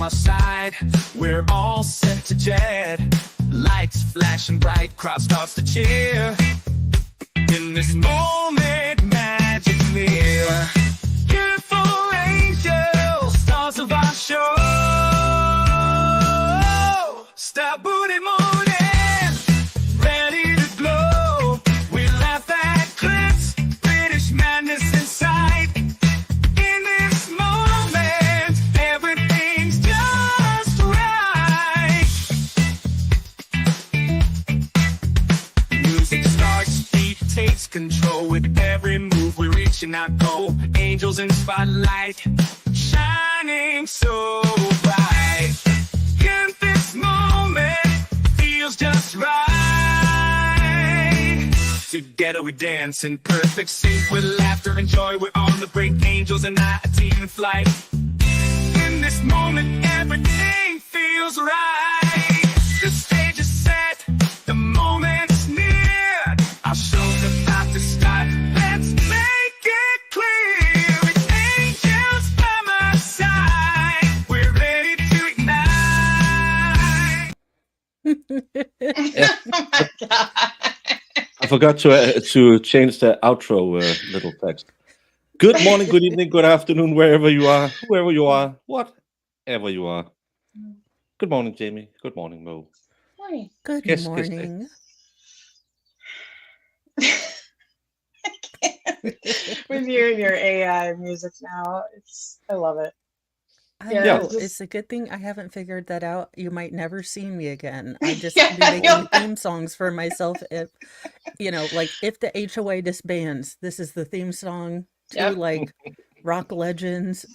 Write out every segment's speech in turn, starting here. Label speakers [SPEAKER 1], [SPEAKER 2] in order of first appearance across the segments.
[SPEAKER 1] my side. We're all set to jet. Lights flashing bright, crowd starts to cheer. In this moment, magic's near. Beautiful angels, stars of our show. Stabuday morning, ready to glow. We laugh at clips, British madness inside. In this moment, everything's just right. Music starts, beat takes control. With every move, we're reaching out goal. Angels in spotlight, shining so bright. In this moment, feels just right. Together we dance in perfect sync with laughter and joy. We're on the brink, angels and I, a team in flight. In this moment, everything feels right. The stage is set, the moment's near. Our show's about to start. Let's make it clear. It's angels by my side. We're ready to ignite.
[SPEAKER 2] Oh my god.
[SPEAKER 3] I forgot to change the outro little text. Good morning, good evening, good afternoon, wherever you are, whoever you are, whatever you are. Good morning, Jamie. Good morning, Mo.
[SPEAKER 2] Morning.
[SPEAKER 4] Good
[SPEAKER 3] Kiss,
[SPEAKER 4] morning.
[SPEAKER 2] With your AI music now, I love it.
[SPEAKER 4] I
[SPEAKER 2] Yeah,
[SPEAKER 4] know.
[SPEAKER 2] it's just-
[SPEAKER 4] It's a good thing I haven't figured that out. You might never see me again. I just
[SPEAKER 2] Yeah,
[SPEAKER 4] be
[SPEAKER 2] I
[SPEAKER 4] making
[SPEAKER 2] know.
[SPEAKER 4] theme songs for myself. If, like if the HOA disbands, this is the theme song to
[SPEAKER 2] Yep.
[SPEAKER 4] like rock legends.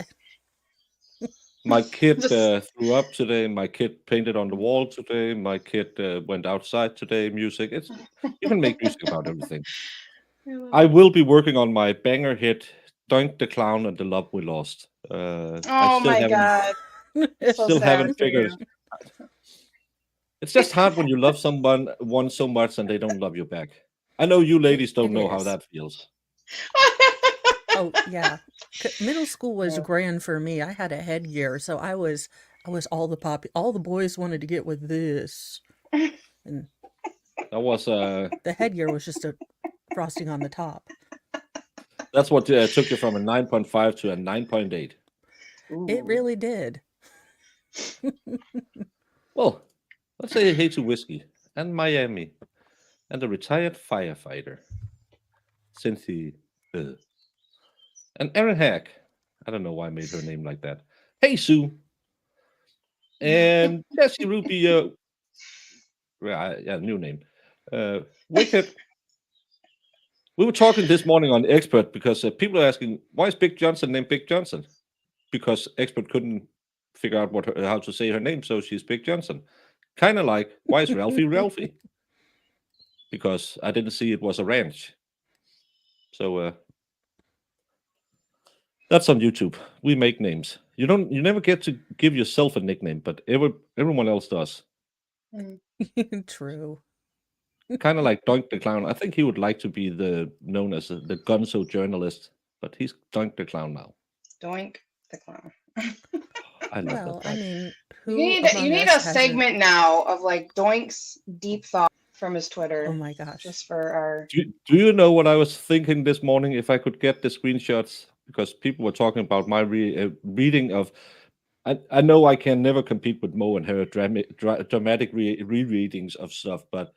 [SPEAKER 3] My kid
[SPEAKER 2] Just-
[SPEAKER 3] threw up today. My kid painted on the wall today. My kid went outside today. Music. You can make music about everything. I will be working on my banger hit, Doink the Clown and the Love We Lost.
[SPEAKER 2] Oh
[SPEAKER 3] I still
[SPEAKER 2] my
[SPEAKER 3] haven't,
[SPEAKER 2] god. So
[SPEAKER 3] still
[SPEAKER 2] sad
[SPEAKER 3] haven't
[SPEAKER 2] for
[SPEAKER 3] figured.
[SPEAKER 2] you.
[SPEAKER 3] It's just hard when you love someone so much and they don't love you back. I know you ladies don't
[SPEAKER 4] It
[SPEAKER 3] know how
[SPEAKER 4] is.
[SPEAKER 3] that feels.
[SPEAKER 4] Oh yeah. Middle school was
[SPEAKER 2] Yeah.
[SPEAKER 4] grand for me. I had a headgear, so I was all the boys wanted to get with this. And
[SPEAKER 3] That was
[SPEAKER 4] the headgear was just a frosting on the top.
[SPEAKER 3] that's what took you from a 9.5 to a 9.8.
[SPEAKER 4] It
[SPEAKER 2] Ooh.
[SPEAKER 4] really did.
[SPEAKER 3] Well, let's say hey to whiskey and Miami and the retired firefighter, Cynthia, and Erin Hack. I don't know why I made her name like that. Hey Sue and Jesse Ruby. Yeah, new name. Wicked. We were talking this morning on Expert because people are asking why is Big Johnson named Big Johnson? Because Expert couldn't figure out how to say her name, so she's Big Johnson. Kind of like why is Ralphie Ralphie? Because I didn't see it was a ranch. So that's on YouTube. We make names. You never get to give yourself a nickname, but everyone else does.
[SPEAKER 4] True.
[SPEAKER 3] Kind of like Doink the Clown. I think he would like to be known as the gonzo journalist, but he's Doink the Clown now.
[SPEAKER 2] Doink the clown.
[SPEAKER 3] I love
[SPEAKER 4] Well,
[SPEAKER 3] that.
[SPEAKER 4] I mean, who
[SPEAKER 2] You need
[SPEAKER 4] among
[SPEAKER 2] a
[SPEAKER 4] us hasn't-
[SPEAKER 2] segment now of like Doink's deep thought from his Twitter.
[SPEAKER 4] Oh my gosh.
[SPEAKER 2] Just for our
[SPEAKER 3] Do you know what I was thinking this morning? If I could get the screenshots, because people were talking about my reading of. I know I can never compete with Mo and her dramatic rereadings of stuff, but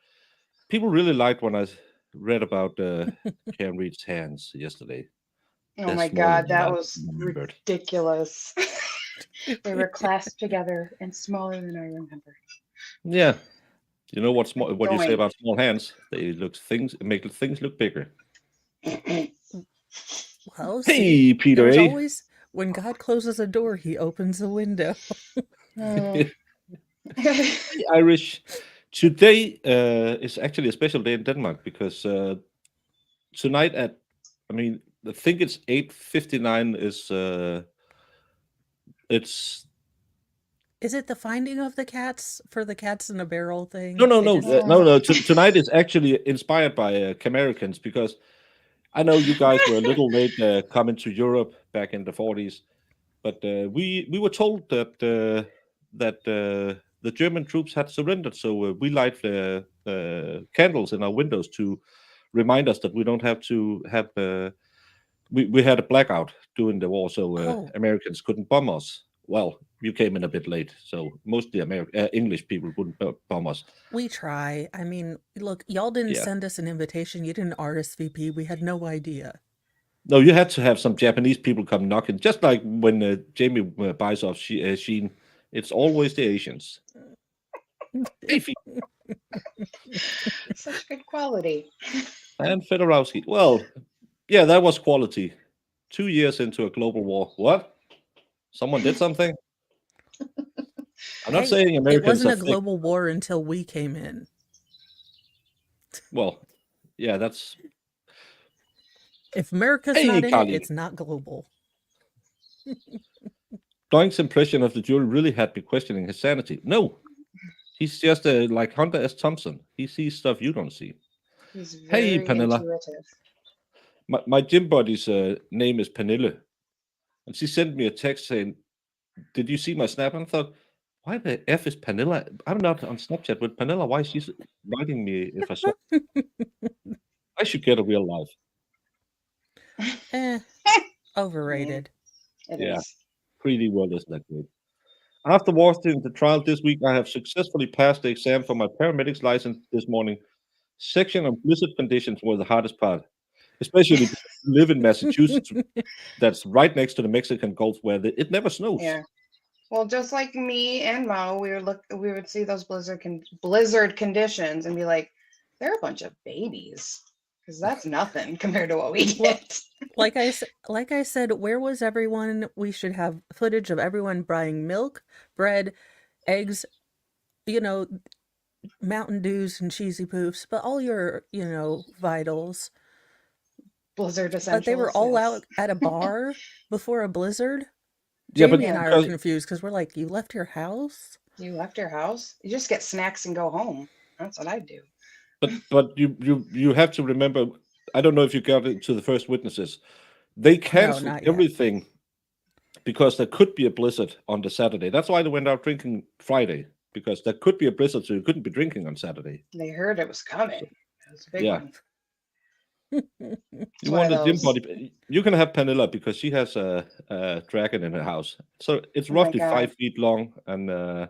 [SPEAKER 3] people really liked when I read about Karen Reed's hands yesterday.
[SPEAKER 2] Oh
[SPEAKER 3] They're
[SPEAKER 2] my
[SPEAKER 3] smaller
[SPEAKER 2] god,
[SPEAKER 3] than
[SPEAKER 2] that
[SPEAKER 3] I
[SPEAKER 2] was
[SPEAKER 3] remembered.
[SPEAKER 2] ridiculous. They were clasped together and smaller than I remember.
[SPEAKER 3] Yeah, you know what you say
[SPEAKER 2] Doink.
[SPEAKER 3] about small hands? They make things look bigger.
[SPEAKER 4] Well,
[SPEAKER 3] Hey,
[SPEAKER 4] see,
[SPEAKER 3] Peter
[SPEAKER 4] there's
[SPEAKER 3] A.
[SPEAKER 4] always when God closes a door, He opens a window.
[SPEAKER 2] Oh.
[SPEAKER 3] Hey, Irish. Today is actually a special day in Denmark because tonight I think it's 8:59 it's
[SPEAKER 4] Is it the finding of the cats for the cats in a barrel thing?
[SPEAKER 3] no.
[SPEAKER 4] It just-
[SPEAKER 3] Tonight is actually inspired by Americans because I know you guys were a little late coming to Europe back in the 40s, but we were told that that the German troops had surrendered. So we light candles in our windows to remind us that we don't have to have. We had a blackout during the war, so
[SPEAKER 4] Oh,
[SPEAKER 3] Americans couldn't bomb us. Well, you came in a bit late, so mostly English people wouldn't bomb us.
[SPEAKER 4] we try. I mean, look, y'all didn't
[SPEAKER 3] Yeah.
[SPEAKER 4] send us an invitation. You didn't RSVP. We had no idea.
[SPEAKER 3] No, you had to have some Japanese people come knocking, just like when Jamie buys off Sheen. It's always the Asians. Beefy.
[SPEAKER 2] Such good quality.
[SPEAKER 3] And Fedorowski. Well, yeah, that was quality. 2 years into a global war. What? Someone did something? I'm not
[SPEAKER 4] Hey,
[SPEAKER 3] saying
[SPEAKER 4] it
[SPEAKER 3] Americans
[SPEAKER 4] wasn't
[SPEAKER 3] are
[SPEAKER 4] a
[SPEAKER 3] thick.
[SPEAKER 4] global war until we came in.
[SPEAKER 3] Well, yeah, that's.
[SPEAKER 4] If America's
[SPEAKER 3] Hey,
[SPEAKER 4] not in it,
[SPEAKER 3] Carly.
[SPEAKER 4] it's not global.
[SPEAKER 3] Doink's impression of the jury really had me questioning his sanity. No, he's just like Hunter S. Thompson. He sees stuff you don't see.
[SPEAKER 2] He's
[SPEAKER 3] Hey,
[SPEAKER 2] very
[SPEAKER 3] Pernilla.
[SPEAKER 2] intuitive.
[SPEAKER 3] My gym buddy's name is Pernille. And she sent me a text saying, "Did you see my snap?" And I thought, why the F is Pernilla? I'm not on Snapchat with Pernilla. Why is she writing me if I saw? I should get a real life.
[SPEAKER 4] Overrated.
[SPEAKER 2] It
[SPEAKER 3] Yeah.
[SPEAKER 2] is.
[SPEAKER 3] 3D world isn't that great. After watching the trial this week, I have successfully passed the exam for my paramedics license this morning. Section on blizzard conditions were the hardest part, especially because I live in Massachusetts, that's right next to the Mexican Gulf, where it never snows.
[SPEAKER 2] Yeah. Well, just like me and Mo, we would see those blizzard conditions and be like, they're a bunch of babies, because that's nothing compared to what we
[SPEAKER 4] Well,
[SPEAKER 2] get.
[SPEAKER 4] like I said, where was everyone? We should have footage of everyone buying milk, bread, eggs, Mountain Dews and cheesy poofs, but all your, vitals.
[SPEAKER 2] Blizzard
[SPEAKER 4] But
[SPEAKER 2] essentials.
[SPEAKER 4] they were all
[SPEAKER 2] yes.
[SPEAKER 4] out at a bar before a blizzard.
[SPEAKER 3] Yeah, but
[SPEAKER 4] Jamie and I are
[SPEAKER 3] because,
[SPEAKER 4] confused because we're like, you left your house?
[SPEAKER 2] You left your house? You just get snacks and go home. That's what I do.
[SPEAKER 3] but you have to remember. I don't know if you got it to the first witnesses. They canceled
[SPEAKER 4] not yet.
[SPEAKER 3] everything because there could be a blizzard on the Saturday. That's why they went out drinking Friday, because there could be a blizzard, so you couldn't be drinking on Saturday.
[SPEAKER 2] They heard it was coming. It was a big
[SPEAKER 3] Yeah.
[SPEAKER 2] one.
[SPEAKER 3] You
[SPEAKER 2] one
[SPEAKER 3] want
[SPEAKER 2] of
[SPEAKER 3] a gym
[SPEAKER 2] those.
[SPEAKER 3] body? You can have Pernilla because she has a dragon in her house. So it's
[SPEAKER 2] Oh my
[SPEAKER 3] roughly
[SPEAKER 2] God.
[SPEAKER 3] 5 feet long, and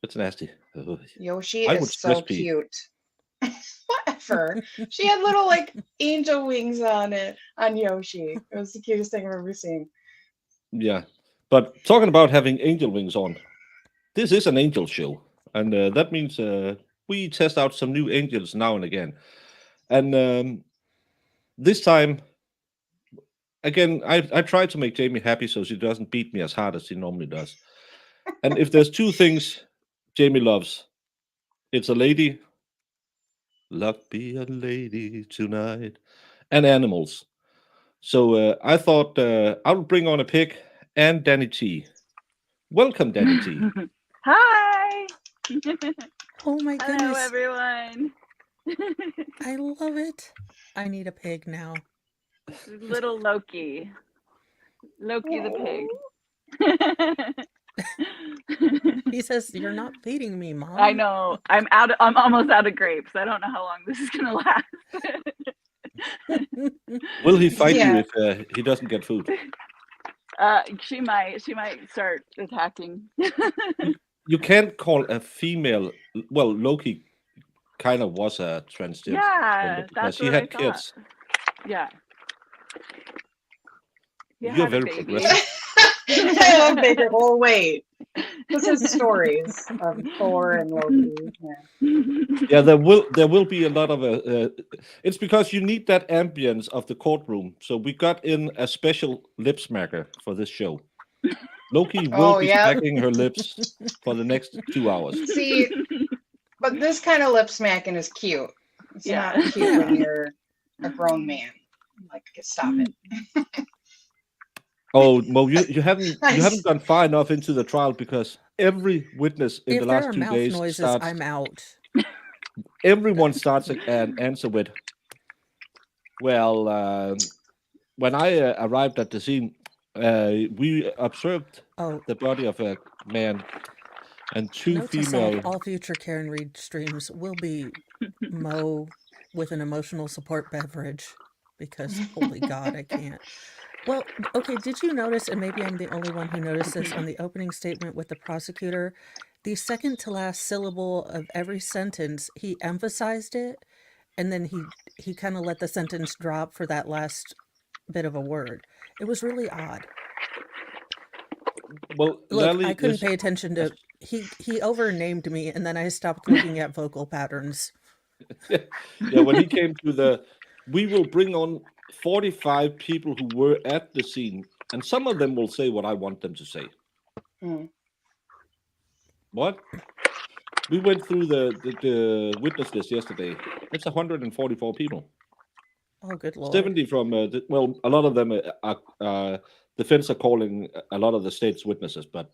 [SPEAKER 3] it's nasty. Ugh.
[SPEAKER 2] Yoshi
[SPEAKER 3] I would
[SPEAKER 2] is so
[SPEAKER 3] stress pee.
[SPEAKER 2] cute. Whatever. She had little like angel wings on Yoshi. It was the cutest thing I've ever seen.
[SPEAKER 3] Yeah, but talking about having angel wings on, this is an angel show, and that means we test out some new angels now and again. And this time, again, I try to make Jamie happy so she doesn't beat me as hard as she normally does. And if there's two things Jamie loves, it's a lady, luck be a lady tonight, and animals. So I thought I would bring on a pig and Dani T. Welcome, Dani T.
[SPEAKER 5] Hi.
[SPEAKER 4] Oh my
[SPEAKER 5] Hello,
[SPEAKER 4] goodness.
[SPEAKER 5] everyone.
[SPEAKER 4] I love it. I need a pig now.
[SPEAKER 5] This is little Loki. Loki the pig.
[SPEAKER 4] He says, "You're not feeding me, Mom."
[SPEAKER 5] I know. I'm almost out of grapes. I don't know how long this is gonna last.
[SPEAKER 3] Will he fight
[SPEAKER 2] Yeah.
[SPEAKER 3] you if he doesn't get food?
[SPEAKER 5] She might start attacking.
[SPEAKER 3] You can't call a female. Well, Loki kind of was a transgender.
[SPEAKER 5] Yeah,
[SPEAKER 3] because
[SPEAKER 5] that's
[SPEAKER 3] he
[SPEAKER 5] what
[SPEAKER 3] had
[SPEAKER 5] I
[SPEAKER 3] kids.
[SPEAKER 5] thought. Yeah. He
[SPEAKER 3] You're
[SPEAKER 5] had a
[SPEAKER 3] very
[SPEAKER 5] baby.
[SPEAKER 3] progressive.
[SPEAKER 2] I love Baker. Oh wait, this is stories of Thor and Loki. Yeah.
[SPEAKER 3] Yeah, there will be a lot of it's because you need that ambience of the courtroom. So we got in a special lip smacker for this show. Loki will
[SPEAKER 2] Oh,
[SPEAKER 3] be
[SPEAKER 2] yeah.
[SPEAKER 3] smacking her lips for the next 2 hours.
[SPEAKER 2] See, but this kind of lip smacking is cute. It's
[SPEAKER 5] Yeah.
[SPEAKER 2] not cute when you're a grown man. Like, stop it.
[SPEAKER 3] Oh, Mo, you haven't
[SPEAKER 2] Nice.
[SPEAKER 3] gone far enough into the trial, because every witness in
[SPEAKER 4] If
[SPEAKER 3] the
[SPEAKER 4] there
[SPEAKER 3] last
[SPEAKER 4] are
[SPEAKER 3] 2
[SPEAKER 4] mouth
[SPEAKER 3] days
[SPEAKER 4] noises,
[SPEAKER 3] starts.
[SPEAKER 4] I'm out.
[SPEAKER 3] Everyone starts an answer with, "Well, when I arrived at the scene, we observed
[SPEAKER 4] Oh,
[SPEAKER 3] the body of man. And two
[SPEAKER 4] Note to self,
[SPEAKER 3] female.
[SPEAKER 4] all future Karen Reed streams will be Mo with an emotional support beverage because holy God, I can't. Well, okay, did you notice, and maybe I'm the only one who noticed this on the opening statement with the prosecutor, the second to last syllable of every sentence, he emphasized it, and then he kind of let the sentence drop for that last bit of a word. It was really odd.
[SPEAKER 3] Well,
[SPEAKER 4] Look,
[SPEAKER 3] Lally
[SPEAKER 4] I couldn't
[SPEAKER 3] is.
[SPEAKER 4] pay attention to he overnamed me, and then I stopped looking at vocal patterns.
[SPEAKER 3] Yeah, when he came to the, we will bring on 45 people who were at the scene, and some of them will say what I want them to say.
[SPEAKER 2] Hmm.
[SPEAKER 3] What? We went through the witness list yesterday. It's 144 people.
[SPEAKER 4] Oh, good Lord.
[SPEAKER 3] 70 from, well, a lot of them are defense are calling a lot of the state's witnesses, but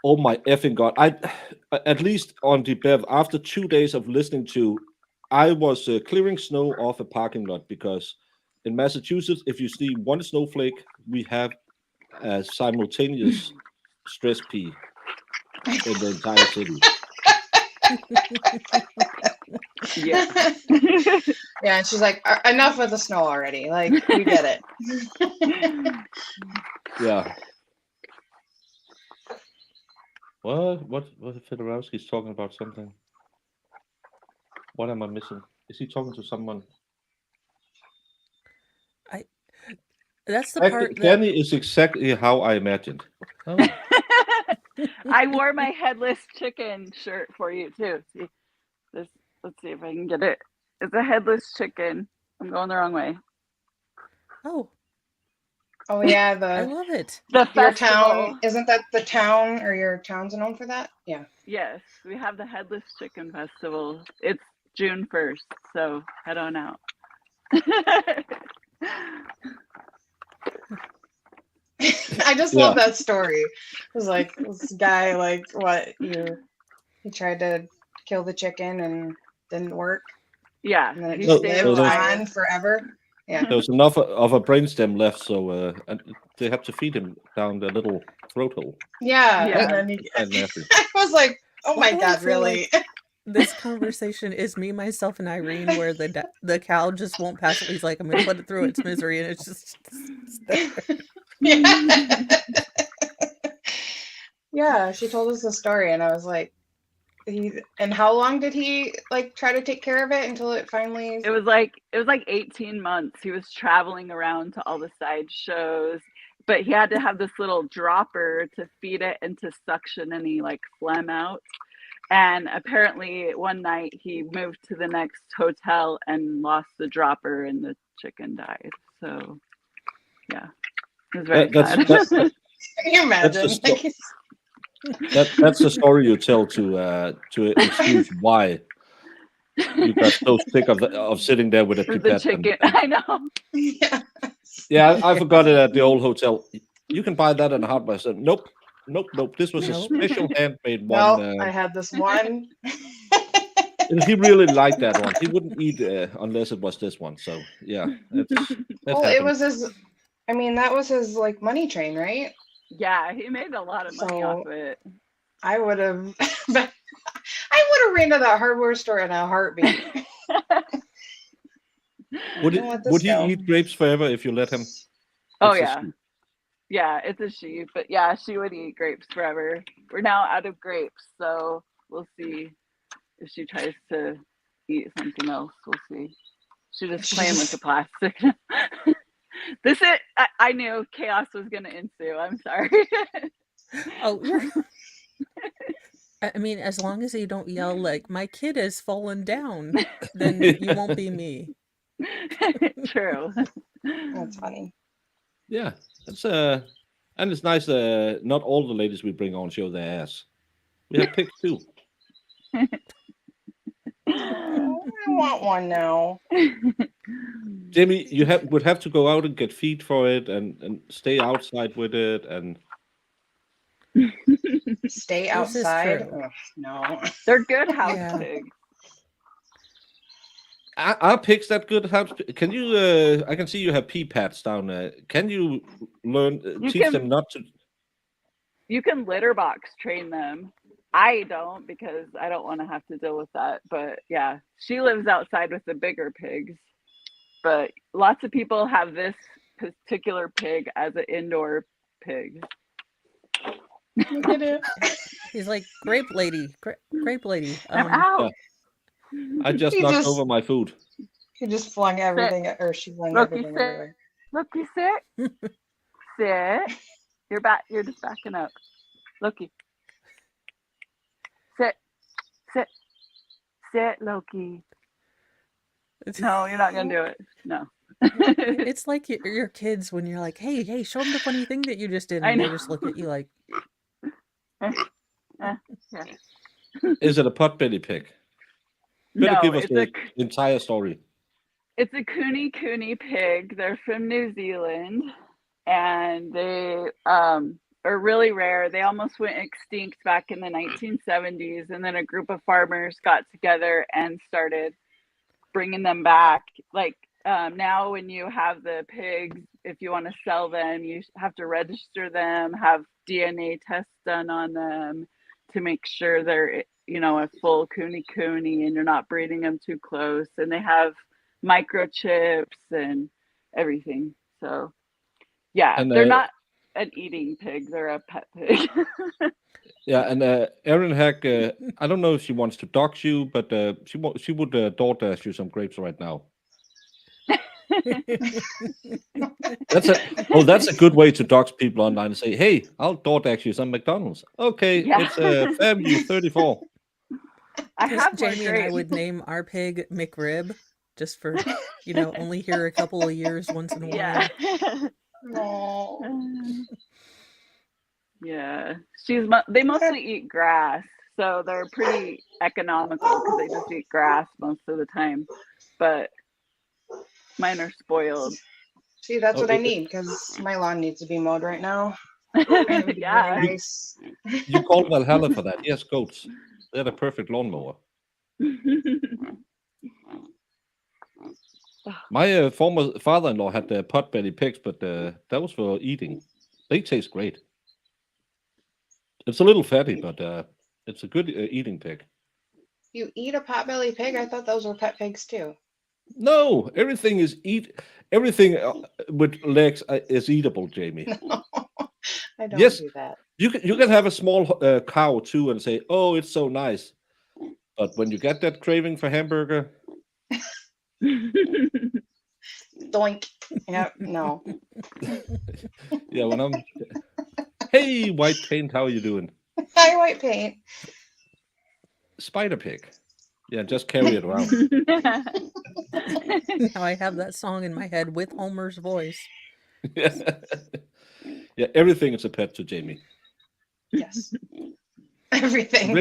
[SPEAKER 3] oh my effing God. At least on the Bev, after 2 days of listening to, I was clearing snow off a parking lot because in Massachusetts, if you see one snowflake, we have a simultaneous stress P in the entire city.
[SPEAKER 5] Yeah.
[SPEAKER 2] Yeah, and she's like, enough with the snow already. Like, we get it.
[SPEAKER 3] Yeah. What if Fedorowski's talking about something? What am I missing? Is he talking to someone?
[SPEAKER 4] That's the part that
[SPEAKER 3] Danny is exactly how I imagined. Oh.
[SPEAKER 5] I wore my headless chicken shirt for you too. See this? Let's see if I can get it. It's a headless chicken. I'm going the wrong way.
[SPEAKER 4] oh,
[SPEAKER 2] Oh yeah,
[SPEAKER 4] I love it.
[SPEAKER 5] The
[SPEAKER 2] your
[SPEAKER 5] festival.
[SPEAKER 2] town, isn't that the town, or your town's known for that? Yeah.
[SPEAKER 5] Yes, we have the Headless Chicken Festival. It's June 1st, so head on out.
[SPEAKER 2] I just love that story. It was like this guy, like he tried to kill the chicken and didn't work,
[SPEAKER 5] Yeah,
[SPEAKER 2] and then it
[SPEAKER 5] he
[SPEAKER 2] just
[SPEAKER 5] stayed
[SPEAKER 2] lived
[SPEAKER 5] alive.
[SPEAKER 2] on forever. Yeah.
[SPEAKER 3] There was enough of a brainstem left, so and they had to feed him down the little throat hole.
[SPEAKER 2] Yeah.
[SPEAKER 5] Yeah.
[SPEAKER 2] And then he,
[SPEAKER 3] And nasty.
[SPEAKER 2] I was like, oh
[SPEAKER 4] Why
[SPEAKER 2] my
[SPEAKER 4] do I
[SPEAKER 2] God,
[SPEAKER 4] feel
[SPEAKER 2] really?
[SPEAKER 4] This conversation is me, myself, and Irene, where the cow just won't pass it. He's like, I'm going to put it through its misery, and it's just it's there.
[SPEAKER 2] Yeah. Yeah, she told us the story, and I was like, and how long did he like try to take care of it until it finally?
[SPEAKER 5] It was like 18 months. He was traveling around to all the side shows, but he had to have this little dropper to feed it and to suction any like phlegm out. And apparently one night he moved to the next hotel and lost the dropper and the chicken died. So yeah, it was very sad.
[SPEAKER 2] Can you imagine?
[SPEAKER 3] That's the story you tell to excuse why you got so sick of sitting there with a
[SPEAKER 5] The
[SPEAKER 3] pipette.
[SPEAKER 5] chicken, I know.
[SPEAKER 2] Yeah.
[SPEAKER 3] Yeah, I forgot it at the old hotel. You can buy that in a hardware. I said, nope. This was a
[SPEAKER 4] Nope.
[SPEAKER 3] special handmade
[SPEAKER 2] No,
[SPEAKER 3] one.
[SPEAKER 2] I had this one.
[SPEAKER 3] And he really liked that one. He wouldn't eat unless it was this one. So yeah, that
[SPEAKER 2] Well,
[SPEAKER 3] happened.
[SPEAKER 2] it was his. I mean, that was his like money train, right?
[SPEAKER 5] Yeah, he made a lot of money off of it.
[SPEAKER 2] I would have. I would have ran to that hardware store in a heartbeat.
[SPEAKER 3] Would
[SPEAKER 2] Don't let this
[SPEAKER 3] would he
[SPEAKER 2] go.
[SPEAKER 3] eat grapes forever if you let him?
[SPEAKER 5] Oh
[SPEAKER 3] It's a
[SPEAKER 5] yeah.
[SPEAKER 3] sheep.
[SPEAKER 5] Yeah, it's a she, but yeah, she would eat grapes forever. We're now out of grapes, so we'll see if she tries to eat something else. We'll see. She's just playing with the plastic. I knew chaos was gonna ensue. I'm sorry.
[SPEAKER 4] Oh, I mean, as long as you don't yell like "my kid has fallen down," then you won't be me.
[SPEAKER 5] True.
[SPEAKER 2] That's funny.
[SPEAKER 3] Yeah, it's and it's nice. Not all the ladies we bring on show their ass. We have pigs too.
[SPEAKER 2] Oh, I want one now.
[SPEAKER 3] Jamie, you would have to go out and get feed for it and stay outside with it and
[SPEAKER 2] Stay
[SPEAKER 4] This is
[SPEAKER 2] outside.
[SPEAKER 4] true.
[SPEAKER 2] Ugh, no.
[SPEAKER 5] They're good house
[SPEAKER 4] Yeah.
[SPEAKER 5] pigs.
[SPEAKER 3] are pigs that good? Can you? I can see you have pea pads down there. Can you learn
[SPEAKER 5] You
[SPEAKER 3] teach
[SPEAKER 5] can-
[SPEAKER 3] them not to?
[SPEAKER 5] you can litter box train them. I don't because I don't want to have to deal with that. But yeah, she lives outside with the bigger pigs. But lots of people have this particular pig as an indoor pig.
[SPEAKER 2] Look at it.
[SPEAKER 4] He's like, grape lady, grape lady.
[SPEAKER 5] I'm out.
[SPEAKER 3] I just
[SPEAKER 2] He
[SPEAKER 3] knocked
[SPEAKER 2] just-
[SPEAKER 3] over my food.
[SPEAKER 2] He just flung everything, or she flung
[SPEAKER 5] Loki,
[SPEAKER 2] everything
[SPEAKER 5] sit.
[SPEAKER 2] everywhere.
[SPEAKER 5] Loki, sit. Sit. You're back. You're just backing up. Loki. Sit. Sit. Sit, Loki. No, you're not gonna do it. No.
[SPEAKER 4] It's like your kids when you're like, hey, show them the funny thing that you just did,
[SPEAKER 5] I
[SPEAKER 4] and they
[SPEAKER 5] know.
[SPEAKER 4] just look at you like,
[SPEAKER 5] Yeah.
[SPEAKER 3] Is it a potbelly pig? Better
[SPEAKER 5] No,
[SPEAKER 3] give us
[SPEAKER 5] it's
[SPEAKER 3] the entire story.
[SPEAKER 5] It's a Cooney Cooney pig. They're from New Zealand, and they are really rare. They almost went extinct back in the 1970s, and then a group of farmers got together and started bringing them back. Like now, when you have the pigs, if you want to sell them, you have to register them, have DNA tests done on them to make sure they're, you know, a full Cooney Cooney and you're not breeding them too close. And they have microchips and everything. So yeah,
[SPEAKER 3] And,
[SPEAKER 5] they're not an eating pig, they're a pet pig.
[SPEAKER 3] Yeah, and Erin Hack, I don't know if she wants to dox you, but she would DoorDash you some grapes right now. That's a good way to dox people online and say, hey, I'll DoorDash you some McDonald's. Okay,
[SPEAKER 5] Yeah.
[SPEAKER 3] it's Fairview 34.
[SPEAKER 5] I have more
[SPEAKER 4] Jamie and I
[SPEAKER 5] grapes.
[SPEAKER 4] would name our pig McRib, just for, you know, only here a couple of years, once in a while.
[SPEAKER 5] Yeah.
[SPEAKER 2] No.
[SPEAKER 5] Yeah, they mostly eat grass, so they're pretty economical because they just eat grass most of the time. But mine are spoiled.
[SPEAKER 2] See, that's what I
[SPEAKER 3] Okay.
[SPEAKER 2] need because my lawn needs to be mowed right now. It would be
[SPEAKER 5] Yeah.
[SPEAKER 2] really nice.
[SPEAKER 3] You called Valhalla for that. Yes, goats. They're the perfect lawnmower. My former father-in-law had potbelly pigs, but that was for eating. They taste great. It's a little fatty, but it's a good eating pig.
[SPEAKER 2] You eat a potbelly pig? I thought those were pet pigs too.
[SPEAKER 3] No, everything everything with legs is eatable, Jamie.
[SPEAKER 2] No, I don't
[SPEAKER 3] Yes.
[SPEAKER 2] do that.
[SPEAKER 3] You can have a small cow too and say, "Oh, it's so nice," but when you get that craving for hamburger,
[SPEAKER 2] Doink. Yep. No.
[SPEAKER 3] yeah. When I'm, hey, white paint, how are you doing?
[SPEAKER 2] Hi, white paint.
[SPEAKER 3] Spider pig. Yeah, just carry it around.
[SPEAKER 4] Now I have that song in my head with Homer's voice.
[SPEAKER 3] Yeah, everything is a pet to Jamie.
[SPEAKER 2] Yes. Everything.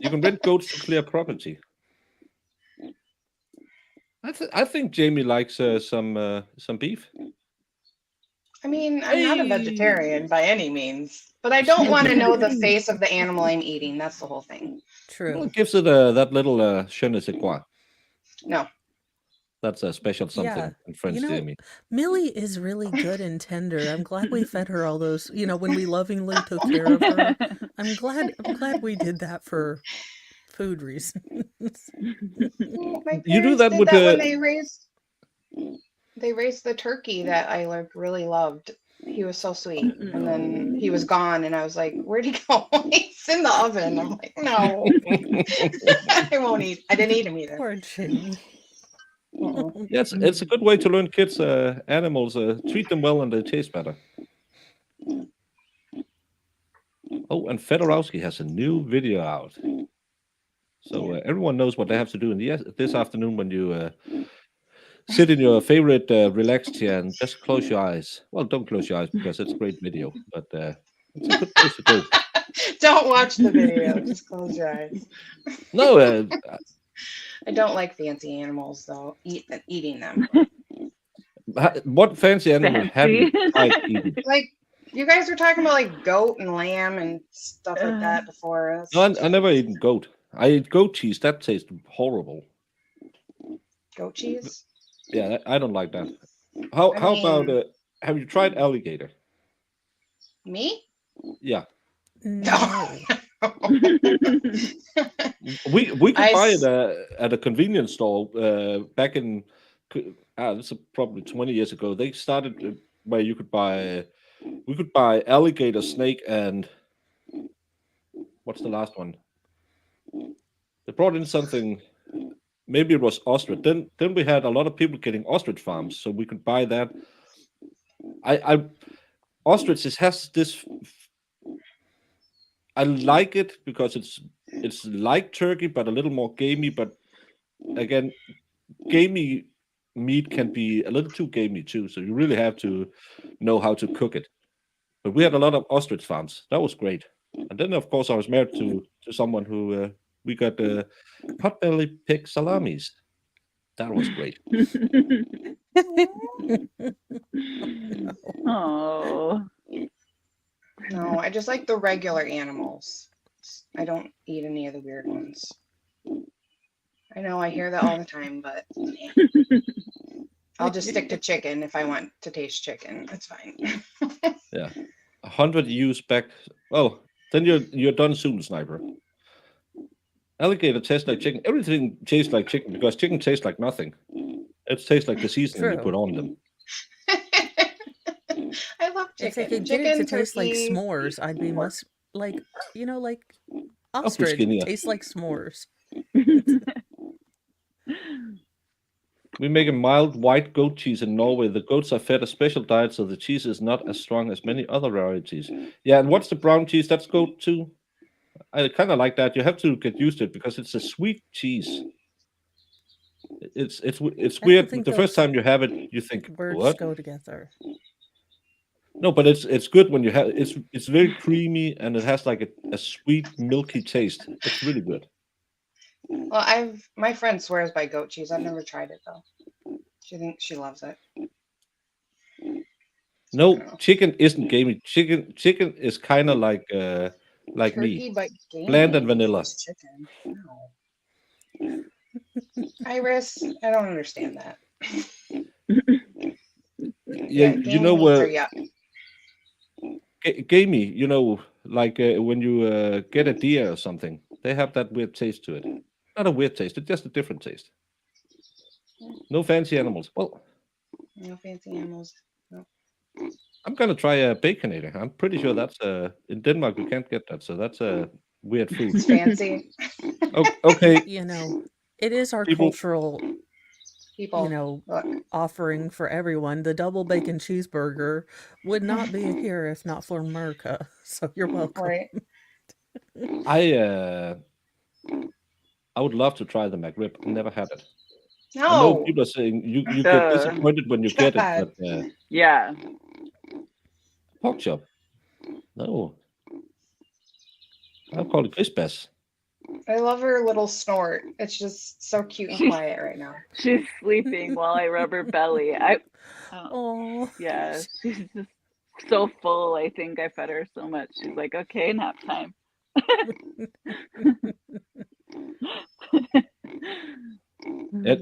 [SPEAKER 3] You can rent goats to clear property. I think Jamie likes some beef.
[SPEAKER 2] I mean, I'm not a
[SPEAKER 3] Hey.
[SPEAKER 2] vegetarian by any means, but I don't want to know the face of the animal I'm eating. That's the whole thing.
[SPEAKER 3] Well,
[SPEAKER 4] True.
[SPEAKER 3] it gives it that little je ne sais quoi.
[SPEAKER 2] No.
[SPEAKER 3] That's a special something
[SPEAKER 4] Yeah,
[SPEAKER 3] in French,
[SPEAKER 4] you know,
[SPEAKER 3] Jamie.
[SPEAKER 4] Millie is really good and tender. I'm glad we fed her all those, you know, when we lovingly took care of her. I'm glad we did that for food reasons.
[SPEAKER 2] My
[SPEAKER 3] You do
[SPEAKER 2] parents
[SPEAKER 3] that
[SPEAKER 2] did
[SPEAKER 3] with
[SPEAKER 2] that when
[SPEAKER 3] the
[SPEAKER 2] they raised the turkey that I like really loved. He was so sweet, and then he was gone, and I was like, "Where'd he go?" He's in the oven. I'm like, "No, I won't eat. I didn't eat him either."
[SPEAKER 4] Poor Jamie.
[SPEAKER 2] Mm-mm.
[SPEAKER 3] Yeah, it's a good way to learn kids animals. Treat them well and they taste better. Oh, and Fedorowski has a new video out. So everyone knows what they have to do this afternoon when you sit in your favorite relaxed chair and just close your eyes. Well, don't close your eyes because it's a great video, but it's a good place to go.
[SPEAKER 2] Don't watch the video. Just close your eyes.
[SPEAKER 3] No,
[SPEAKER 2] I don't like fancy animals, though. Eating them.
[SPEAKER 3] what fancy animal have you
[SPEAKER 5] Fancy.
[SPEAKER 3] tried eating?
[SPEAKER 2] Like you guys were talking about like goat and lamb and stuff like that before.
[SPEAKER 3] No, I never eaten goat. I ate goat cheese. That tastes horrible.
[SPEAKER 2] Goat cheese.
[SPEAKER 3] Yeah, I don't like that. How about have you tried alligator?
[SPEAKER 2] Me?
[SPEAKER 3] Yeah.
[SPEAKER 4] No.
[SPEAKER 3] We could
[SPEAKER 2] I
[SPEAKER 3] buy it
[SPEAKER 2] s-
[SPEAKER 3] at a convenience store back in this is probably 20 years ago. They started where you could buy we could buy alligator, snake, and what's the last one? They brought in something. Maybe it was ostrich. Then we had a lot of people getting ostrich farms, so we could buy that. I ostrich has this. I like it because it's like turkey but a little more gamey. But again, gamey meat can be a little too gamey too. So you really have to know how to cook it. But we had a lot of ostrich farms. That was great. And then of course I was married to someone who we got potbelly pig salamis. That was great.
[SPEAKER 5] Oh.
[SPEAKER 2] no, I just like the regular animals. I don't eat any of the weird ones. I know I hear that all the time, but I'll just stick to chicken if I want to taste chicken. That's fine.
[SPEAKER 3] Yeah. 100 years back. Well, then you're done soon, sniper. Alligator tastes like chicken. Everything tastes like chicken because chicken tastes like nothing. It tastes like the seasoning you
[SPEAKER 4] True.
[SPEAKER 3] put on them.
[SPEAKER 2] I love
[SPEAKER 4] If they
[SPEAKER 2] chicken.
[SPEAKER 4] could get it to
[SPEAKER 2] Chicken,
[SPEAKER 4] taste like
[SPEAKER 2] turkey,
[SPEAKER 4] s'mores, I'd be
[SPEAKER 2] pork.
[SPEAKER 4] like like
[SPEAKER 3] I'll be
[SPEAKER 4] ostrich
[SPEAKER 3] skinnier.
[SPEAKER 4] tastes like s'mores.
[SPEAKER 3] We make a mild white goat cheese in Norway. The goats are fed a special diet, so the cheese is not as strong as many other varieties. Yeah, and what's the brown cheese? That's goat too. I kind of like that. You have to get used to it because it's a sweet cheese. It's
[SPEAKER 4] I don't
[SPEAKER 3] weird.
[SPEAKER 4] think
[SPEAKER 3] The first
[SPEAKER 4] those
[SPEAKER 3] time you have it, you think,
[SPEAKER 4] words
[SPEAKER 3] what?
[SPEAKER 4] go together.
[SPEAKER 3] No, but it's good when you have it's very creamy and it has like a sweet milky taste. It's really good.
[SPEAKER 2] Well, my friend swears by goat cheese. I've never tried it though. She thinks she loves it.
[SPEAKER 3] No,
[SPEAKER 2] No.
[SPEAKER 3] chicken isn't gamey. Chicken is kind of like
[SPEAKER 2] Turkey,
[SPEAKER 3] me,
[SPEAKER 2] but
[SPEAKER 3] bland and
[SPEAKER 2] gamey.
[SPEAKER 3] vanilla.
[SPEAKER 2] It's chicken. No. Iris, I don't understand that.
[SPEAKER 3] Yeah, you
[SPEAKER 2] game
[SPEAKER 3] know
[SPEAKER 2] meats are yuck.
[SPEAKER 3] gamey. You know, like when you get a deer or something, they have that weird taste to it. Not a weird taste; it's just a different taste. No fancy animals. Well,
[SPEAKER 2] No fancy animals. No.
[SPEAKER 3] I'm gonna try a baconator. I'm pretty sure that's in Denmark we can't get that, so that's a weird food.
[SPEAKER 2] It's fancy.
[SPEAKER 3] Okay,
[SPEAKER 4] You know, it is our
[SPEAKER 3] people.
[SPEAKER 4] cultural,
[SPEAKER 2] People, look.
[SPEAKER 4] offering for everyone. The double bacon cheeseburger would not be here if not for America. So you're welcome.
[SPEAKER 2] Right.
[SPEAKER 3] I would love to try the McRib. Never had it. I know
[SPEAKER 2] No.
[SPEAKER 3] people are saying you get disappointed when you get it,
[SPEAKER 2] God.
[SPEAKER 3] but
[SPEAKER 5] Yeah.
[SPEAKER 3] pork chop. No, I'll call it Christmas.
[SPEAKER 2] I love her little snort. It's just so cute and
[SPEAKER 5] She's-
[SPEAKER 2] quiet right now.
[SPEAKER 5] She's sleeping while I rub her belly.
[SPEAKER 4] Oh,
[SPEAKER 5] Yeah, she's just so full. I think I fed her so much. She's like, okay, nap time.
[SPEAKER 3] Yeah,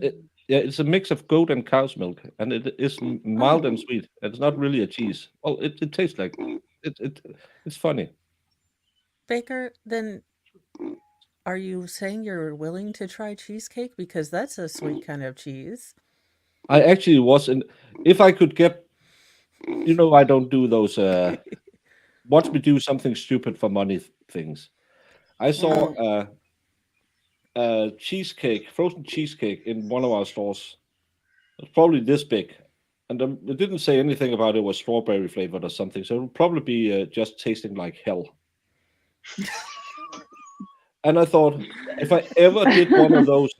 [SPEAKER 3] it's a mix of goat and cow's milk, and it is mild and sweet. It's not really a cheese. Well, it tastes like it's funny.
[SPEAKER 4] Baker, then are you saying you're willing to try cheesecake? Because that's a sweet kind of cheese.
[SPEAKER 3] I actually was in. If I could get, I don't do those. Watch me do something stupid for money things. I saw cheesecake, frozen cheesecake in one of our stores. It's probably this big, and it didn't say anything about it was strawberry flavored or something. So it would probably be just tasting like hell. And I thought, if I ever did one of those,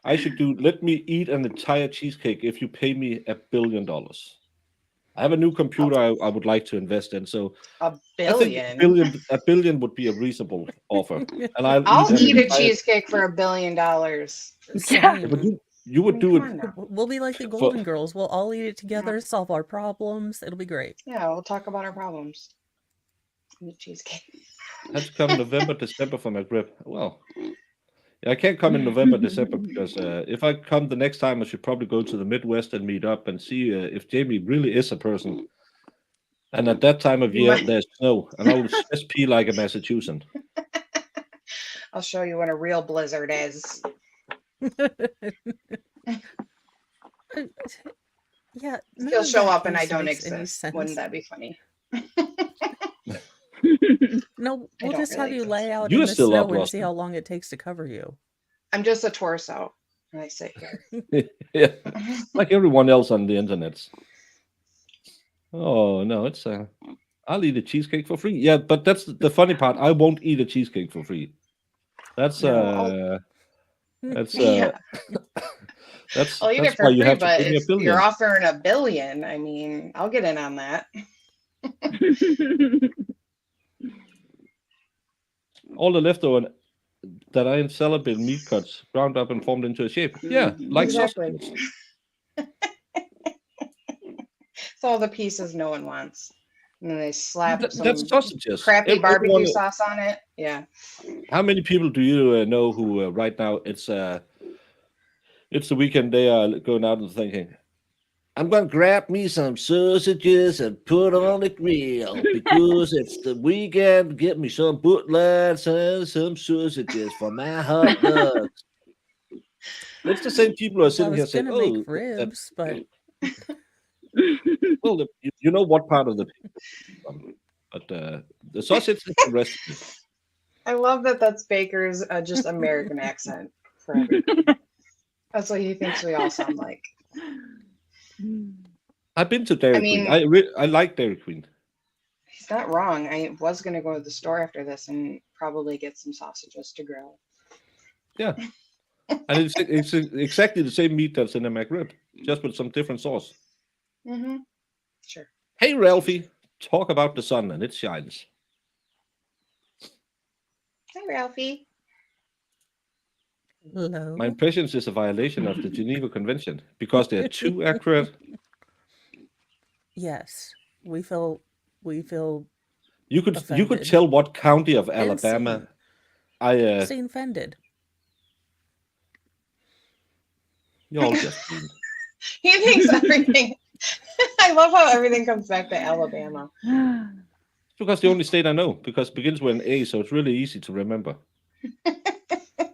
[SPEAKER 3] I should do. Let me eat an entire cheesecake if you pay me $1 billion. I have a new computer I would like to invest in, so
[SPEAKER 2] A
[SPEAKER 3] I think
[SPEAKER 2] billion.
[SPEAKER 3] a billion would be a reasonable offer. And
[SPEAKER 2] I'll eat a
[SPEAKER 3] entire-
[SPEAKER 2] cheesecake for $1 billion.
[SPEAKER 4] Same.
[SPEAKER 3] But you would do
[SPEAKER 2] Come
[SPEAKER 3] it.
[SPEAKER 2] on now.
[SPEAKER 4] We'll be like the Golden Girls. We'll all eat it together, solve our problems. It'll be great.
[SPEAKER 2] Yeah, we'll talk about our problems. Eat cheesecake.
[SPEAKER 3] Has to come November, December for my grip. Well, yeah, I can't come in November, December because if I come the next time, I should probably go to the Midwest and meet up and see if Jamie really is a person. And at that time of
[SPEAKER 2] You
[SPEAKER 3] year,
[SPEAKER 2] might-
[SPEAKER 3] there's snow, and I'll just pee like a Massachusetts.
[SPEAKER 2] I'll show you what a real blizzard is.
[SPEAKER 4] Yeah, none
[SPEAKER 2] He'll
[SPEAKER 4] of
[SPEAKER 2] show
[SPEAKER 4] that
[SPEAKER 2] up and I
[SPEAKER 4] case
[SPEAKER 2] don't
[SPEAKER 4] makes any
[SPEAKER 2] exist.
[SPEAKER 4] sense.
[SPEAKER 2] Wouldn't that be funny?
[SPEAKER 4] No,
[SPEAKER 2] I
[SPEAKER 4] we'll
[SPEAKER 2] don't
[SPEAKER 4] just have
[SPEAKER 2] really
[SPEAKER 4] you lay
[SPEAKER 2] exist.
[SPEAKER 4] out
[SPEAKER 3] You're
[SPEAKER 4] in the
[SPEAKER 3] still up,
[SPEAKER 4] snow and see
[SPEAKER 3] Rustin.
[SPEAKER 4] how long it takes to cover you.
[SPEAKER 2] I'm just a torso. And I sit here.
[SPEAKER 3] Yeah, like everyone else on the internet. Oh no, it's I'll eat a cheesecake for free. Yeah, but that's the funny part. I won't eat a cheesecake for free. That's
[SPEAKER 2] No,
[SPEAKER 3] that's
[SPEAKER 2] Yeah.
[SPEAKER 3] that's
[SPEAKER 2] I'll eat
[SPEAKER 3] that's
[SPEAKER 2] it
[SPEAKER 3] why
[SPEAKER 2] for
[SPEAKER 3] you
[SPEAKER 2] free,
[SPEAKER 3] have to
[SPEAKER 2] but
[SPEAKER 3] give me a
[SPEAKER 2] if you're
[SPEAKER 3] billion.
[SPEAKER 2] offering $1 billion, I mean, I'll get in on that.
[SPEAKER 3] All the leftover that I sell have been meat cuts, ground up and formed into a shape. Yeah,
[SPEAKER 5] Mhm.
[SPEAKER 3] like
[SPEAKER 2] Exactly.
[SPEAKER 3] sausages.
[SPEAKER 2] It's all the pieces no one wants. And then they slap
[SPEAKER 3] That's
[SPEAKER 2] some
[SPEAKER 3] sausages.
[SPEAKER 2] crappy barbecue
[SPEAKER 3] Everyone,
[SPEAKER 2] sauce on it. Yeah.
[SPEAKER 3] how many people do you know who right now it's the weekend, they are going out and thinking, I'm going to grab me some sausages and put on the grill because it's the weekend. Get me some butlets and some sausages for my hot dogs. It's the same people who are
[SPEAKER 4] I
[SPEAKER 3] sitting here
[SPEAKER 4] was
[SPEAKER 3] saying,
[SPEAKER 4] gonna
[SPEAKER 3] "Oh,
[SPEAKER 4] make ribs, but
[SPEAKER 3] well, you know what part of the from, but the sausage is the recipe."
[SPEAKER 2] I love that that's Baker's just American accent for everything. That's what he thinks we all sound like.
[SPEAKER 3] I've been to Dairy
[SPEAKER 2] mean-
[SPEAKER 3] Queen. I like Dairy Queen.
[SPEAKER 2] He's not wrong. I was going to go to the store after this and probably get some sausages to grill.
[SPEAKER 3] Yeah, and it's exactly the same meat that's in a McRib, just with some different sauce.
[SPEAKER 2] Mm-hmm. Sure.
[SPEAKER 3] Hey, Ralphie, talk about the sun and it shines.
[SPEAKER 2] Hi, Ralphie.
[SPEAKER 4] hello.
[SPEAKER 3] My impressions is a violation of the Geneva Convention because they're too accurate.
[SPEAKER 4] Yes, we feel
[SPEAKER 3] You could
[SPEAKER 4] Offended.
[SPEAKER 3] tell what county of
[SPEAKER 4] And
[SPEAKER 3] Alabama I
[SPEAKER 4] seen offended.
[SPEAKER 3] you're all just mean.
[SPEAKER 2] He thinks everything. I love how everything comes back to Alabama.
[SPEAKER 3] It's because the only state I know, because it begins with an A, so it's really easy to remember.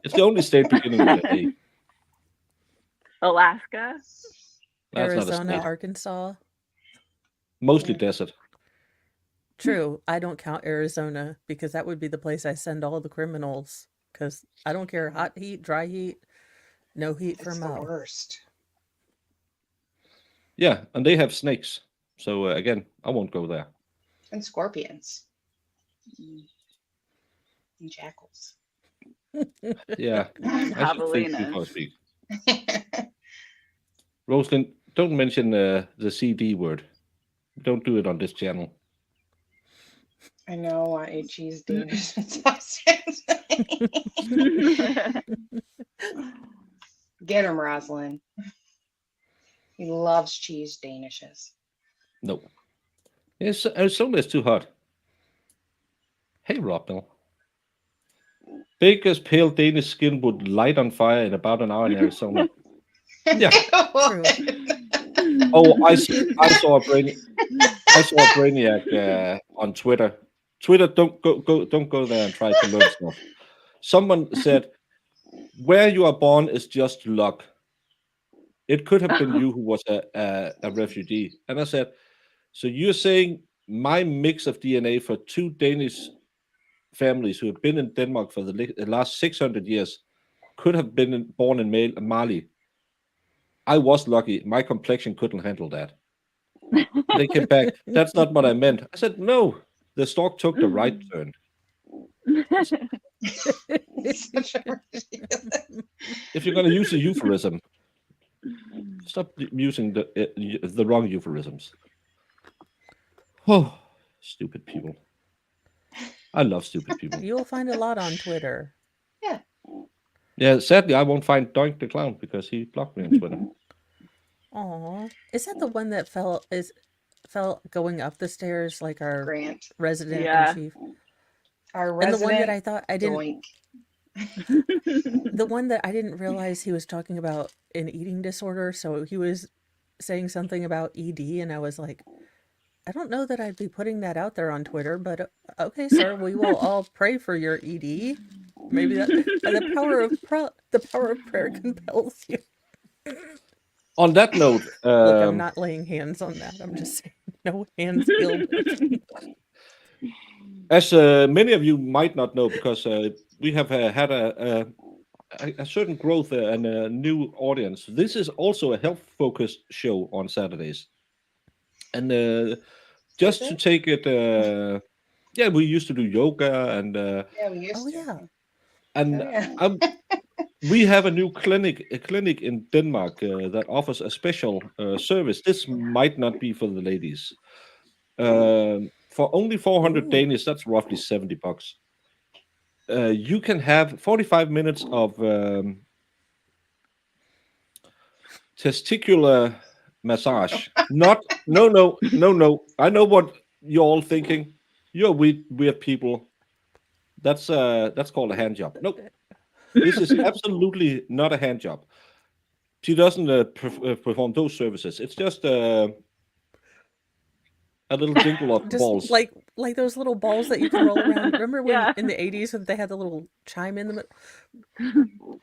[SPEAKER 3] It's the only state beginning with an A.
[SPEAKER 5] Alaska.
[SPEAKER 3] That's not a
[SPEAKER 4] Arizona,
[SPEAKER 3] state.
[SPEAKER 4] Arkansas.
[SPEAKER 3] Mostly
[SPEAKER 2] Yeah.
[SPEAKER 3] desert.
[SPEAKER 4] True, I don't count Arizona because that would be the place I send all the criminals. Because I don't care hot heat, dry heat, no heat for
[SPEAKER 2] It's the
[SPEAKER 4] Mo.
[SPEAKER 2] worst.
[SPEAKER 3] Yeah, and they have snakes. So again, I won't go there.
[SPEAKER 2] And scorpions. And jackals.
[SPEAKER 3] Yeah, I should think before I
[SPEAKER 5] Javelinas.
[SPEAKER 3] speak. Rosalind, don't mention the CD word. Don't do it on this channel.
[SPEAKER 2] I know I ate cheese Danish sausage. Get him, Rosalind. He loves cheese Danishes.
[SPEAKER 3] No. It's Arizona is too hot. Hey, Robin. Baker's pale Danish skin would light on fire in about an hour in Arizona. Yeah.
[SPEAKER 4] True.
[SPEAKER 3] Oh, I saw a brainiac on Twitter. Twitter, don't go there and try to learn stuff. Someone said, "Where you are born is just luck. It could have been you who was a refugee." And I said, "So you're saying my mix of DNA for two Danish families who have been in Denmark for the last 600 years could have been born in Mali? I was lucky. My complexion couldn't handle that." They came back. "That's not what I meant." I said, "No, the stork took the right turn."
[SPEAKER 2] Such a
[SPEAKER 3] If you're going to use a euphemism, stop using the wrong euphemisms. Oh, stupid people. I love stupid people.
[SPEAKER 4] You'll find a lot on Twitter.
[SPEAKER 3] Yeah, sadly, I won't find Doink the Clown because he blocked me on Twitter.
[SPEAKER 4] Aw, is that the one that fell going up the stairs like our
[SPEAKER 2] Grant.
[SPEAKER 4] resident
[SPEAKER 5] Yeah.
[SPEAKER 4] in chief?
[SPEAKER 2] Our
[SPEAKER 4] And the
[SPEAKER 2] resident
[SPEAKER 4] one that I thought I didn't
[SPEAKER 2] doink.
[SPEAKER 4] the one that I didn't realize he was talking about an eating disorder, so he was saying something about ED and I was like, I don't know that I'd be putting that out there on Twitter, but okay, sir, we will all pray for your ED. Maybe that the power of prayer compels you.
[SPEAKER 3] On that note,
[SPEAKER 4] Look, I'm not laying hands on that. I'm just saying, no hands ill.
[SPEAKER 3] as many of you might not know, because we have had a certain growth and a new audience. This is also a health-focused show on Saturdays, and just to take it, yeah, we used to do yoga and
[SPEAKER 2] Yeah, we used
[SPEAKER 4] Oh
[SPEAKER 2] to.
[SPEAKER 4] yeah.
[SPEAKER 3] and
[SPEAKER 2] Yeah.
[SPEAKER 3] we have a new clinic in Denmark that offers a special service. This might not be for the ladies. For only 400
[SPEAKER 4] Ooh.
[SPEAKER 3] Danish, that's roughly $70. You can have 45 minutes of testicular massage. No. I know what you're all thinking. You're weird people. That's called a hand job. Nope. This is absolutely not a hand job. She doesn't perform those services. It's just a little jingle of
[SPEAKER 4] Just
[SPEAKER 3] balls.
[SPEAKER 4] like those little balls that you can roll around. Remember when
[SPEAKER 5] Yeah.
[SPEAKER 4] in the 80s when they had the little chime in the middle?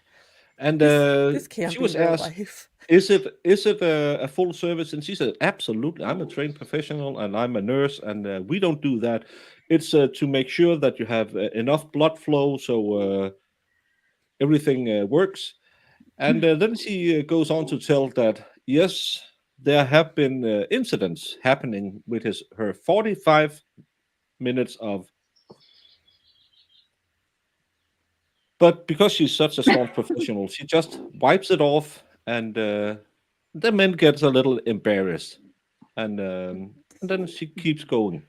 [SPEAKER 3] And
[SPEAKER 4] This can't
[SPEAKER 3] she
[SPEAKER 4] be
[SPEAKER 3] was
[SPEAKER 4] real
[SPEAKER 3] asked,
[SPEAKER 4] life.
[SPEAKER 3] is it a full service? And she said, absolutely. I'm a trained professional and I'm a nurse, and we don't do that. It's to make sure that you have enough blood flow so everything works. And then she goes on to tell that, yes, there have been incidents happening with her 45 minutes of. But because she's such a staunch professional, she just wipes it off, and the men gets a little embarrassed, and then she keeps going.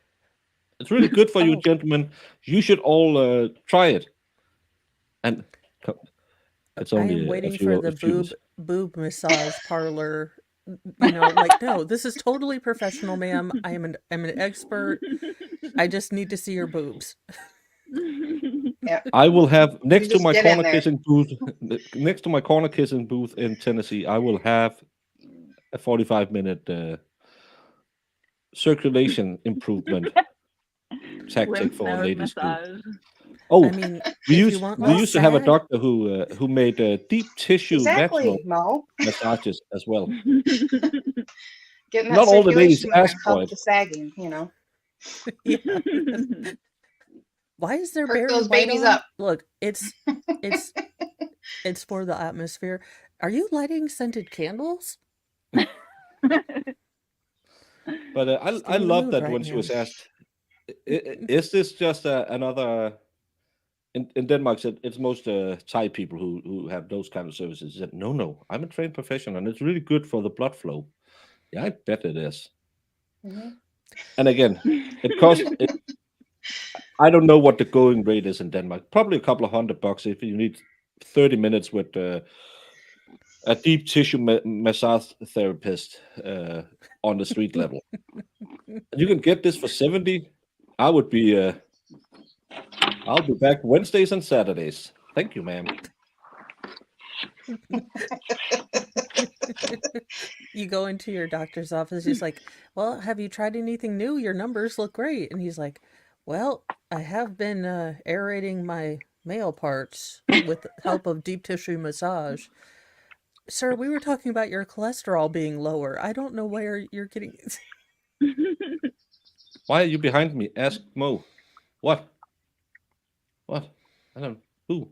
[SPEAKER 3] It's really good for you,
[SPEAKER 4] Oh.
[SPEAKER 3] gentlemen. You should all try it. And it's
[SPEAKER 4] I
[SPEAKER 3] only
[SPEAKER 4] am
[SPEAKER 3] a
[SPEAKER 4] waiting
[SPEAKER 3] few
[SPEAKER 4] for the
[SPEAKER 3] students.
[SPEAKER 4] boob massage parlor. You know, like, no, this is totally professional, ma'am. I'm an expert. I just need to see your boobs.
[SPEAKER 2] Yeah.
[SPEAKER 3] I will have next to
[SPEAKER 2] just
[SPEAKER 3] my
[SPEAKER 2] get in
[SPEAKER 3] corner
[SPEAKER 2] there.
[SPEAKER 3] kissing booth, next to my corner kissing booth in Tennessee, I will have a 45-minute circulation improvement tactic
[SPEAKER 5] Lymph
[SPEAKER 3] for
[SPEAKER 5] node
[SPEAKER 3] ladies too.
[SPEAKER 5] massage.
[SPEAKER 3] Oh,
[SPEAKER 4] I mean,
[SPEAKER 3] we
[SPEAKER 4] if you want
[SPEAKER 3] we
[SPEAKER 4] less
[SPEAKER 3] used to have a
[SPEAKER 4] sag,
[SPEAKER 3] doctor who made deep tissue vaginal
[SPEAKER 2] Exactly, Mo.
[SPEAKER 3] massages as well.
[SPEAKER 2] Getting that
[SPEAKER 3] Not all the ladies
[SPEAKER 2] circulation
[SPEAKER 3] ask for
[SPEAKER 2] help
[SPEAKER 3] it.
[SPEAKER 2] the sagging, you know.
[SPEAKER 4] yeah. Why is there
[SPEAKER 2] Perk
[SPEAKER 4] Barry
[SPEAKER 2] those
[SPEAKER 4] White
[SPEAKER 2] babies
[SPEAKER 4] on?
[SPEAKER 2] up.
[SPEAKER 4] Look, it's for the atmosphere. Are you lighting scented candles?
[SPEAKER 3] But I
[SPEAKER 4] Stay in the
[SPEAKER 3] love
[SPEAKER 4] mood
[SPEAKER 3] that
[SPEAKER 4] right
[SPEAKER 3] when she
[SPEAKER 4] now.
[SPEAKER 3] was asked, is this just another? In Denmark, it's most Thai people who have those kind of services. She said, no, I'm a trained professional, and it's really good for the blood flow. Yeah, I bet it is.
[SPEAKER 2] Mhm.
[SPEAKER 3] And again, it costs. I don't know what the going rate is in Denmark. Probably a couple of $100 if you need 30 minutes with a deep tissue massage therapist on the street level. You can get this for 70. I would be. I'll be back Wednesdays and Saturdays. Thank you, ma'am.
[SPEAKER 4] You go into your doctor's office, he's like, well, have you tried anything new? Your numbers look great. And he's like, well, I have been aerating my male parts with the help of deep tissue massage. Sir, we were talking about your cholesterol being lower. I don't know where you're getting.
[SPEAKER 3] Why are you behind me? Ask Mo. What? What? I don't. Who?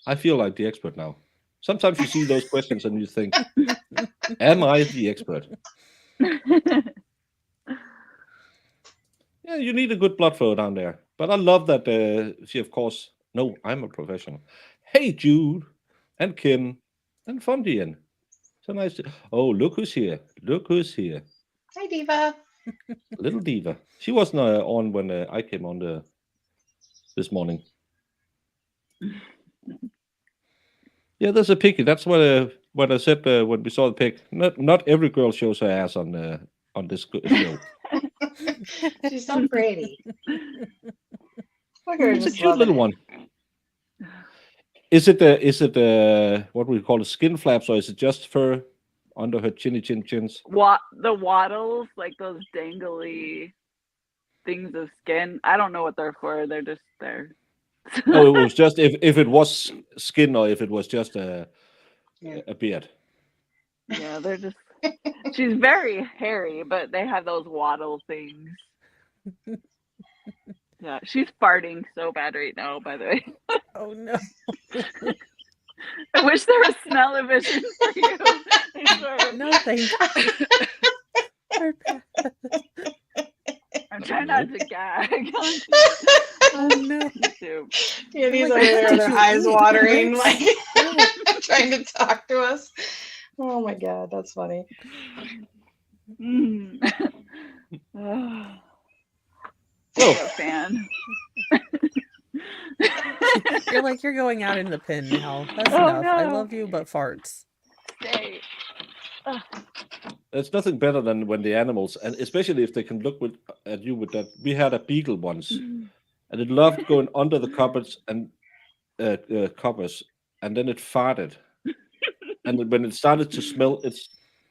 [SPEAKER 3] I feel like the expert now. Sometimes you see those questions and you think, am I the expert? Yeah, you need a good blood flow down there. But I love that she, of course, no, I'm a professional. Hey, Jude and Kim and Fondian. So nice to. Oh, look who's here. Look who's here.
[SPEAKER 2] Hi, Diva.
[SPEAKER 3] Little diva. She wasn't on when I came on this morning. Yeah, there's a piggy. That's what I said when we saw the pig. Not every girl shows her ass on this show.
[SPEAKER 2] She's so pretty. Look at her,
[SPEAKER 3] It's a
[SPEAKER 2] just
[SPEAKER 3] cute little
[SPEAKER 2] loving it.
[SPEAKER 3] one. Is it what we call a skin flaps, or is it just fur? under her chins.
[SPEAKER 5] The waddles, like those dangly things of skin. I don't know what they're for. They're just there.
[SPEAKER 3] No, it was just if it was skin or if it was just a beard.
[SPEAKER 5] Yeah, they're just. She's very hairy, but they have those waddle things. Yeah, she's farting so bad right now, by the way.
[SPEAKER 4] Oh no.
[SPEAKER 5] I wish there was smell-o-vision for you. I swear.
[SPEAKER 4] No, thank you.
[SPEAKER 5] I'm trying not to gag.
[SPEAKER 4] Oh no.
[SPEAKER 5] Too.
[SPEAKER 2] Yeah, these
[SPEAKER 4] Like,
[SPEAKER 2] are there,
[SPEAKER 4] what
[SPEAKER 2] their
[SPEAKER 4] did you
[SPEAKER 2] eyes
[SPEAKER 4] eat,
[SPEAKER 2] watering,
[SPEAKER 4] Rex?
[SPEAKER 2] like trying to talk to us. Oh my god, that's funny.
[SPEAKER 5] Mm. Oh,
[SPEAKER 3] So,
[SPEAKER 5] I'm a fan.
[SPEAKER 4] You're like, you're going out in the pen now. That's
[SPEAKER 5] Oh,
[SPEAKER 4] enough. I
[SPEAKER 5] no.
[SPEAKER 4] love you, but farts.
[SPEAKER 5] Stay.
[SPEAKER 3] there's nothing better than when the animals, and especially if they can look at you with that. We had a beagle once, and it loved going under the cupboards and covers, and then it farted. And when it started to smell, it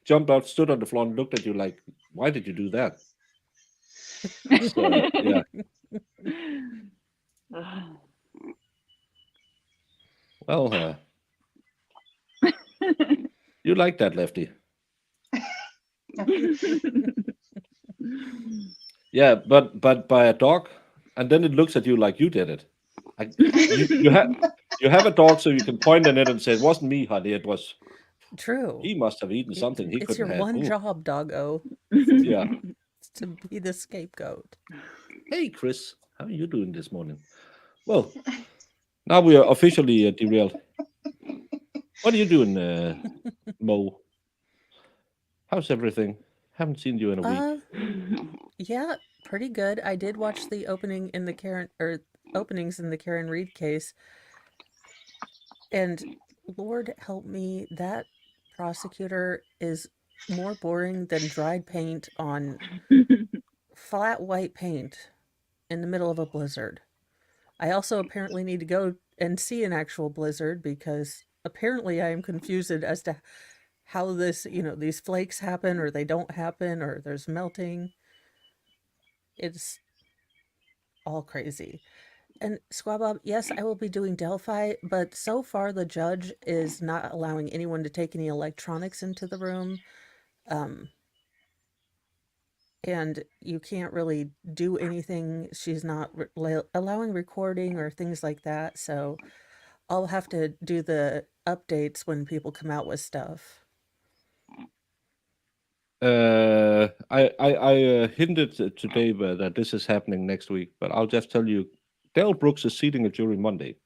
[SPEAKER 3] jumped out, stood on the floor, and looked at you like, "Why did you do that?" So, yeah. Well, you like that, Lefty? Yeah, but by a dog, and then it looks at you like you did it. You have a dog, so you can point at it and say, "It wasn't me, honey. It was
[SPEAKER 4] True.
[SPEAKER 3] he. Must have eaten something he
[SPEAKER 4] It's
[SPEAKER 3] couldn't
[SPEAKER 4] your
[SPEAKER 3] have."
[SPEAKER 4] one
[SPEAKER 3] Ooh.
[SPEAKER 4] job, doggo.
[SPEAKER 3] Yeah.
[SPEAKER 4] It's to be the scapegoat.
[SPEAKER 3] Hey, Chris, how are you doing this morning? Well, now we are officially derailed. What are you doing, Mo? How's everything? Haven't seen you in a week.
[SPEAKER 4] Yeah, pretty good. I did watch the openings in the Karen Reed case, and Lord help me, that prosecutor is more boring than dried paint on flat white paint in the middle of a blizzard. I also apparently need to go and see an actual blizzard because apparently I am confused as to how these flakes happen or they don't happen or there's melting. It's all crazy. And Squabob, yes, I will be doing Delphi, but so far the judge is not allowing anyone to take any electronics into the room. And you can't really do anything. She's not allowing recording or things like that. So I'll have to do the updates when people come out with stuff.
[SPEAKER 3] I hinted today that this is happening next week, but I'll just tell you, Dale Brooks is seating a jury Monday.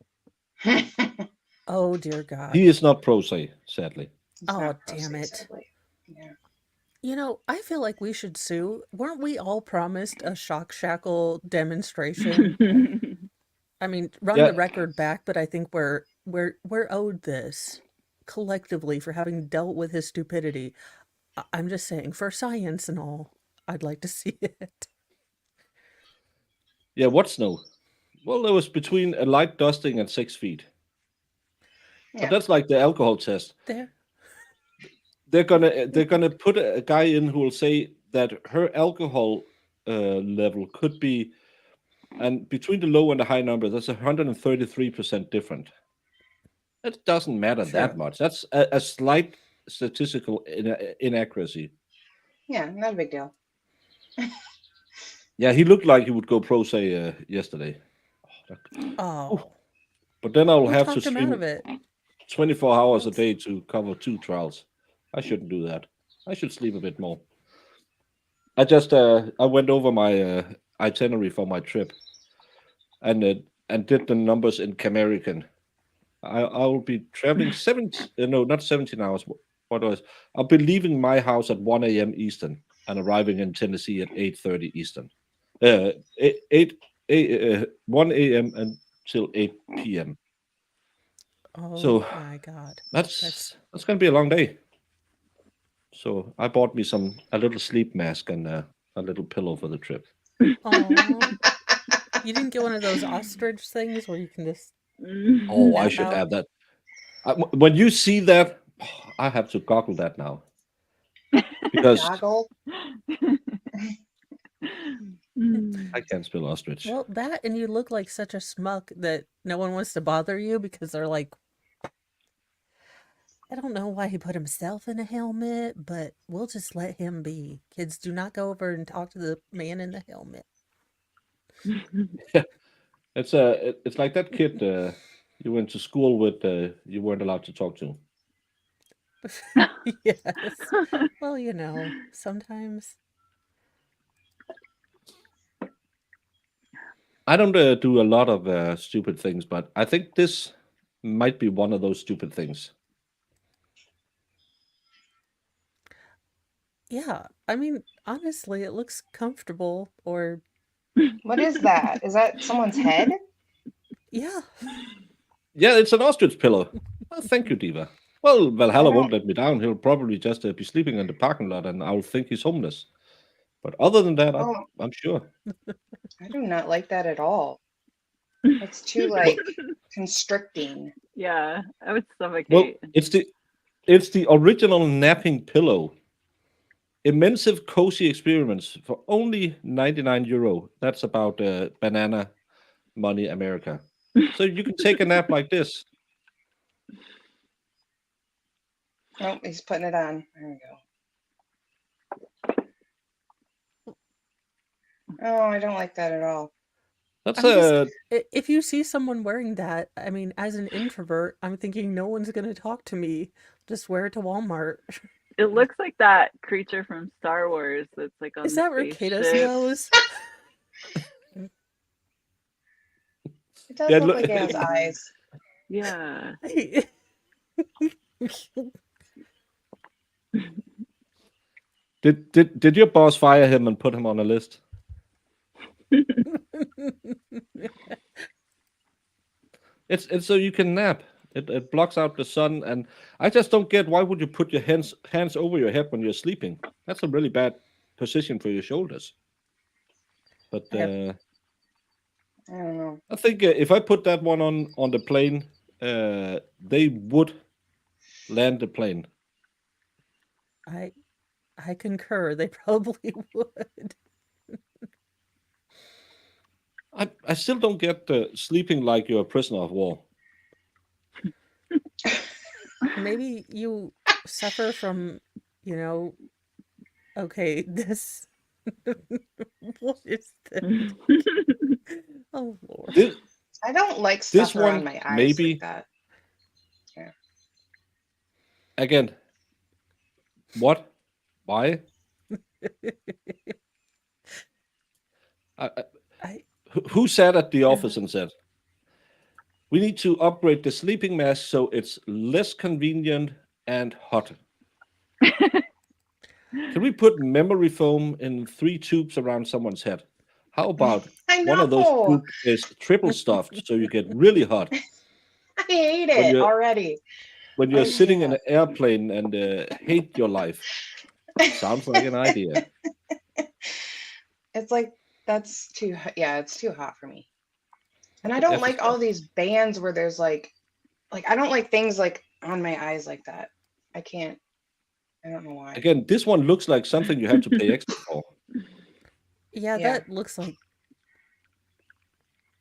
[SPEAKER 4] Oh dear God.
[SPEAKER 3] He is not pro se, sadly.
[SPEAKER 4] Oh damn it.
[SPEAKER 2] Yeah.
[SPEAKER 4] I feel like we should sue. Weren't we all promised a shock shackle demonstration? I mean, run the record back, but I think we're owed this collectively for having dealt with his stupidity. I'm just saying, for science and all, I'd like to see it.
[SPEAKER 3] Yeah, what snow? Well, it was between a light dusting and 6 feet.
[SPEAKER 2] Yeah.
[SPEAKER 3] But that's like the alcohol test.
[SPEAKER 4] There.
[SPEAKER 3] They're gonna put a guy in who will say that her alcohol level could be, and between the low and the high number, that's 133% different. That doesn't matter that much. That's a slight statistical inaccuracy.
[SPEAKER 2] Yeah, not a big deal.
[SPEAKER 3] Yeah, he looked like he would go pro se yesterday.
[SPEAKER 4] Oh.
[SPEAKER 3] But then I will have to
[SPEAKER 4] talked him out of
[SPEAKER 3] stream
[SPEAKER 4] it.
[SPEAKER 3] 24 hours a day to cover 2 trials. I shouldn't do that. I should sleep a bit more. I just I went over my itinerary for my trip and did the numbers in Camerican. I will be traveling not 17 hours. What was? I'll be leaving my house at 1 a.m. Eastern and arriving in Tennessee at 8:30 Eastern. 1 a.m. until 8 p.m.
[SPEAKER 4] Oh
[SPEAKER 3] So
[SPEAKER 4] my God.
[SPEAKER 3] that's gonna be a long day. So I bought me a little sleep mask and a little pillow for the trip.
[SPEAKER 4] Oh. You didn't get one of those ostrich things where you can just
[SPEAKER 3] Oh, I
[SPEAKER 4] nap
[SPEAKER 3] should
[SPEAKER 4] out?
[SPEAKER 3] have that. When you see that, I have to goggle that now. because
[SPEAKER 2] Goggle.
[SPEAKER 3] I can't spell ostrich.
[SPEAKER 4] Well, that and you look like such a schmuck that no one wants to bother you because they're like, I don't know why he put himself in a helmet, but we'll just let him be. Kids, do not go over and talk to the man in the helmet.
[SPEAKER 3] It's like that kid you went to school with. You weren't allowed to talk to.
[SPEAKER 4] Yes. Well, sometimes.
[SPEAKER 3] I don't do a lot of stupid things, but I think this might be one of those stupid things.
[SPEAKER 4] Yeah, I mean, honestly, it looks comfortable or
[SPEAKER 2] What is that? Is that someone's head?
[SPEAKER 4] yeah.
[SPEAKER 3] Yeah, it's an ostrich pillow. Well, thank you, Diva. Well, Valhalla
[SPEAKER 2] don't-
[SPEAKER 3] won't let me down. He'll probably just be sleeping in the parking lot, and I'll think he's homeless. But other than that,
[SPEAKER 2] Oh,
[SPEAKER 3] I'm sure.
[SPEAKER 2] I do not like that at all. It's too like constricting.
[SPEAKER 5] Yeah, I would
[SPEAKER 3] Well,
[SPEAKER 5] suffocate.
[SPEAKER 3] it's the original napping pillow. Immense cozy experiments for only €99. That's about banana money America. So you can take a nap like this.
[SPEAKER 2] Oh, he's putting it on. There we go. Oh, I don't like that at all.
[SPEAKER 3] That's
[SPEAKER 4] I'm just, if you see someone wearing that, I mean, as an introvert, I'm thinking no one's going to talk to me. Just wear it to Walmart.
[SPEAKER 5] It looks like that creature from Star Wars that's like on
[SPEAKER 4] Is
[SPEAKER 5] the
[SPEAKER 4] that Ricada's
[SPEAKER 5] spaceship.
[SPEAKER 4] nose?
[SPEAKER 2] It does
[SPEAKER 3] Yeah,
[SPEAKER 2] look
[SPEAKER 3] look-
[SPEAKER 2] like it has eyes.
[SPEAKER 5] Yeah.
[SPEAKER 3] Did your boss fire him and put him on a list? It's so you can nap. It blocks out the sun, and I just don't get why would you put your hands over your head when you're sleeping? That's a really bad position for your shoulders. But
[SPEAKER 2] I don't know.
[SPEAKER 3] I think if I put that one on the plane, they would land the plane.
[SPEAKER 4] I concur. They probably would.
[SPEAKER 3] I still don't get sleeping like you're a prisoner of war.
[SPEAKER 4] Maybe you suffer from, okay, this. What is this? Oh, Lord.
[SPEAKER 3] This,
[SPEAKER 2] I don't like
[SPEAKER 3] This
[SPEAKER 2] stuff around
[SPEAKER 3] one,
[SPEAKER 2] my eyes
[SPEAKER 3] maybe.
[SPEAKER 2] like that.
[SPEAKER 3] again, what? Why? Who sat at the office and said, we need to upgrade the sleeping mask so it's less convenient and hot? Can we put memory foam in 3 tubes around someone's head? How about
[SPEAKER 2] I
[SPEAKER 3] one of those
[SPEAKER 2] know.
[SPEAKER 3] tubes is triple stuffed so you get really hot
[SPEAKER 2] I hate
[SPEAKER 3] When
[SPEAKER 2] it
[SPEAKER 3] you're-
[SPEAKER 2] already.
[SPEAKER 3] when you're
[SPEAKER 2] Oh,
[SPEAKER 3] sitting
[SPEAKER 2] yeah.
[SPEAKER 3] in an airplane and hate your life? Sounds like an idea.
[SPEAKER 2] It's like that's too yeah, it's too hot for me. And I don't like all these bands where there's like I don't like things like on my eyes like that. I can't. I don't know why.
[SPEAKER 3] Again, this one looks like something you have to pay extra for.
[SPEAKER 4] Yeah,
[SPEAKER 2] Yeah.
[SPEAKER 4] that looks like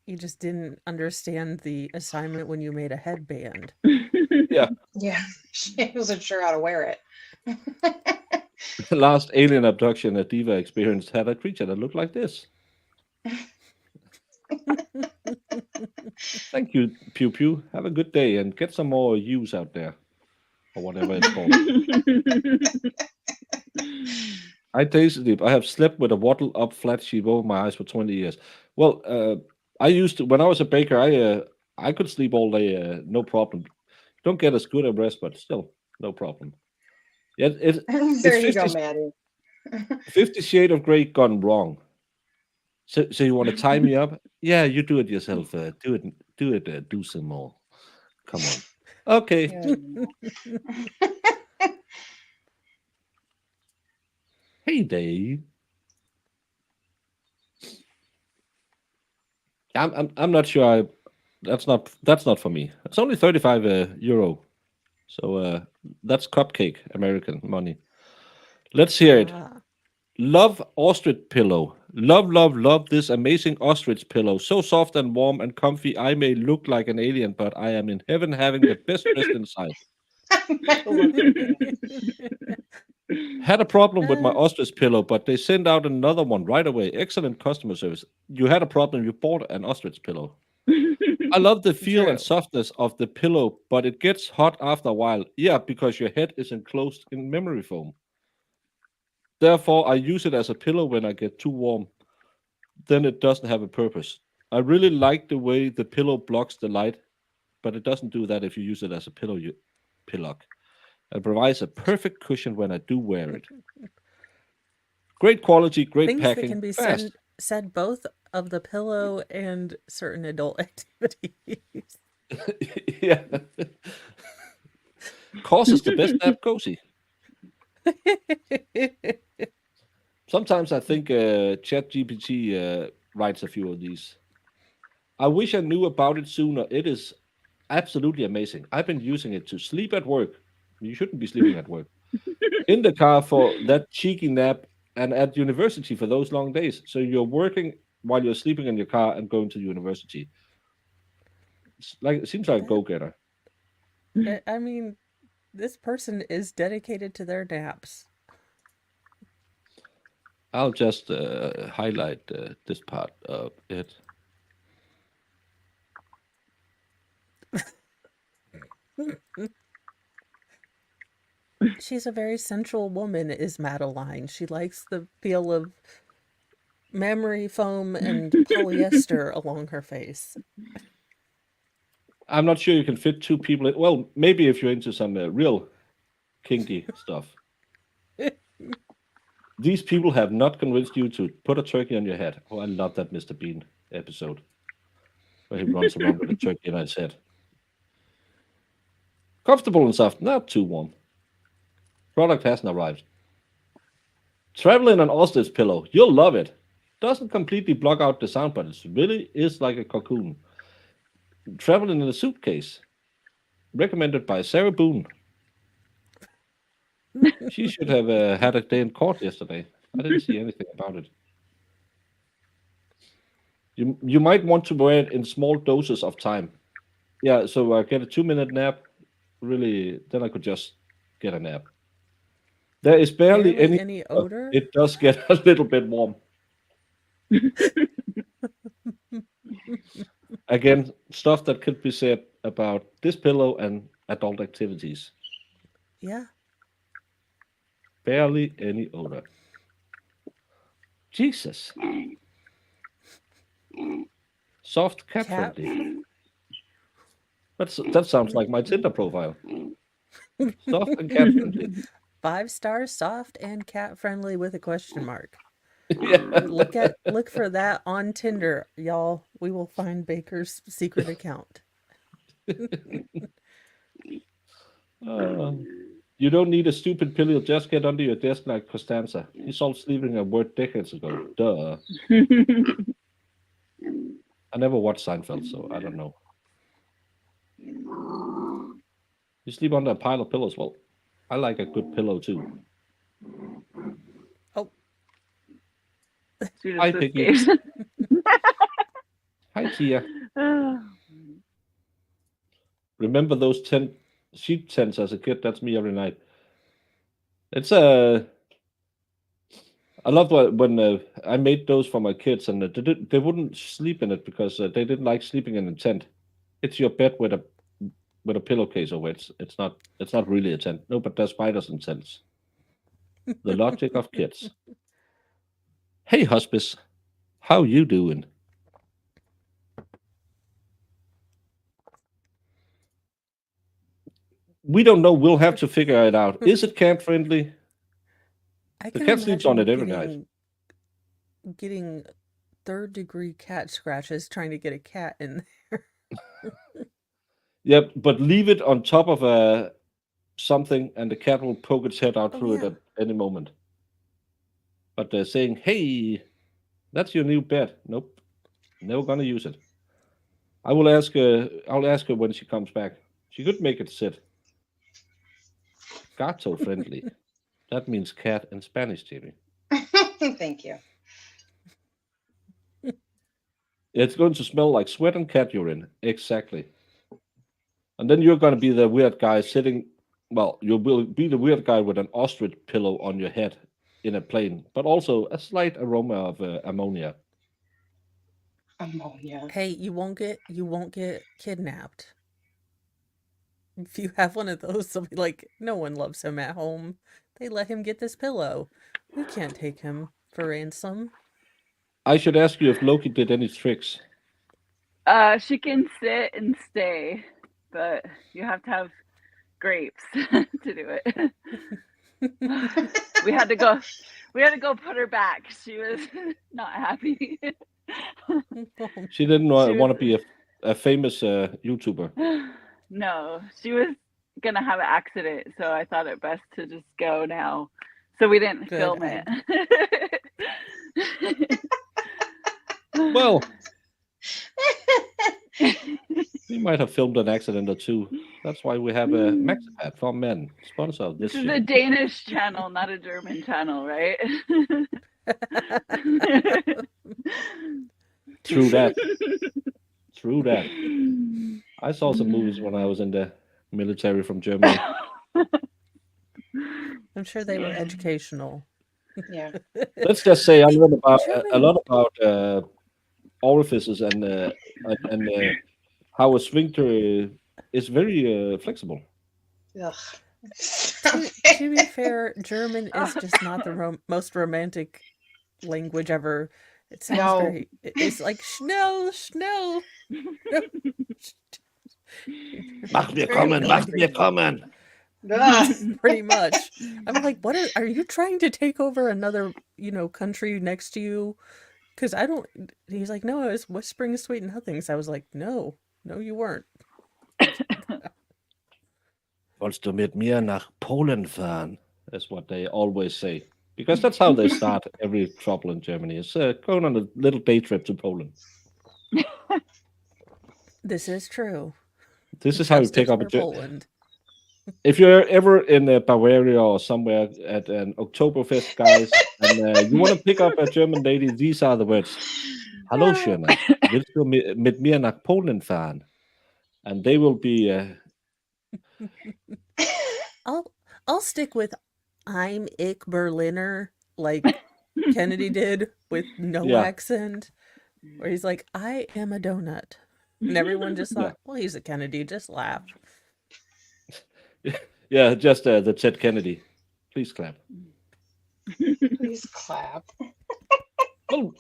[SPEAKER 4] you just didn't understand the assignment when you made a headband.
[SPEAKER 2] Yeah, she wasn't sure how to wear it.
[SPEAKER 3] The last alien abduction a diva experienced had a creature that looked like this. Thank you, Pew Pew. Have a good day and get some more use out there, or whatever it's called. I tasted I have slept with a wattle up flat sheet over my eyes for 20 years. Well, I used to, when I was a baker, I could sleep all day, no problem. Don't get as good a rest, but still, no problem. Yeah,
[SPEAKER 2] There you go,
[SPEAKER 3] 50
[SPEAKER 2] Maddie.
[SPEAKER 3] 50 Shades of Grey gone wrong. So you want to tie me up? Yeah, you do it yourself. Do it. Do some more. Come on. Okay.
[SPEAKER 2] Yeah.
[SPEAKER 3] Hey, Dave. I'm not sure. That's not for me. It's only 35 euro. So that's cupcake American money. Let's hear it.
[SPEAKER 4] Ah.
[SPEAKER 3] Love Ostrich Pillow. Love, love, love this amazing ostrich pillow. So soft and warm and comfy. I may look like an alien, but I am in heaven having the best rest inside. Had a problem with my ostrich pillow, but they sent out another one right away. Excellent customer service. You had a problem, you bought an ostrich pillow. I love the feel and
[SPEAKER 2] True.
[SPEAKER 3] softness of the pillow, but it gets hot after a while. Yeah, because your head is enclosed in memory foam. Therefore, I use it as a pillow when I get too warm. Then it doesn't have a purpose. I really like the way the pillow blocks the light, but it doesn't do that if you use it as a pillow. It provides a perfect cushion when I do wear it. Great quality, great
[SPEAKER 4] Things that
[SPEAKER 3] packing,
[SPEAKER 4] can be
[SPEAKER 3] fast.
[SPEAKER 4] said both of the pillow and certain adult activities.
[SPEAKER 3] Yeah. Causes the best nap cozy. Sometimes I think ChatGPT writes a few of these. I wish I knew about it sooner. It is absolutely amazing. I've been using it to sleep at work. You shouldn't be sleeping at work. In the car for that cheeky nap, and at university for those long days. So you're working while you're sleeping in your car and going to university. It seems like a
[SPEAKER 4] That-
[SPEAKER 3] go-getter.
[SPEAKER 4] I mean, this person is dedicated to their naps.
[SPEAKER 3] I'll just highlight this part of it.
[SPEAKER 4] She's a very sensual woman, is Madeline. She likes the feel of memory foam and polyester along her face.
[SPEAKER 3] I'm not sure you can fit two people in. Well, maybe if you're into some real kinky stuff. These people have not convinced you to put a turkey on your head. Oh, I love that Mr. Bean episode where he runs around with a turkey on his head. Comfortable and soft, not too warm. Product hasn't arrived. Travel in an ostrich pillow. You'll love it. Doesn't completely block out the sound, but it really is like a cocoon. Travel in a suitcase. Recommended by Sarah Boone. She should have had a day in court yesterday. I didn't see anything about it. You might want to wear it in small doses of time. Yeah, so I get a 2-minute nap. Really, then I could just get a nap. There is barely any
[SPEAKER 4] odor.
[SPEAKER 3] It does get a little bit warm. Again, stuff that could be said about this pillow and adult activities.
[SPEAKER 4] Yeah.
[SPEAKER 3] Barely any odor. Jesus. Soft cat friendly. That sounds like my Tinder profile. Soft and cat friendly.
[SPEAKER 4] 5 stars, soft and cat friendly with a question mark.
[SPEAKER 3] Yeah.
[SPEAKER 4] Look for that on Tinder, y'all. We will find Baker's secret account.
[SPEAKER 3] You don't need a stupid pillow. Just get under your desk like Costanza. He solved sleeping a word decades ago. Duh. I never watched Seinfeld, so I don't know. You sleep under a pile of pillows. Well, I like a good pillow too.
[SPEAKER 4] Oh.
[SPEAKER 3] Hi, Piggy. Hi, Tia. Remember those 10 sheep tents as a kid? That's me every night. It's I loved when I made those for my kids, and they wouldn't sleep in it because they didn't like sleeping in a tent. It's your bed with a pillowcase over it. It's not really a tent. No, but there's spiders in tents. The logic of kids. Hey, hospice, how you doing? We don't know. We'll have to figure it out. Is it cat friendly? The cat sleeps on it every night.
[SPEAKER 4] Getting 3rd-degree cat scratches trying to get a cat in there.
[SPEAKER 3] Yep, but leave it on top of something, and the cat will poke its head out through it at any moment. But they're saying, "Hey, that's your new bed." Nope, never gonna use it. I'll ask her when she comes back. She could make it sit. Gato friendly. That means cat in Spanish, Jamie.
[SPEAKER 2] Thank you.
[SPEAKER 3] It's going to smell like sweat and cat urine. Exactly. And then you're going to be the weird guy sitting. Well, you will be the weird guy with an ostrich pillow on your head in a plane, but also a slight aroma of ammonia.
[SPEAKER 2] Ammonia.
[SPEAKER 4] Hey, you won't get kidnapped. If you have one of those, they'll be like, no one loves him at home. They let him get this pillow. We can't take him for ransom.
[SPEAKER 3] I should ask you if Loki did any tricks.
[SPEAKER 5] She can sit and stay, but you have to have grapes to do it. we had to go put her back. She was not happy.
[SPEAKER 3] She didn't
[SPEAKER 5] She
[SPEAKER 3] want to
[SPEAKER 5] was-
[SPEAKER 3] be a famous YouTuber.
[SPEAKER 5] No, she was gonna have an accident, so I thought it best to just go now. So we didn't
[SPEAKER 4] Good
[SPEAKER 5] film
[SPEAKER 4] idea.
[SPEAKER 5] it.
[SPEAKER 3] Well, we might have filmed an accident or two. That's why we have a Maxipad for men, sponsor of this
[SPEAKER 5] This is
[SPEAKER 3] show.
[SPEAKER 5] a Danish channel, not a German channel, right?
[SPEAKER 3] True that. True that. I saw some movies when I was in the military from Germany.
[SPEAKER 4] I'm sure they were educational.
[SPEAKER 2] Yeah.
[SPEAKER 3] Let's just say I learned about a
[SPEAKER 4] Germany.
[SPEAKER 3] lot about orifices and how a sphincter is very flexible.
[SPEAKER 2] Ugh.
[SPEAKER 4] To be fair, German is just not the most romantic language ever. It sounds
[SPEAKER 2] No.
[SPEAKER 4] very. It's like schnell.
[SPEAKER 3] Mach mir
[SPEAKER 4] Very
[SPEAKER 3] kommen, mach
[SPEAKER 4] good.
[SPEAKER 3] mir kommen.
[SPEAKER 2] Ugh.
[SPEAKER 4] Pretty much. I'm like, what are you trying to take over another, country next to you? Because I don't. He's like, no, I was whispering sweet nothings. I was like, no, you weren't.
[SPEAKER 3] Wolltest du mit mir nach Polen fahren? That's what they always say. Because that's how they start every trouble in Germany. It's going on a little day trip to Poland.
[SPEAKER 4] This is true.
[SPEAKER 3] This is how you pick
[SPEAKER 4] Justice
[SPEAKER 3] up a
[SPEAKER 4] for
[SPEAKER 3] German.
[SPEAKER 4] Poland.
[SPEAKER 3] If you're ever in Bavaria or somewhere at an Oktoberfest, guys, and you want to pick up a German lady, these are the words. Hallo, Schöner. Willst du mit mir nach Polen fahren? And they will be...
[SPEAKER 4] I'll stick with I'm ich Berliner, like Kennedy did with no
[SPEAKER 3] Yeah.
[SPEAKER 4] accent, where he's like, I am a donut. And everyone just thought, well, he's a Kennedy, just laugh.
[SPEAKER 3] Yeah, just the Ted Kennedy. Please clap.
[SPEAKER 2] Please clap.
[SPEAKER 3] Well,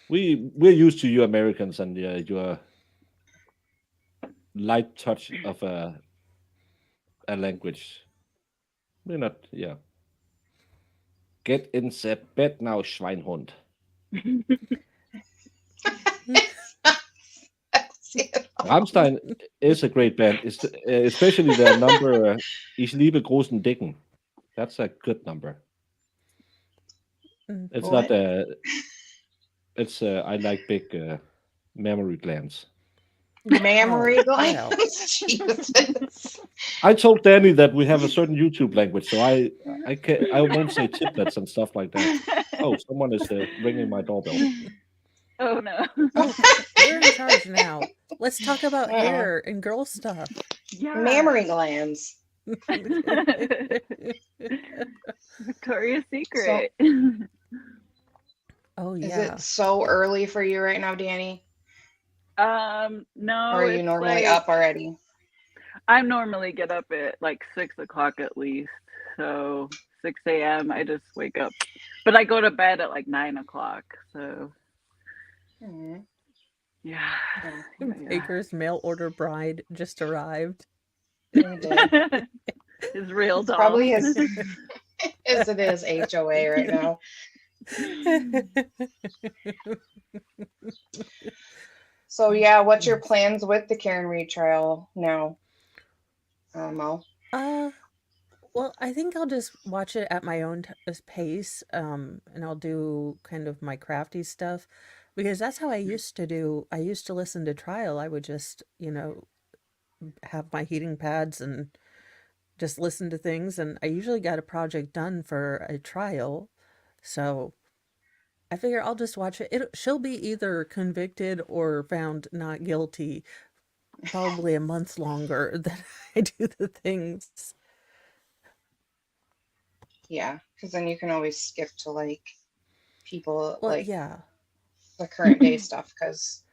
[SPEAKER 3] we're used to you Americans and your light touch of a language. We're not, yeah. Get in the bed now, Schweinhund. Rammstein is a great band, especially their number Ich liebe großen Dicken. That's a good number. It's
[SPEAKER 2] What?
[SPEAKER 3] not it's I like big mammary glands.
[SPEAKER 2] Mammary
[SPEAKER 4] Oh, well.
[SPEAKER 2] glands. Jesus.
[SPEAKER 3] I told Danny that we have a certain YouTube language, so I won't say tiplets and stuff like that. Oh, someone is ringing my doorbell.
[SPEAKER 5] Oh no.
[SPEAKER 4] Oh, we're in charge now. Let's talk about hair and girl stuff.
[SPEAKER 5] Yeah.
[SPEAKER 2] Mammary glands.
[SPEAKER 5] Victoria's Secret.
[SPEAKER 4] Oh,
[SPEAKER 2] Is
[SPEAKER 4] yeah.
[SPEAKER 2] it so early for you right now, Danny?
[SPEAKER 5] No.
[SPEAKER 2] Or are you
[SPEAKER 5] it's
[SPEAKER 2] normally
[SPEAKER 5] like-
[SPEAKER 2] up already?
[SPEAKER 5] I normally get up at like 6 o'clock at least. So 6 a.m. I just wake up. But I go to bed at like 9 o'clock. So
[SPEAKER 2] Mhm.
[SPEAKER 5] yeah.
[SPEAKER 4] Baker's mail order bride just arrived.
[SPEAKER 2] You did.
[SPEAKER 5] His real
[SPEAKER 2] It's
[SPEAKER 5] dog.
[SPEAKER 2] probably his as it is HOA right now. So yeah, what's your plans with the Karen Reed trial now? Mo?
[SPEAKER 4] Well, I think I'll just watch it at my own pace, and I'll do kind of my crafty stuff, because that's how I used to do. I used to listen to trial. I would just, have my heating pads and just listen to things, and I usually got a project done for a trial. So I figure I'll just watch it. She'll be either convicted or found not guilty, probably a month longer than I do the things.
[SPEAKER 2] Yeah, because then you can always skip to like people
[SPEAKER 4] Well,
[SPEAKER 2] like
[SPEAKER 4] yeah.
[SPEAKER 2] the current day stuff. Because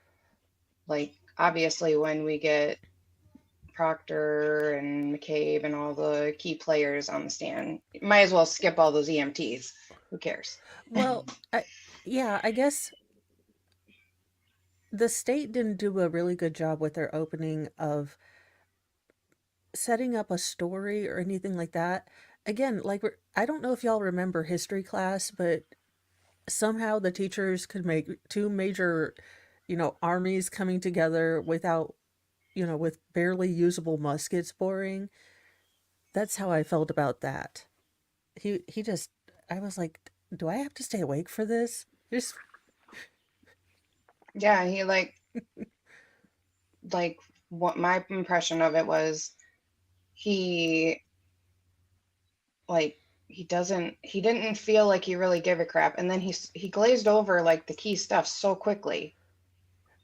[SPEAKER 2] like obviously when we get Proctor and McCabe and all the key players on the stand, you might as well skip all those EMTs. Who cares?
[SPEAKER 4] Well, yeah, I guess the state didn't do a really good job with their opening of setting up a story or anything like that. Again, like I don't know if y'all remember history class, but somehow the teachers could make two major, armies coming together without, with barely usable muskets boring. That's how I felt about that. He just I was like, do I have to stay awake for this? Just
[SPEAKER 2] Yeah, he like what my impression of it was he like he didn't feel like he really gave a crap, and then he glazed over like the key stuff so quickly,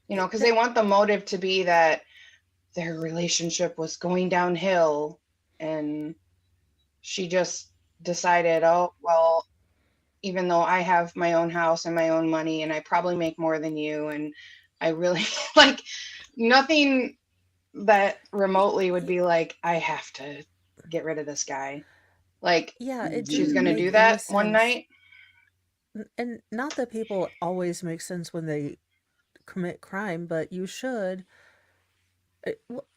[SPEAKER 2] because they want the motive to be that their relationship was going downhill, and she just decided, oh well, even though I have my own house and my own money and I probably make more than you, and I really like nothing that remotely would be like, I have to get rid of this guy. Like
[SPEAKER 4] yeah, it
[SPEAKER 2] she's
[SPEAKER 4] didn't
[SPEAKER 2] gonna
[SPEAKER 4] make
[SPEAKER 2] do
[SPEAKER 4] any
[SPEAKER 2] that one
[SPEAKER 4] sense.
[SPEAKER 2] night.
[SPEAKER 4] And not that people always make sense when they commit crime, but you should.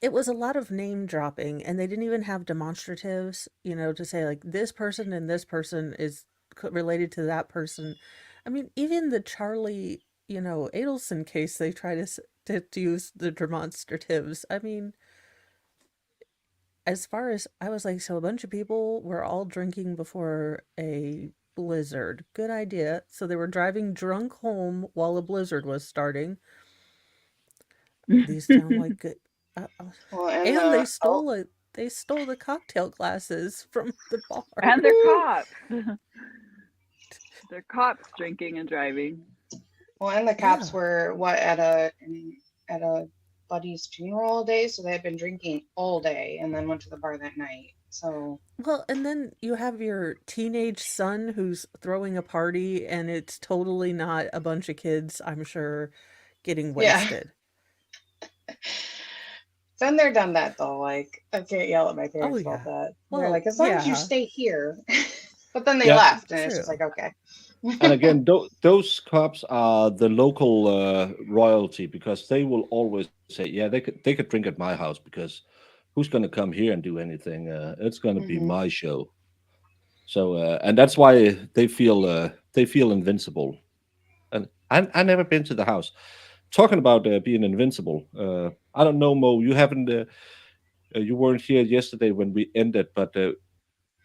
[SPEAKER 4] It was a lot of name dropping, and they didn't even have demonstratives, to say like this person and this person is related to that person. I mean, even the Charlie, Adelson case, they try to use the demonstratives. I mean, as far as I was like, so a bunch of people were all drinking before a blizzard. Good idea. So they were driving drunk home while a blizzard was starting. These sound like good.
[SPEAKER 2] Well, and
[SPEAKER 4] And
[SPEAKER 2] the oh,
[SPEAKER 4] they stole the cocktail glasses from the bar.
[SPEAKER 5] And they're cops. They're cops drinking and driving.
[SPEAKER 2] well, and the cops
[SPEAKER 4] Yeah.
[SPEAKER 2] were at a buddy's funeral all day, so they had been drinking all day and then went to the bar that night. So
[SPEAKER 4] Well, and then you have your teenage son who's throwing a party, and it's totally not a bunch of kids, I'm sure, getting
[SPEAKER 2] yeah,
[SPEAKER 4] wasted.
[SPEAKER 2] then they're done that though. Like I can't yell at my
[SPEAKER 4] Oh,
[SPEAKER 2] parents about
[SPEAKER 4] yeah.
[SPEAKER 2] that. They're
[SPEAKER 4] Well,
[SPEAKER 2] like, as long as you
[SPEAKER 4] yeah,
[SPEAKER 2] stay here. But then they
[SPEAKER 3] Yeah,
[SPEAKER 2] left, and it's just
[SPEAKER 4] true.
[SPEAKER 2] like, okay.
[SPEAKER 3] and again, those cops are the local royalty because they will always say, "Yeah, they could drink at my house because who's going to come here and do anything? It's going to be
[SPEAKER 2] Hmm.
[SPEAKER 3] my show." So, and that's why they feel invincible. And I never been to the house. Talking about being invincible, I don't know, Mo. You haven't. You weren't here yesterday when we ended, but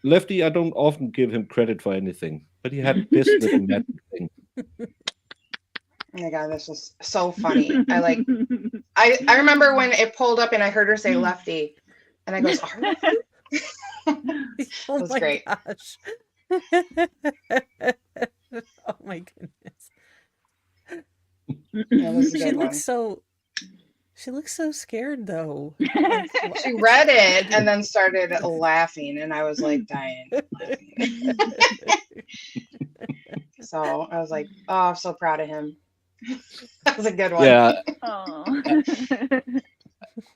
[SPEAKER 3] Lefty, I don't often give him credit for anything, but he had this little magic thing.
[SPEAKER 2] Oh my god, this is so funny. I remember when it pulled up and I heard her say lefty, and I goes, are you? It
[SPEAKER 4] Oh
[SPEAKER 2] was
[SPEAKER 4] my
[SPEAKER 2] great.
[SPEAKER 4] gosh. Oh my goodness.
[SPEAKER 2] Yeah, this is a
[SPEAKER 4] She
[SPEAKER 2] good
[SPEAKER 4] looks
[SPEAKER 2] one.
[SPEAKER 4] so she looks so scared though. Like
[SPEAKER 2] She read it and then started laughing, and I was like dying laughing. So I was like, oh, I'm so proud of him. That was a good one.
[SPEAKER 3] Yeah,
[SPEAKER 5] Oh.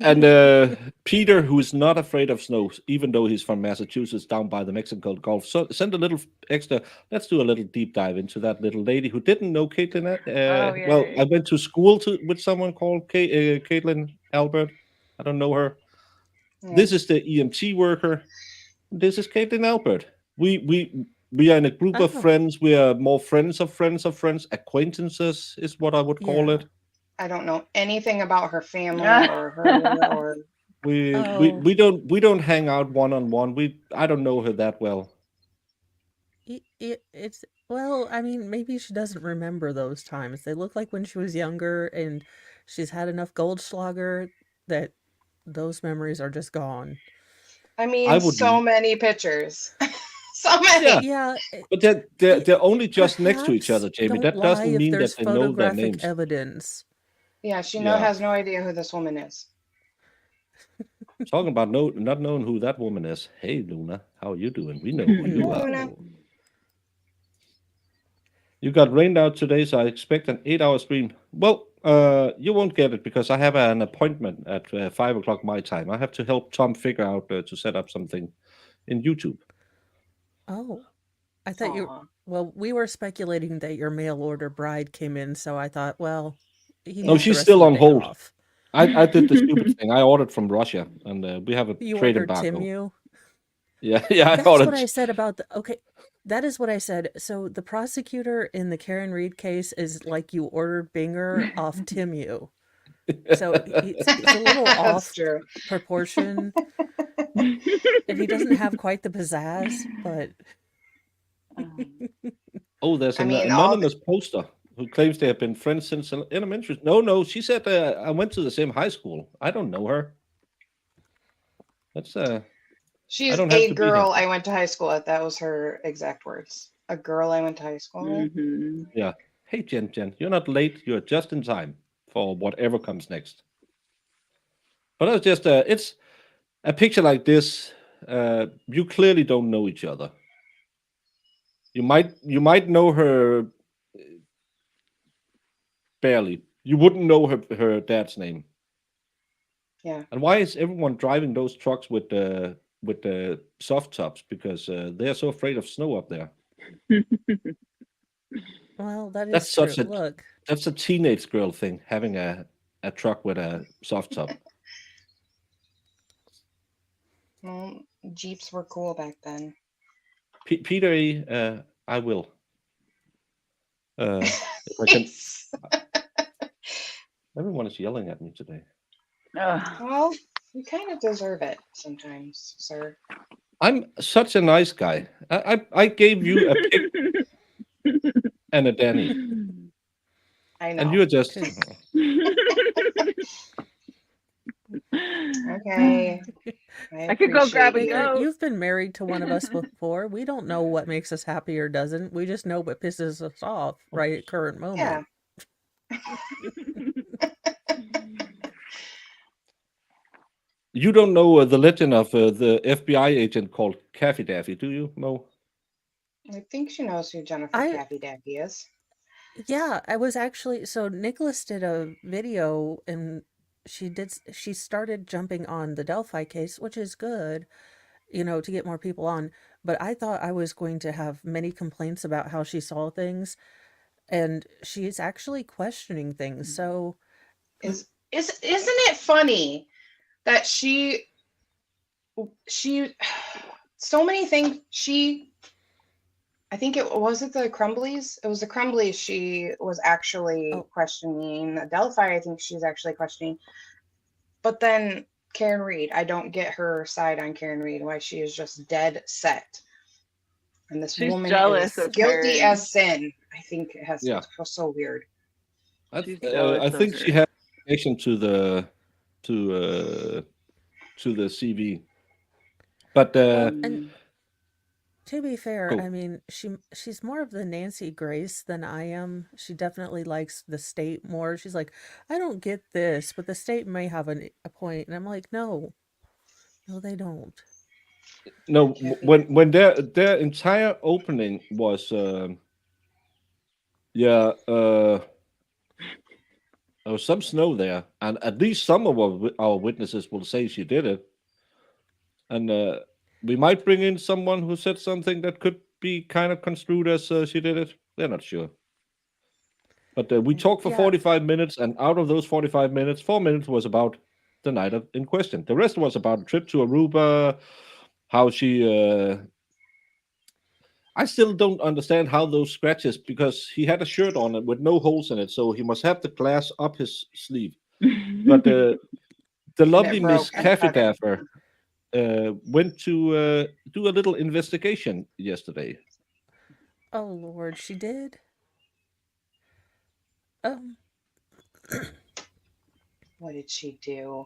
[SPEAKER 3] and Peter, who is not afraid of snow, even though he's from Massachusetts, down by the Mexican Gulf, so send a little extra. Let's do a little deep dive into that little lady who didn't know Caitlin.
[SPEAKER 5] Oh,
[SPEAKER 3] Well, I
[SPEAKER 5] yay.
[SPEAKER 3] went to school with someone called Caitlin Albert. I don't know her.
[SPEAKER 2] Yeah.
[SPEAKER 3] This is the EMT worker. This is Caitlin Albert. We are in a group of
[SPEAKER 4] Oh,
[SPEAKER 3] friends. We are more friends of friends of friends. Acquaintances is what I would call
[SPEAKER 4] yeah.
[SPEAKER 3] it.
[SPEAKER 2] I don't know anything about her family or her or
[SPEAKER 4] Oh,
[SPEAKER 3] We don't hang out one on one. I don't know her that well.
[SPEAKER 4] it's well, I mean, maybe she doesn't remember those times. They look like when she was younger, and she's had enough Goldschlager that those memories are just gone.
[SPEAKER 2] I
[SPEAKER 3] I
[SPEAKER 2] mean,
[SPEAKER 3] would.
[SPEAKER 2] so many pictures. So many.
[SPEAKER 3] Yeah,
[SPEAKER 4] Yeah,
[SPEAKER 3] but they're only just next to each
[SPEAKER 4] perhaps
[SPEAKER 3] other, Jamie.
[SPEAKER 4] don't
[SPEAKER 3] That
[SPEAKER 4] lie
[SPEAKER 3] doesn't
[SPEAKER 4] if
[SPEAKER 3] mean
[SPEAKER 4] there's
[SPEAKER 3] that they know their
[SPEAKER 4] photographic
[SPEAKER 3] names.
[SPEAKER 4] evidence.
[SPEAKER 2] Yeah, she
[SPEAKER 3] Yeah,
[SPEAKER 2] has no idea who this woman is.
[SPEAKER 3] talking about not knowing who that woman is. Hey, Luna, how are you doing? We know who you are.
[SPEAKER 2] Luna.
[SPEAKER 4] No.
[SPEAKER 3] You got rained out today, so I expect an 8-hour stream. Well, you won't get it because I have an appointment at 5 o'clock my time. I have to help Tom figure out to set up something in YouTube.
[SPEAKER 4] Oh, I thought you.
[SPEAKER 2] Aw.
[SPEAKER 4] Well, we were speculating that your mail order bride came in, so I thought, well, he
[SPEAKER 3] No,
[SPEAKER 4] needs the
[SPEAKER 3] she's
[SPEAKER 4] rest
[SPEAKER 3] still
[SPEAKER 4] of
[SPEAKER 3] on
[SPEAKER 4] the day
[SPEAKER 3] hold.
[SPEAKER 4] off.
[SPEAKER 3] I did the stupid thing. I ordered from Russia, and we have a
[SPEAKER 4] You
[SPEAKER 3] trade
[SPEAKER 4] ordered
[SPEAKER 3] embargo.
[SPEAKER 4] Timu.
[SPEAKER 3] Yeah, I
[SPEAKER 4] That's what
[SPEAKER 3] ordered.
[SPEAKER 4] I said about the. Okay, that is what I said. So the prosecutor in the Karen Reed case is like you ordered Binger off Timu. So it's a little
[SPEAKER 2] That's
[SPEAKER 4] off
[SPEAKER 2] true.
[SPEAKER 4] proportion, and he doesn't have quite the pizzazz, but
[SPEAKER 3] Oh, there's
[SPEAKER 2] I
[SPEAKER 3] an
[SPEAKER 2] mean,
[SPEAKER 3] anonymous poster who claims they have been friends since elementary. No, she said I went to the same high school. I don't know her. That's I
[SPEAKER 2] she's
[SPEAKER 3] don't have
[SPEAKER 2] a
[SPEAKER 3] to be here.
[SPEAKER 2] girl I went to high school with. That was her exact words. A girl I went to high school with.
[SPEAKER 5] Mhm.
[SPEAKER 3] Yeah. Hey, Jen, you're not late. You're just in time for whatever comes next. But it's just it's a picture like this. You clearly don't know each other. You might know her barely. You wouldn't know her dad's name.
[SPEAKER 2] Yeah.
[SPEAKER 3] And why is everyone driving those trucks with the soft tops? Because they're so afraid of snow up there.
[SPEAKER 4] well, that is
[SPEAKER 3] That's
[SPEAKER 4] true.
[SPEAKER 3] such a
[SPEAKER 4] Look,
[SPEAKER 3] that's a teenage girl thing, having a truck with a soft top.
[SPEAKER 2] Well, Jeeps were cool back then.
[SPEAKER 3] Peter E, I will. If I can, everyone is yelling at me today.
[SPEAKER 5] Ugh.
[SPEAKER 2] Well, you kind of deserve it sometimes, sir.
[SPEAKER 3] I'm such a nice guy. I gave you a pick and a Danny,
[SPEAKER 2] I know.
[SPEAKER 3] and you're just.
[SPEAKER 4] 'cause-
[SPEAKER 2] Okay.
[SPEAKER 5] I could go grab a
[SPEAKER 2] appreciate you.
[SPEAKER 4] Baker,
[SPEAKER 5] goat.
[SPEAKER 4] you've been married to one of us before. We don't know what makes us happy or doesn't. We just know what pisses us off right at current moment.
[SPEAKER 2] Yeah.
[SPEAKER 3] You don't know the legend of the FBI agent called Caffy Daffy, do you, Mo?
[SPEAKER 2] I think she knows who Jennifer
[SPEAKER 4] I
[SPEAKER 2] Cappy Daffy is.
[SPEAKER 4] Yeah, I was actually so Nicholas did a video and she started jumping on the Delphi case, which is good, to get more people on. But I thought I was going to have many complaints about how she saw things, and she's actually questioning things. So
[SPEAKER 2] Isn't it funny that she so many things I think it the Crumblies. It was the Crumblies she was actually
[SPEAKER 4] oh,
[SPEAKER 2] questioning. Delphi, I think she's actually questioning. But then Karen Reed, I don't get her side on Karen Reed, why she is just dead set. And this
[SPEAKER 5] She's
[SPEAKER 2] woman
[SPEAKER 5] jealous
[SPEAKER 2] is
[SPEAKER 5] of
[SPEAKER 2] guilty
[SPEAKER 5] her.
[SPEAKER 2] as sin. I think it's
[SPEAKER 3] Yeah.
[SPEAKER 2] so weird.
[SPEAKER 5] She's jealous
[SPEAKER 3] I
[SPEAKER 5] of
[SPEAKER 3] think she
[SPEAKER 5] her.
[SPEAKER 3] has a connection to the CV. But
[SPEAKER 4] and to be fair,
[SPEAKER 3] go.
[SPEAKER 4] I mean, she's more of the Nancy Grace than I am. She definitely likes the state more. She's like, I don't get this, but the state may have a point, and I'm like, no, they don't.
[SPEAKER 3] No, when their entire opening was there was some snow there, and at least some of our witnesses will say she did it, and we might bring in someone who said something that could be kind of construed as she did it. They're not sure. But we talked for
[SPEAKER 4] Yeah,
[SPEAKER 3] 45 minutes, and out of those 45 minutes, 4 minutes was about the night in question. The rest was about a trip to Aruba, how she. I still don't understand how those scratches, because he had a shirt on it with no holes in it, so he must have the glass up his sleeve. But the lovely Miss
[SPEAKER 2] broke and cut it.
[SPEAKER 3] Kaffidaffer went to do a little investigation yesterday.
[SPEAKER 4] oh Lord, she did. Um,
[SPEAKER 2] What did she do?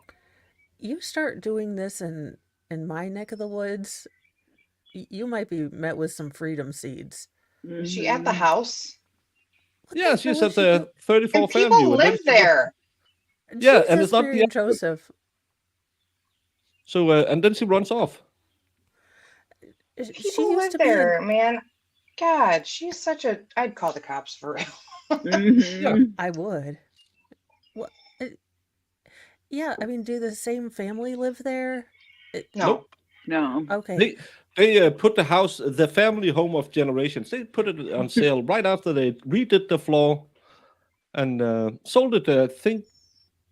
[SPEAKER 4] you start doing this, and in my neck of the woods, you might be met with some freedom seeds.
[SPEAKER 2] Is she at the
[SPEAKER 5] Mhm.
[SPEAKER 2] house?
[SPEAKER 4] What
[SPEAKER 3] Yeah,
[SPEAKER 4] the
[SPEAKER 3] she's
[SPEAKER 4] hell
[SPEAKER 3] at
[SPEAKER 4] is she doing?
[SPEAKER 3] the 34
[SPEAKER 2] And
[SPEAKER 3] Fairview,
[SPEAKER 2] people
[SPEAKER 3] and then
[SPEAKER 2] live
[SPEAKER 3] she runs.
[SPEAKER 2] there.
[SPEAKER 3] Yeah, and
[SPEAKER 4] Jesus,
[SPEAKER 3] it's not
[SPEAKER 4] Mary
[SPEAKER 3] the
[SPEAKER 4] and
[SPEAKER 3] end.
[SPEAKER 4] Joseph.
[SPEAKER 3] So, and then she runs off.
[SPEAKER 4] She
[SPEAKER 2] People
[SPEAKER 4] used
[SPEAKER 2] live
[SPEAKER 4] to be in.
[SPEAKER 2] there, man. God, she's such a. I'd call the cops for real.
[SPEAKER 3] Yeah.
[SPEAKER 5] Mhm.
[SPEAKER 4] I would. What? Yeah, I mean, do the same family live there?
[SPEAKER 2] No.
[SPEAKER 3] Nope.
[SPEAKER 5] No.
[SPEAKER 4] Okay.
[SPEAKER 3] They put the house, the family home of generations. They put it on sale right after they redid the floor and sold it. I think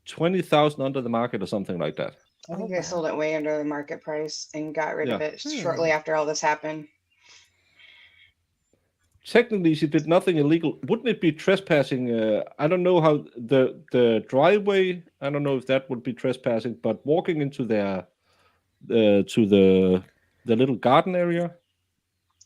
[SPEAKER 3] 20,000 under the market or something like that.
[SPEAKER 2] I think
[SPEAKER 4] Oh,
[SPEAKER 2] they sold
[SPEAKER 4] wow.
[SPEAKER 2] it way under the market price and got rid of
[SPEAKER 3] Yeah.
[SPEAKER 2] it shortly after all this happened.
[SPEAKER 3] Technically, she did nothing illegal. Wouldn't it be trespassing? I don't know how the driveway. I don't know if that would be trespassing, but walking into their to the little garden area.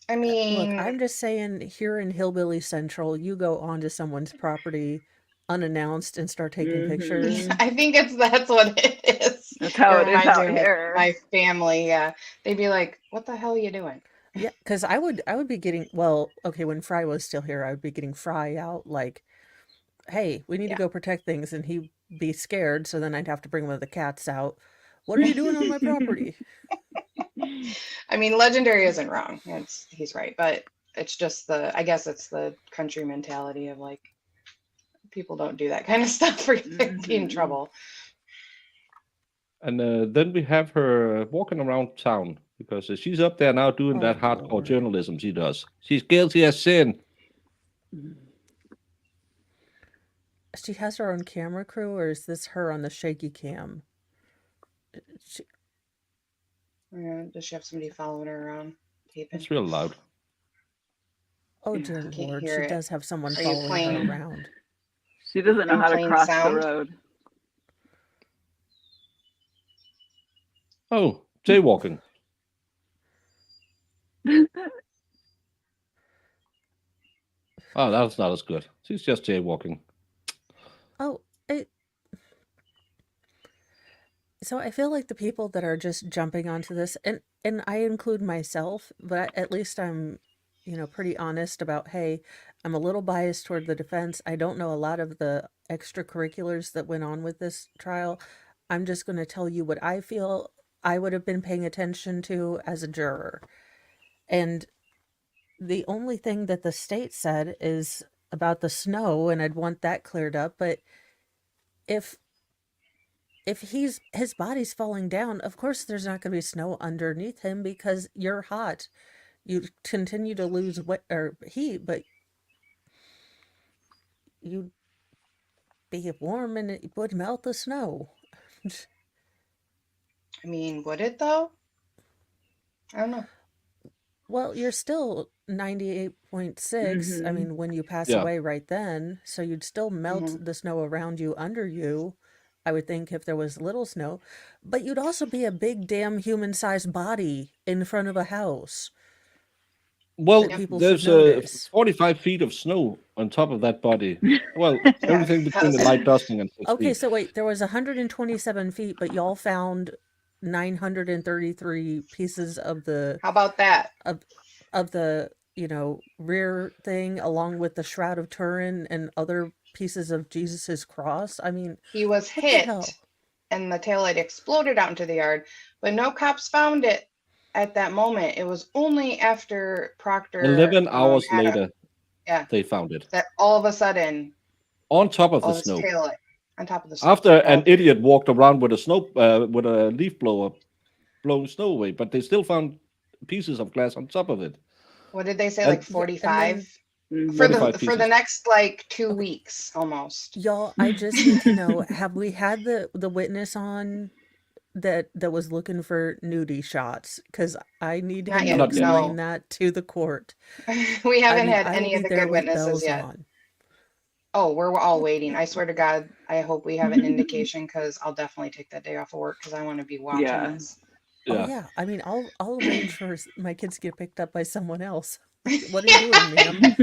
[SPEAKER 2] I
[SPEAKER 4] Look,
[SPEAKER 2] mean,
[SPEAKER 4] I'm just saying, here in Hillbilly Central, you go onto someone's property unannounced and start taking pictures.
[SPEAKER 5] Mhm.
[SPEAKER 2] I think that's what it is.
[SPEAKER 5] That's how it is
[SPEAKER 2] reminds
[SPEAKER 5] out
[SPEAKER 2] me of
[SPEAKER 5] here.
[SPEAKER 2] my family. Yeah, they'd be like, "What the hell are you doing?"
[SPEAKER 4] Yeah, because I would be getting, well, okay, when Fry was still here, I would be getting Fry out like, hey, we need to
[SPEAKER 2] Yeah.
[SPEAKER 4] go protect things, and he'd be scared, so then I'd have to bring one of the cats out. What are you doing on my property?
[SPEAKER 2] I mean, Legendary isn't wrong. He's right, but it's just I guess it's the country mentality of like, people don't do that kind of stuff or be in
[SPEAKER 5] Mhm.
[SPEAKER 2] trouble.
[SPEAKER 3] And then we have her walking around town because she's up there now doing
[SPEAKER 4] Oh,
[SPEAKER 3] that hardcore
[SPEAKER 4] Lord.
[SPEAKER 3] journalism she does. She's guilty as sin.
[SPEAKER 4] She has her own camera crew, or is this her on the shaky cam? She,
[SPEAKER 2] Does she have somebody following her around taping?
[SPEAKER 3] It's real loud.
[SPEAKER 4] oh, dear
[SPEAKER 2] Can't
[SPEAKER 4] Lord,
[SPEAKER 2] hear
[SPEAKER 4] she
[SPEAKER 2] it.
[SPEAKER 4] does have someone
[SPEAKER 2] Are you
[SPEAKER 4] following her
[SPEAKER 2] playing?
[SPEAKER 4] around.
[SPEAKER 5] She doesn't know
[SPEAKER 2] In
[SPEAKER 5] how to
[SPEAKER 2] plain
[SPEAKER 5] cross the
[SPEAKER 2] sound?
[SPEAKER 5] road.
[SPEAKER 3] Oh, jaywalking. Oh, that's not as good. She's just jaywalking.
[SPEAKER 4] Oh, so I feel like the people that are just jumping onto this, and I include myself, but at least I'm, pretty honest about, hey, I'm a little biased toward the defense. I don't know a lot of the extracurriculars that went on with this trial. I'm just going to tell you what I feel I would have been paying attention to as a juror. And the only thing that the state said is about the snow, and I'd want that cleared up. But if his body's falling down, of course there's not going to be snow underneath him because you're hot. You continue to lose weight or heat, but you'd be warm and it would melt the snow.
[SPEAKER 2] I mean, would it though? I don't know.
[SPEAKER 4] Well, you're still 98.6. I
[SPEAKER 5] Mhm.
[SPEAKER 4] mean, when you pass
[SPEAKER 3] Yeah.
[SPEAKER 4] away right then, so you'd still melt the snow around you, under you, I would think, if there was little snow. But you'd also be a big damn human-sized body in front of a house.
[SPEAKER 3] Well,
[SPEAKER 4] that people should
[SPEAKER 3] there's
[SPEAKER 4] notice.
[SPEAKER 3] 45 feet of snow on top of that body. Well,
[SPEAKER 2] Yeah,
[SPEAKER 3] everything between the light dusting and 6
[SPEAKER 4] Okay,
[SPEAKER 3] feet.
[SPEAKER 4] so wait, there was 127 feet, but y'all found 933 pieces of the
[SPEAKER 2] How about that?
[SPEAKER 4] of the rear thing, along with the Shroud of Turin and other pieces of Jesus's cross. I mean,
[SPEAKER 2] He was
[SPEAKER 4] what the
[SPEAKER 2] hit
[SPEAKER 4] hell?
[SPEAKER 2] and the taillight exploded out into the yard, but no cops found it at that moment. It was only after Proctor
[SPEAKER 3] 11 hours
[SPEAKER 2] had
[SPEAKER 3] later,
[SPEAKER 2] yeah,
[SPEAKER 3] they found it
[SPEAKER 2] that all of a sudden
[SPEAKER 3] on top of the
[SPEAKER 2] all this
[SPEAKER 3] snow.
[SPEAKER 2] taillight on top of the snow.
[SPEAKER 3] After
[SPEAKER 2] Well,
[SPEAKER 3] an idiot walked around with a leaf blower blowing snow away, but they still found pieces of glass on top of it.
[SPEAKER 2] what did they say?
[SPEAKER 3] And-
[SPEAKER 2] Like 45
[SPEAKER 5] Mhm.
[SPEAKER 2] for
[SPEAKER 3] 45
[SPEAKER 2] the
[SPEAKER 3] pieces.
[SPEAKER 2] next like 2
[SPEAKER 4] Okay.
[SPEAKER 2] weeks almost.
[SPEAKER 4] Y'all, I just need to know, have we had the witness on that was looking for nudie shots? Because I need
[SPEAKER 2] Not
[SPEAKER 4] him
[SPEAKER 2] yet,
[SPEAKER 4] to
[SPEAKER 3] Not yet.
[SPEAKER 4] explain
[SPEAKER 2] no.
[SPEAKER 4] that to the court.
[SPEAKER 2] We
[SPEAKER 4] I
[SPEAKER 2] haven't
[SPEAKER 4] mean,
[SPEAKER 2] had
[SPEAKER 4] I will
[SPEAKER 2] any of
[SPEAKER 4] be
[SPEAKER 2] the
[SPEAKER 4] there
[SPEAKER 2] good
[SPEAKER 4] with
[SPEAKER 2] witnesses
[SPEAKER 4] bells
[SPEAKER 2] yet.
[SPEAKER 4] on.
[SPEAKER 2] Oh, we're all waiting. I swear to God, I hope we have an indication because I'll definitely take that day off of work because I want to be watching
[SPEAKER 5] Yeah.
[SPEAKER 2] this.
[SPEAKER 4] Oh
[SPEAKER 3] Yeah.
[SPEAKER 4] yeah, I mean, I'll arrange for my kids to get picked up by someone else. What are you doing, ma'am?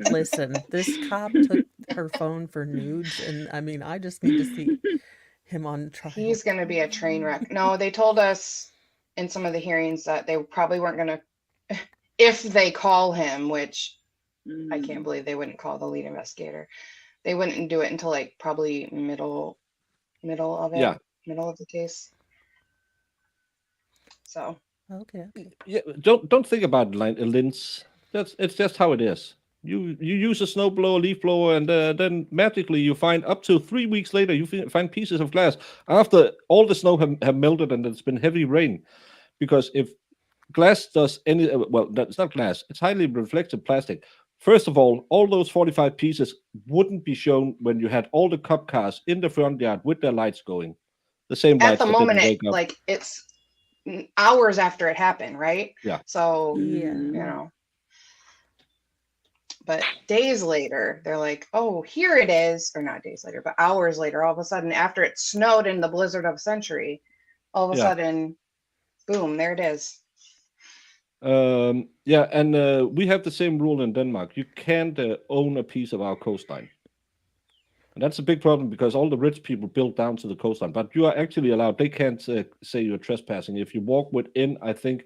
[SPEAKER 4] Listen. This cop took her phone for nudes, and I mean, I just need to see. him on trial.
[SPEAKER 2] He's going to be a train wreck. No, they told us in some of the hearings that they probably weren't going to, if they call him, which I can't believe they wouldn't call the lead investigator. They wouldn't do it until like probably middle of it,
[SPEAKER 3] Yeah.
[SPEAKER 2] middle of the case. So
[SPEAKER 4] Okay.
[SPEAKER 3] Yeah, don't think about it like a lens. It's just how it is. You use a snowblower, leaf blower, and then magically you find up to 3 weeks later you find pieces of glass after all the snow have melted and it's been heavy rain. Because if glass does any well, that's not glass. It's highly reflective plastic. First of all those 45 pieces wouldn't be shown when you had all the cop cars in the front yard with their lights going. The same
[SPEAKER 2] at
[SPEAKER 3] lights
[SPEAKER 2] the
[SPEAKER 3] that
[SPEAKER 2] moment,
[SPEAKER 3] didn't wake up.
[SPEAKER 2] like it's hours after it happened, right?
[SPEAKER 3] Yeah.
[SPEAKER 2] So,
[SPEAKER 4] Yeah.
[SPEAKER 2] you know, but days later, they're like, oh, here it is. Or not days later, but hours later, all of a sudden, after it snowed in the blizzard of a century, all of a
[SPEAKER 3] Yeah.
[SPEAKER 2] sudden, boom, there it is.
[SPEAKER 3] Yeah, and we have the same rule in Denmark. You can't own a piece of our coastline. And that's a big problem because all the rich people build down to the coastline, but you are actually allowed. They can't say you're trespassing. If you walk within, I think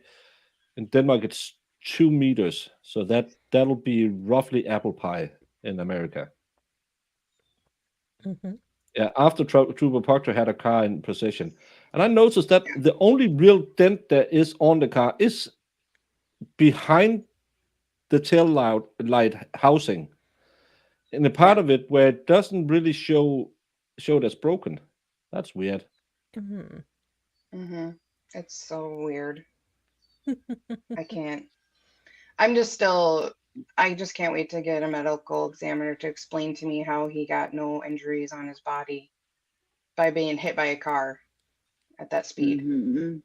[SPEAKER 3] in Denmark it's 2 meters, so that'll be roughly apple pie in America.
[SPEAKER 4] Mm-hmm.
[SPEAKER 3] Yeah, after Trooper Proctor had a car in possession, and I noticed that the only real dent there is on the car is behind the tail light housing, in the part of it where it doesn't really show that's broken. That's weird.
[SPEAKER 4] Mm-hmm.
[SPEAKER 2] Mm-hmm. It's so weird. I can't. I just can't wait to get a medical examiner to explain to me how he got no injuries on his body by being hit by a car at that speed.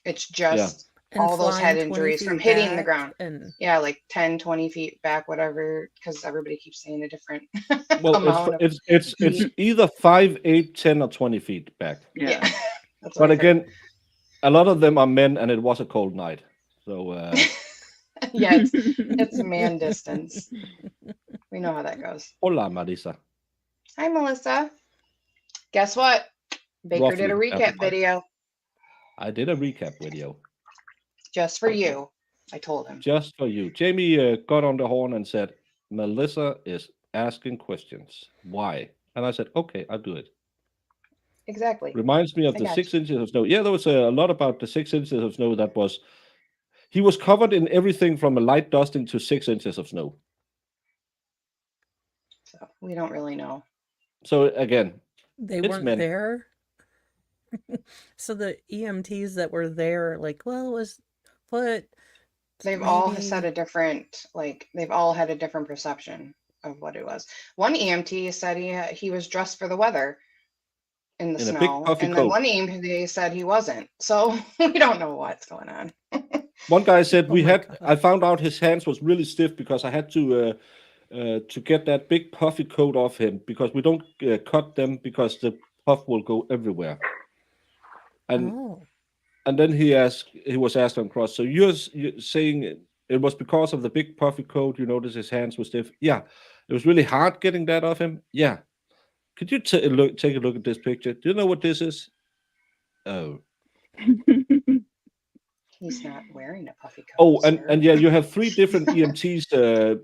[SPEAKER 2] It's just
[SPEAKER 4] And
[SPEAKER 2] all those head
[SPEAKER 4] flying 20
[SPEAKER 2] injuries from
[SPEAKER 4] feet
[SPEAKER 2] hitting the
[SPEAKER 4] back
[SPEAKER 2] ground.
[SPEAKER 4] and
[SPEAKER 2] Yeah, like 10, 20 feet back, whatever, because everybody keeps saying a different
[SPEAKER 3] Well,
[SPEAKER 2] amount of
[SPEAKER 3] it's either 5, 8, 10, or 20 feet back.
[SPEAKER 2] yeah. That's what
[SPEAKER 3] But
[SPEAKER 2] I heard.
[SPEAKER 3] again, a lot of them are men, and it was a cold night. So
[SPEAKER 2] Yeah, it's man distance. We know how that goes.
[SPEAKER 3] hola, Marisa.
[SPEAKER 2] Hi, Melissa. Guess what? Baker did a
[SPEAKER 3] Roughly,
[SPEAKER 2] recap
[SPEAKER 3] apple pie.
[SPEAKER 2] video
[SPEAKER 3] I did a recap video
[SPEAKER 2] just for you. I told him.
[SPEAKER 3] just for you. Jamie got on the horn and said, Melissa is asking questions. Why? And I said, okay, I'll do it.
[SPEAKER 2] Exactly.
[SPEAKER 3] Reminds me of
[SPEAKER 2] I
[SPEAKER 3] the
[SPEAKER 2] got
[SPEAKER 3] 6 inches of snow. Yeah, there was a lot about the 6 inches of snow that was. He was covered in everything from a light dusting to 6 inches of snow.
[SPEAKER 2] So we don't really know.
[SPEAKER 3] So again,
[SPEAKER 4] they
[SPEAKER 3] it's
[SPEAKER 4] weren't
[SPEAKER 3] men.
[SPEAKER 4] there. So the EMTs that were there, like, well, it was what?
[SPEAKER 2] They've all
[SPEAKER 4] maybe-
[SPEAKER 2] said a different, like, they've all had a different perception of what it was. One EMT said he was dressed for the weather in the
[SPEAKER 3] In a
[SPEAKER 2] snow.
[SPEAKER 3] big puffy
[SPEAKER 2] And then
[SPEAKER 3] coat.
[SPEAKER 2] one EMT said he wasn't. So we don't know what's going on.
[SPEAKER 3] One guy said
[SPEAKER 4] Oh my God.
[SPEAKER 3] I found out his hands was really stiff because I had to get that big puffy coat off him because we don't cut them because the puff will go everywhere. And
[SPEAKER 4] Oh,
[SPEAKER 3] and then he was asked on cross. So you're saying it was because of the big puffy coat you noticed his hands were stiff? Yeah, it was really hard getting that off him. Yeah. Could you take a look at this picture? Do you know what this is? Oh.
[SPEAKER 2] He's not wearing a puffy coat.
[SPEAKER 3] Oh,
[SPEAKER 2] sir.
[SPEAKER 3] and yeah, you have 3 different EMTs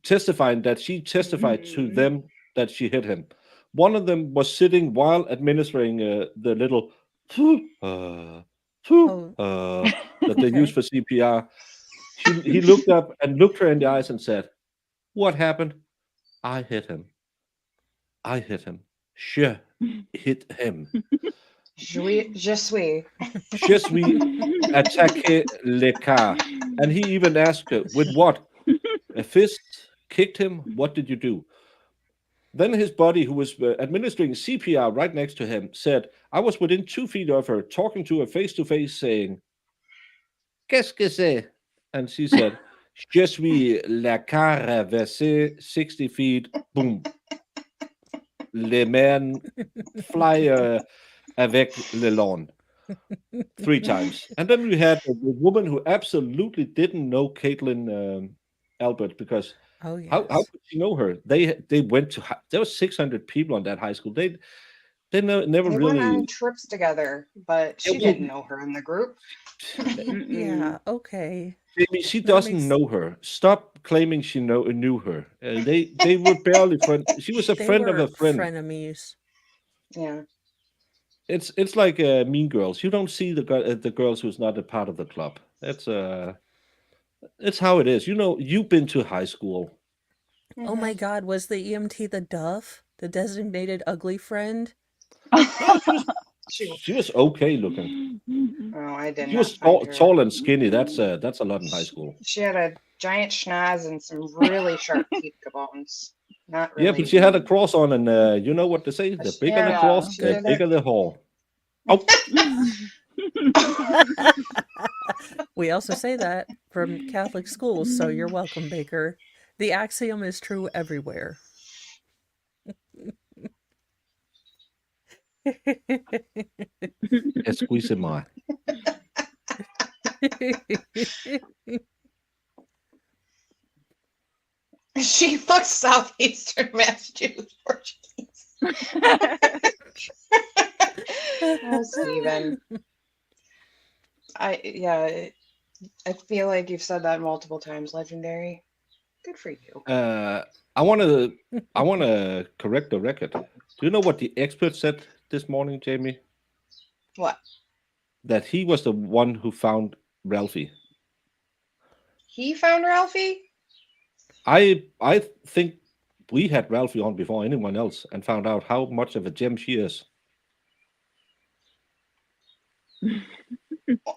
[SPEAKER 3] testifying that she testified to them that she hit him. One of them was sitting while administering the little that they use for CPR. He looked up and looked her in the eyes and said, "What happened? I hit him. I hit him. Je hit him.
[SPEAKER 2] Je suis.
[SPEAKER 3] Je suis attaqué le car." And he even asked her, "With what? A fist? Kicked him? What did you do?" Then his buddy, who was administering CPR right next to him, said, "I was within 2 feet of her, talking to her face to face, saying, 'Qu'est-ce que c'est?' And she said, 'Je suis la car versée 60 feet, boom. Les men fly avec le lawn.' 3 times. And then we had a woman who absolutely didn't know Caitlin Albert because
[SPEAKER 4] yes.
[SPEAKER 3] how could she know her? They went to there were 600 people on that high school. They never
[SPEAKER 2] They went on
[SPEAKER 3] really.
[SPEAKER 2] trips together, but she
[SPEAKER 3] Yeah,
[SPEAKER 2] didn't know her in the group.
[SPEAKER 4] Yeah, okay.
[SPEAKER 3] Jamie, she
[SPEAKER 4] That
[SPEAKER 3] doesn't
[SPEAKER 4] makes
[SPEAKER 3] know her. Stop claiming she knew her. They were barely friends. She was a
[SPEAKER 4] they
[SPEAKER 3] friend of
[SPEAKER 4] were
[SPEAKER 3] a friend.
[SPEAKER 4] frenemies.
[SPEAKER 2] Yeah.
[SPEAKER 3] It's like Mean Girls. You don't see the girls who's not a part of the club. It's how it is. You know, you've been to high school.
[SPEAKER 4] Oh my God, was the EMT the Duff? The designated ugly friend?
[SPEAKER 3] No,
[SPEAKER 2] She,
[SPEAKER 3] she was okay looking.
[SPEAKER 2] oh, I did
[SPEAKER 3] She
[SPEAKER 2] not
[SPEAKER 3] was
[SPEAKER 2] find her.
[SPEAKER 3] tall and skinny. That's a lot in high school.
[SPEAKER 2] She had a giant schnoz and some really sharp teeth bones. Not
[SPEAKER 3] Yeah,
[SPEAKER 2] really.
[SPEAKER 3] but she had a cross on, and you know what they say: the bigger the
[SPEAKER 2] Yeah,
[SPEAKER 3] cross,
[SPEAKER 2] she
[SPEAKER 3] the
[SPEAKER 2] did
[SPEAKER 3] bigger the hole. Oh,
[SPEAKER 4] We also say that from Catholic schools, so you're welcome, Baker. The axiom is true everywhere.
[SPEAKER 3] excusez-moi.
[SPEAKER 2] She looks southeastern Massachusetts Portuguese. Oh, Steven. I feel like you've said that multiple times. Legendary. Good for you.
[SPEAKER 3] I want to correct the record. Do you know what the expert said this morning, Jamie?
[SPEAKER 2] What?
[SPEAKER 3] That he was the one who found Ralphie.
[SPEAKER 2] He found Ralphie?
[SPEAKER 3] I think we had Ralphie on before anyone else and found out how much of a gem she is.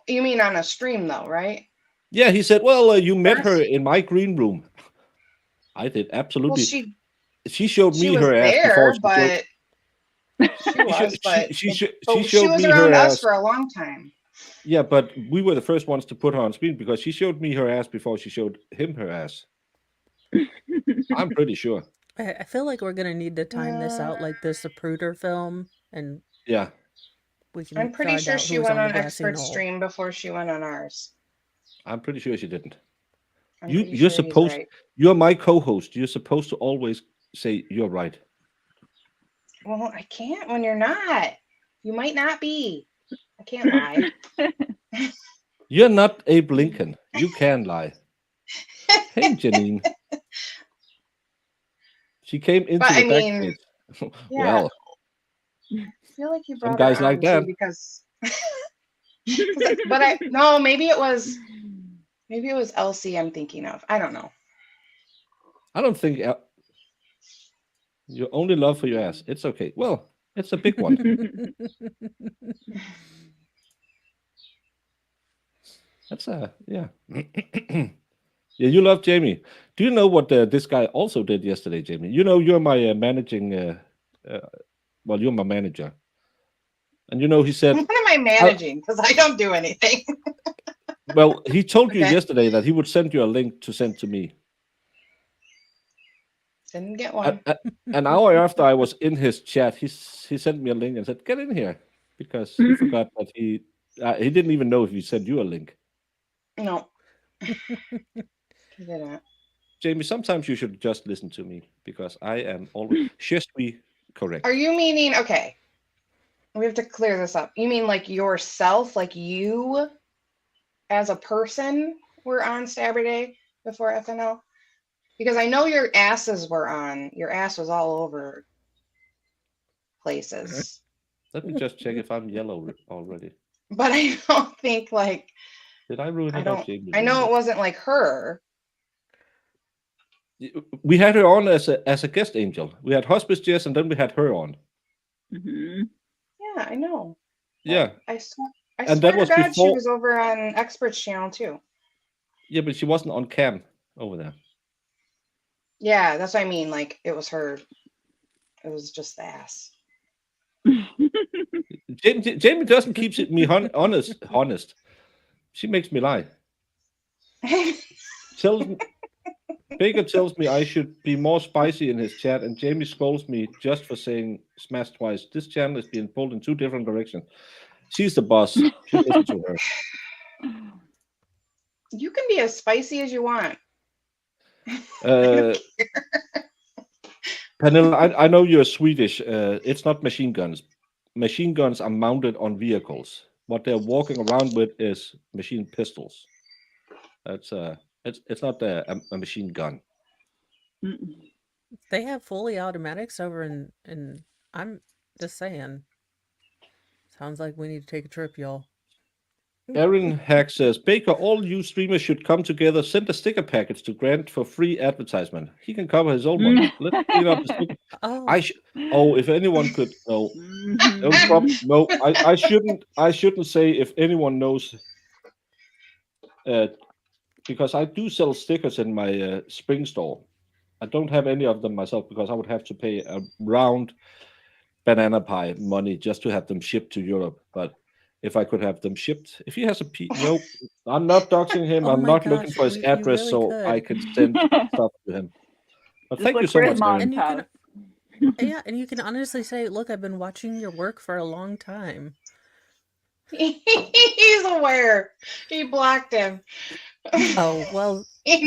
[SPEAKER 2] You mean on a stream, though, right?
[SPEAKER 3] Yeah, he said, "Well, you met her
[SPEAKER 2] First?
[SPEAKER 3] in my green room." I did
[SPEAKER 2] Well,
[SPEAKER 3] absolutely.
[SPEAKER 2] she
[SPEAKER 3] She showed
[SPEAKER 2] she
[SPEAKER 3] me
[SPEAKER 2] was
[SPEAKER 3] her ass before
[SPEAKER 2] there,
[SPEAKER 3] she
[SPEAKER 2] but she was, but
[SPEAKER 3] she
[SPEAKER 2] she
[SPEAKER 3] showed
[SPEAKER 2] was
[SPEAKER 3] me her
[SPEAKER 2] around us
[SPEAKER 3] ass.
[SPEAKER 2] for a long time.
[SPEAKER 3] Yeah, but we were the first ones to put her on screen because she showed me her ass before she showed him her ass. I'm pretty sure.
[SPEAKER 4] I feel like we're gonna need to time this out like this Zapruder film, and
[SPEAKER 3] Yeah,
[SPEAKER 4] we can
[SPEAKER 2] I'm pretty
[SPEAKER 4] find
[SPEAKER 2] sure
[SPEAKER 4] out
[SPEAKER 2] she
[SPEAKER 4] who was
[SPEAKER 2] went
[SPEAKER 4] on the
[SPEAKER 2] on
[SPEAKER 4] grassy
[SPEAKER 2] expert
[SPEAKER 4] knoll.
[SPEAKER 2] stream before she went on ours.
[SPEAKER 3] I'm pretty sure she didn't.
[SPEAKER 2] I'm
[SPEAKER 3] You're
[SPEAKER 2] pretty sure he's
[SPEAKER 3] supposed.
[SPEAKER 2] right.
[SPEAKER 3] You're my co-host. You're supposed to always say you're right.
[SPEAKER 2] Well, I can't when you're not. You might not be. I can't lie.
[SPEAKER 3] You're not Abe Lincoln. You can lie. Hey, Janine. She came into
[SPEAKER 2] But
[SPEAKER 3] the
[SPEAKER 2] I mean,
[SPEAKER 3] backstage.
[SPEAKER 2] yeah.
[SPEAKER 3] Well,
[SPEAKER 2] I feel like you
[SPEAKER 3] some
[SPEAKER 2] brought
[SPEAKER 3] guys
[SPEAKER 2] her
[SPEAKER 3] like
[SPEAKER 2] on
[SPEAKER 3] that.
[SPEAKER 2] too because no, maybe it was Elsie I'm thinking of. I don't know.
[SPEAKER 3] I don't think your only love for your ass. It's okay. Well, it's a big one. That's yeah. Yeah, you love Jamie. Do you know what this guy also did yesterday, Jamie? You know, you're my managing. Well, you're my manager, and you know he said.
[SPEAKER 2] What am I managing? Because I don't do anything.
[SPEAKER 3] Well, he told you
[SPEAKER 2] Okay.
[SPEAKER 3] yesterday that he would send you a link to send to me.
[SPEAKER 2] Didn't get one.
[SPEAKER 3] An hour after I was in his chat, he sent me a link and said, "Get in here," because he forgot that he didn't even know if he sent you a link.
[SPEAKER 2] No. He didn't.
[SPEAKER 3] Jamie, sometimes you should just listen to me because I am always just be correct.
[SPEAKER 2] Are you meaning, okay, we have to clear this up. You mean like yourself, like you as a person were on Stabuday before FNL? Because I know your asses were on. Your ass was all over places.
[SPEAKER 3] Let me just check if I'm yellow already.
[SPEAKER 2] But I don't think like
[SPEAKER 3] Did I ruin it?
[SPEAKER 2] I know it wasn't like her.
[SPEAKER 3] We had her on as a guest angel. We had Hospice Jess, and then we had her on.
[SPEAKER 5] Mm-hmm.
[SPEAKER 2] Yeah, I know.
[SPEAKER 3] Yeah.
[SPEAKER 2] I swear
[SPEAKER 3] And that was
[SPEAKER 2] to God, she
[SPEAKER 3] before-
[SPEAKER 2] was over on Experts channel too.
[SPEAKER 3] Yeah, but she wasn't on cam over there.
[SPEAKER 2] Yeah, that's what I mean. Like it was her. It was just the ass.
[SPEAKER 3] Jamie doesn't keep me honest. She makes me lie. Baker tells me I should be more spicy in his chat, and Jamie scolds me just for saying smash twice. This channel is being pulled in two different directions. She's the boss. You listen to her.
[SPEAKER 2] You can be as spicy as you want.
[SPEAKER 3] Pernilla, I know you're Swedish. It's not machine guns, machine guns are mounted on vehicles. What they're walking around with is machine pistols. That's it's not a machine gun.
[SPEAKER 5] Mm-mm.
[SPEAKER 4] They have fully automatics over in I'm just saying. Sounds like we need to take a trip, y'all.
[SPEAKER 3] Aaron Hack says, Baker, all you streamers should come together, send a sticker package to Grant for free advertisement. He can cover his own one. Let's clean up the sticker.
[SPEAKER 4] Oh,
[SPEAKER 3] If anyone could no,
[SPEAKER 5] Mhm.
[SPEAKER 3] no, I shouldn't say if anyone knows because I do sell stickers in my spring store. I don't have any of them myself because I would have to pay a round banana pie money just to have them shipped to Europe. But if I could have them shipped, if he has a no, I'm not doxing him.
[SPEAKER 4] oh
[SPEAKER 3] I'm
[SPEAKER 4] my
[SPEAKER 3] not looking
[SPEAKER 4] gosh,
[SPEAKER 3] for his
[SPEAKER 4] you
[SPEAKER 3] address
[SPEAKER 4] really
[SPEAKER 3] so I
[SPEAKER 4] could.
[SPEAKER 3] can send stuff to him. But
[SPEAKER 5] Just
[SPEAKER 3] thank you
[SPEAKER 5] look
[SPEAKER 3] so
[SPEAKER 5] for
[SPEAKER 3] much,
[SPEAKER 5] his
[SPEAKER 3] Aaron.
[SPEAKER 5] mom's
[SPEAKER 4] And you can,
[SPEAKER 5] house.
[SPEAKER 4] yeah, and you can honestly say, look, I've been watching your work for a long time.
[SPEAKER 2] He's aware. He blocked him.
[SPEAKER 4] Oh, well,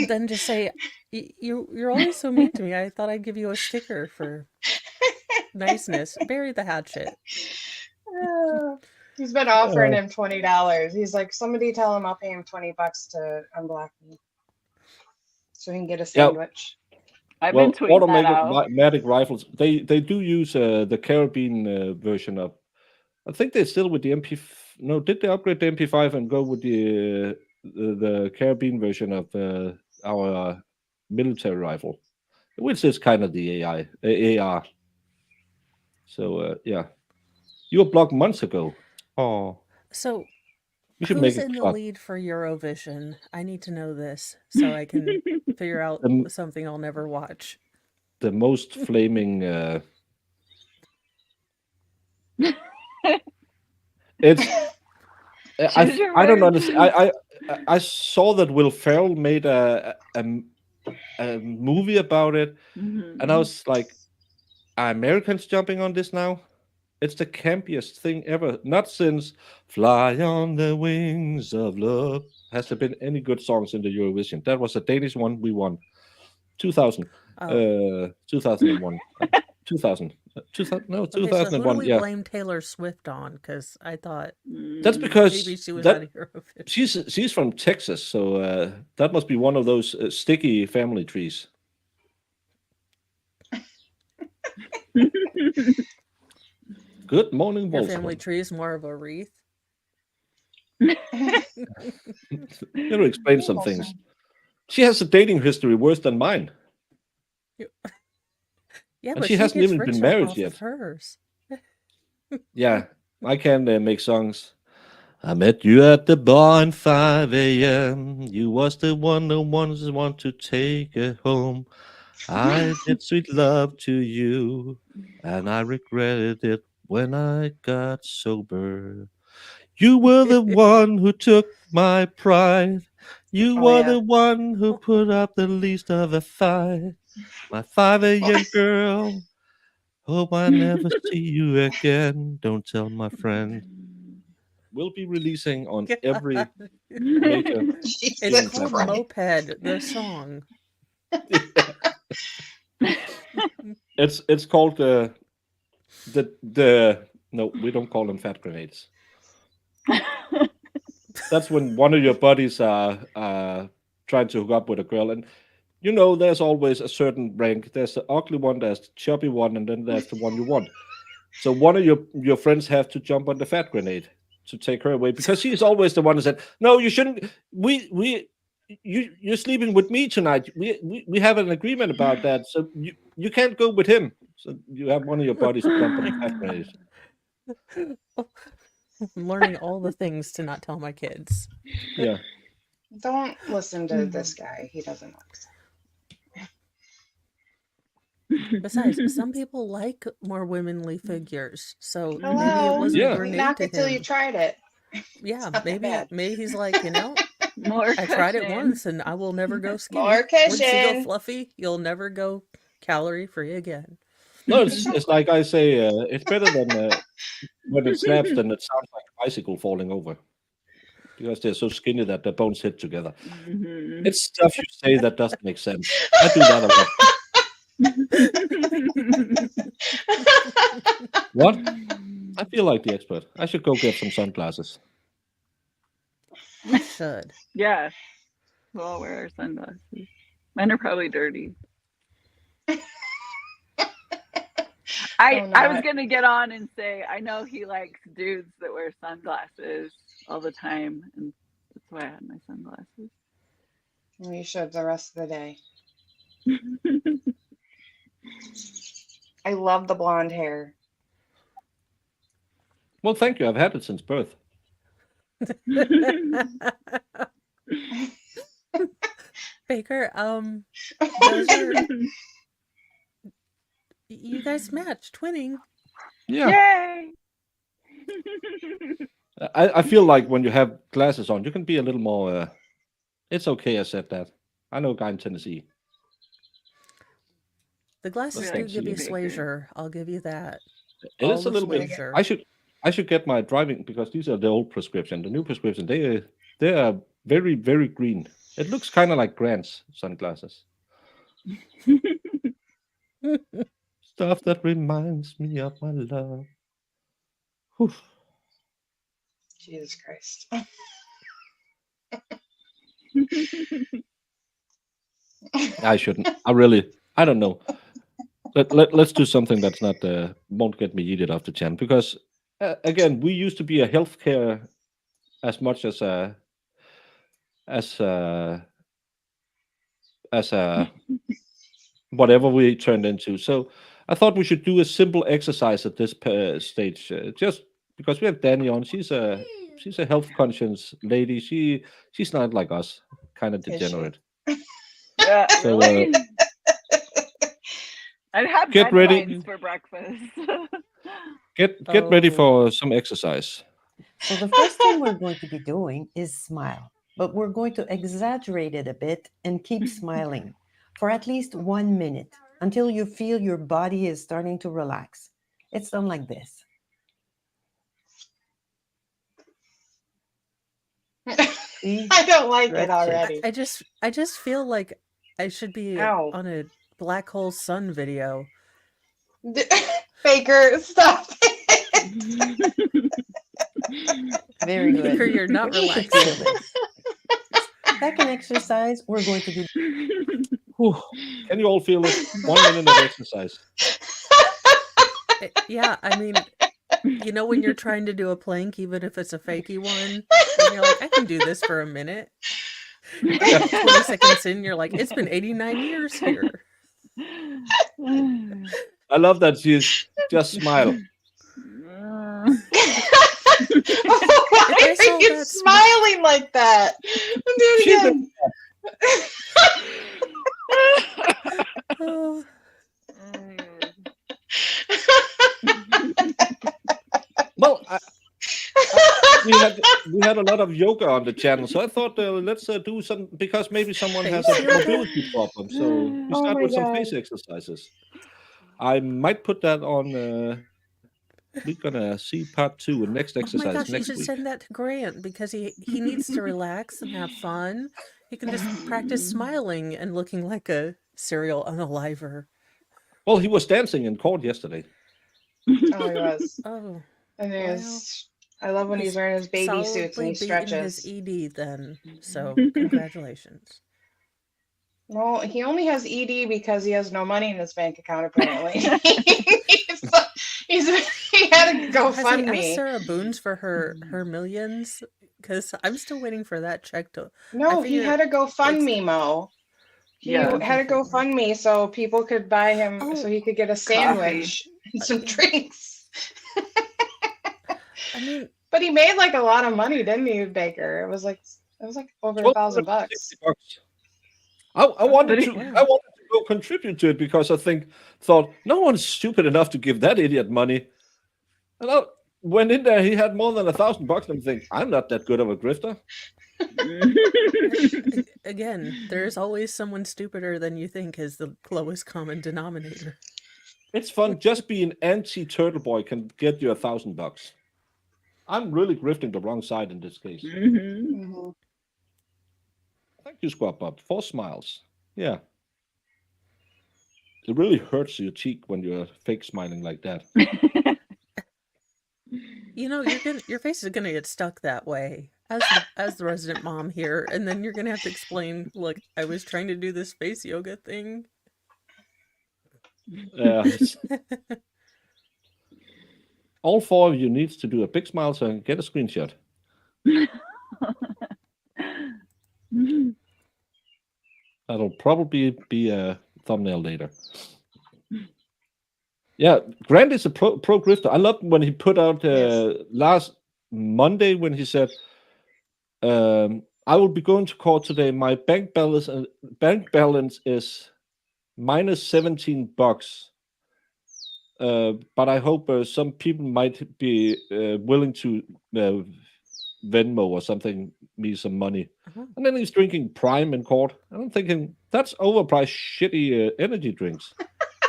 [SPEAKER 4] then just say, you're always so mean to me. I thought I'd give you a sticker for niceness. Bury the hatchet.
[SPEAKER 2] He's been offering him $20. He's like, somebody tell him I'll pay him $20 to unblock me, so he can get a sandwich.
[SPEAKER 5] I've
[SPEAKER 3] Well,
[SPEAKER 5] been tweeting that out.
[SPEAKER 3] automatic rifles, they do use the Carabine version of. I think they're still with the MP. No, did they upgrade the MP5 and go with the Carabine version of our military rifle, which is kind of the AR. So yeah, you were blocked months ago. Oh,
[SPEAKER 4] So,
[SPEAKER 3] we should make
[SPEAKER 4] who's
[SPEAKER 3] it
[SPEAKER 4] in the
[SPEAKER 3] cut.
[SPEAKER 4] lead for Eurovision? I need to know this so I can figure out something I'll never watch.
[SPEAKER 3] The most flaming. It's.
[SPEAKER 5] Choose your
[SPEAKER 3] I don't
[SPEAKER 5] words.
[SPEAKER 3] understand. I saw that Will Ferrell made a movie about it, and I was like, are Americans jumping on this now? It's the campiest thing ever. Not since Fly on the Wings of Love has there been any good songs in the Eurovision. That was a Danish one we won. 2000. 2001. 2000. 2000. No,
[SPEAKER 4] Okay, so who do
[SPEAKER 3] 2001.
[SPEAKER 4] we
[SPEAKER 3] Yeah.
[SPEAKER 4] blame Taylor Swift on? Because I thought
[SPEAKER 3] That's because
[SPEAKER 4] maybe she was out of Eurovision.
[SPEAKER 3] she's from Texas, so that must be one of those sticky family trees. Good morning,
[SPEAKER 4] Your
[SPEAKER 3] Wolf.
[SPEAKER 4] family tree is more of a wreath.
[SPEAKER 3] Let me explain some things. She has a dating history worse than mine.
[SPEAKER 4] Yeah,
[SPEAKER 3] And
[SPEAKER 4] but
[SPEAKER 3] she hasn't
[SPEAKER 4] gets
[SPEAKER 3] even been
[SPEAKER 4] rich
[SPEAKER 3] married
[SPEAKER 4] off
[SPEAKER 3] yet.
[SPEAKER 4] of hers.
[SPEAKER 3] Yeah, I can make songs. I met you at the bar at 5 a.m. You was the one who want to take it home. I did sweet love to you, and I regretted it when I got sober. You were the one who took my pride. You were the one who put up the least of a fight. My 5 a.m. girl. Hope I never see you again. Don't tell my friend. We'll be releasing on every major.
[SPEAKER 4] It's called Moped, the song.
[SPEAKER 3] It's called the no, we don't call them fat grenades. That's when one of your buddies are trying to hook up with a girl, and you know there's always a certain rank. There's the ugly one, there's the chubby one, and then there's the one you want. So one of your friends have to jump on the fat grenade to take her away because she's always the one who said, "No, you shouldn't. You're sleeping with me tonight. We have an agreement about that. So you can't go with him." So you have one of your buddies jump on the fat grenade.
[SPEAKER 4] I'm learning all the things to not tell my kids.
[SPEAKER 3] Yeah.
[SPEAKER 2] Don't listen to this guy. He doesn't like sex.
[SPEAKER 4] Besides, some people like more womanly figures, so maybe it
[SPEAKER 2] Hello?
[SPEAKER 4] wasn't a
[SPEAKER 2] You
[SPEAKER 4] grenade
[SPEAKER 2] knock
[SPEAKER 4] to
[SPEAKER 2] it till you
[SPEAKER 4] him.
[SPEAKER 2] tried it.
[SPEAKER 4] Yeah,
[SPEAKER 2] not that
[SPEAKER 4] maybe
[SPEAKER 2] bad.
[SPEAKER 4] he's like, you know,
[SPEAKER 5] More
[SPEAKER 4] I tried it
[SPEAKER 5] cushion.
[SPEAKER 4] once and I will never go skinny.
[SPEAKER 2] More
[SPEAKER 4] Once you go
[SPEAKER 2] cushion.
[SPEAKER 4] fluffy, you'll never go calorie free again.
[SPEAKER 3] No, it's like I say, it's better than when it snaps than it sounds like a bicycle falling over. Because they're so skinny that their bones hit together.
[SPEAKER 5] Mhm.
[SPEAKER 3] It's stuff you say that doesn't make sense. I do that a lot. What? I feel like the expert. I should go get some sunglasses.
[SPEAKER 4] You should.
[SPEAKER 5] Yeah. We'll all wear our sunglasses. Mine are probably dirty. I was
[SPEAKER 2] not.
[SPEAKER 5] gonna get on and say I know he likes dudes that wear sunglasses all the time, and that's why I had my sunglasses.
[SPEAKER 2] Well, you should the rest of the day. I love the blonde hair.
[SPEAKER 3] Well, thank you. I've had it since birth.
[SPEAKER 4] Baker, those are, you guys match twinning.
[SPEAKER 3] Yeah.
[SPEAKER 5] Yay!
[SPEAKER 3] I feel like when you have glasses on, you can be a little more. It's okay. I said that. I know a guy in Tennessee.
[SPEAKER 4] The glasses
[SPEAKER 5] Well,
[SPEAKER 4] do
[SPEAKER 5] thank
[SPEAKER 4] give
[SPEAKER 5] you,
[SPEAKER 4] you
[SPEAKER 5] Baker.
[SPEAKER 4] swagger. I'll give you that.
[SPEAKER 3] It
[SPEAKER 4] All
[SPEAKER 3] is a
[SPEAKER 4] the
[SPEAKER 3] little bit.
[SPEAKER 4] swagger.
[SPEAKER 3] I should get my driving because these are the old prescription. The new prescription, they are very, very green. It looks kind of like Grant's sunglasses. Stuff that reminds me of my love. Whew.
[SPEAKER 2] Jesus Christ.
[SPEAKER 3] I shouldn't. I don't know. Let's do something that's not won't get me yeeted off the channel because again, we used to be a healthcare as much as a whatever we turned into. So I thought we should do a simple exercise at this stage, just because we have Dani on. She's a health conscious lady. She's not like us, kind of
[SPEAKER 2] Is she?
[SPEAKER 3] degenerate.
[SPEAKER 5] Yeah,
[SPEAKER 3] So,
[SPEAKER 5] really? I'd have
[SPEAKER 3] get ready.
[SPEAKER 5] red wines for breakfast.
[SPEAKER 3] Get ready
[SPEAKER 4] Oh.
[SPEAKER 3] for some exercise.
[SPEAKER 6] So the first thing we're going to be doing is smile, but we're going to exaggerate it a bit and keep smiling for at least 1 minute until you feel your body is starting to relax. It's done like this. See?
[SPEAKER 2] I don't like it
[SPEAKER 6] Wretched.
[SPEAKER 2] already.
[SPEAKER 4] I just feel like I should be
[SPEAKER 2] Ow.
[SPEAKER 4] on a black hole sun video.
[SPEAKER 2] Baker, stop.
[SPEAKER 6] Very good.
[SPEAKER 4] Baker, you're not
[SPEAKER 6] You should
[SPEAKER 4] relaxing.
[SPEAKER 6] feel this. Second exercise, we're going to do
[SPEAKER 3] Whew. Can you all feel it? 1 minute of exercise.
[SPEAKER 4] Yeah, I mean, you know when you're trying to do a plank, even if it's a fakey one, and you're like, I can do this for a minute. 20 seconds in, you're like, it's been 89 years here.
[SPEAKER 3] I love that she's just smile.
[SPEAKER 2] Why
[SPEAKER 4] It's
[SPEAKER 2] are
[SPEAKER 4] all
[SPEAKER 2] you
[SPEAKER 4] that
[SPEAKER 2] smiling like that? Do it
[SPEAKER 3] She's
[SPEAKER 2] again.
[SPEAKER 4] Oh,
[SPEAKER 3] Well, we had a lot of yoga on the channel, so I thought let's do some because maybe someone has a
[SPEAKER 4] Face yoga?
[SPEAKER 3] mobility problem. So we
[SPEAKER 2] Oh
[SPEAKER 3] start
[SPEAKER 2] my
[SPEAKER 3] with some
[SPEAKER 2] God.
[SPEAKER 3] face exercises. I might put that on. We're gonna see part 2 and next
[SPEAKER 4] oh my
[SPEAKER 3] exercise
[SPEAKER 4] gosh, you
[SPEAKER 3] next
[SPEAKER 4] should
[SPEAKER 3] week.
[SPEAKER 4] send that to Grant because he needs to relax and have fun. He can just practice smiling and looking like a serial unaliver.
[SPEAKER 3] Well, he was dancing in court yesterday.
[SPEAKER 2] Oh, he was.
[SPEAKER 4] Oh,
[SPEAKER 2] And
[SPEAKER 4] Wow.
[SPEAKER 2] there's, I love when he's wearing his baby suits and he
[SPEAKER 4] solidly beating
[SPEAKER 2] stretches.
[SPEAKER 4] his ED then. So Congratulations.
[SPEAKER 2] Well, he only has ED because he has no money in his bank account, apparently. He had a
[SPEAKER 4] Has he asked
[SPEAKER 2] GoFundMe.
[SPEAKER 4] Sarah Boons for her millions? Because I'm still waiting for that check to.
[SPEAKER 2] No,
[SPEAKER 4] I
[SPEAKER 2] he
[SPEAKER 4] figure
[SPEAKER 2] had a GoFundMe, Mo. He
[SPEAKER 5] Yeah.
[SPEAKER 2] had a GoFundMe so people could buy him,
[SPEAKER 4] Oh,
[SPEAKER 2] so he could get a sandwich and some drinks.
[SPEAKER 4] I mean,
[SPEAKER 2] But he made like a lot of money, didn't he, Baker? It was like over $1,000 bucks.
[SPEAKER 3] $60. I wanted
[SPEAKER 5] But
[SPEAKER 3] to.
[SPEAKER 4] wow.
[SPEAKER 3] I wanted to go contribute to it because I thought no one's stupid enough to give that idiot money. And I went in there. He had more than $1,000, and I'm thinking, I'm not that good of a grifter.
[SPEAKER 4] again, there's always someone stupider than you think is the lowest common denominator.
[SPEAKER 3] It's fun. Just being anti-turtle boy can get you $1,000. I'm really grifting the wrong side in this case.
[SPEAKER 5] Mhm.
[SPEAKER 2] Mhm.
[SPEAKER 3] Thank you, Squat Bob. 4 smiles. Yeah. It really hurts your cheek when you're fake smiling like that.
[SPEAKER 4] your face is gonna get stuck that way as the resident mom here, and then you're gonna have to explain. Look, I was trying to do this face yoga thing.
[SPEAKER 3] All 4 of you needs to do a big smile so I can get a screenshot. That'll probably be a thumbnail later. Yeah, Grant is a pro grifter. I loved when he put out last Monday when he said, "I will be going to court today. My bank balance is minus $17. But I hope some people might be willing to Venmo or something me some money." And then he's drinking Prime in court. And I'm thinking that's overpriced, shitty energy drinks.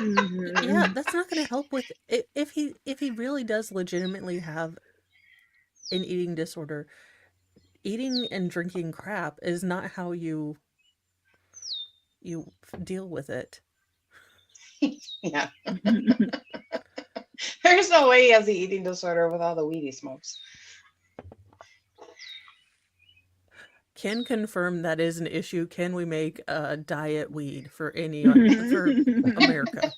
[SPEAKER 4] Yeah, that's not going to help with if he really does legitimately have an eating disorder. Eating and drinking crap is not how you deal with it.
[SPEAKER 2] Yeah. There's no way he has the eating disorder with all the weed he smokes.
[SPEAKER 4] Can confirm that is an issue. Can we make a diet weed for for America?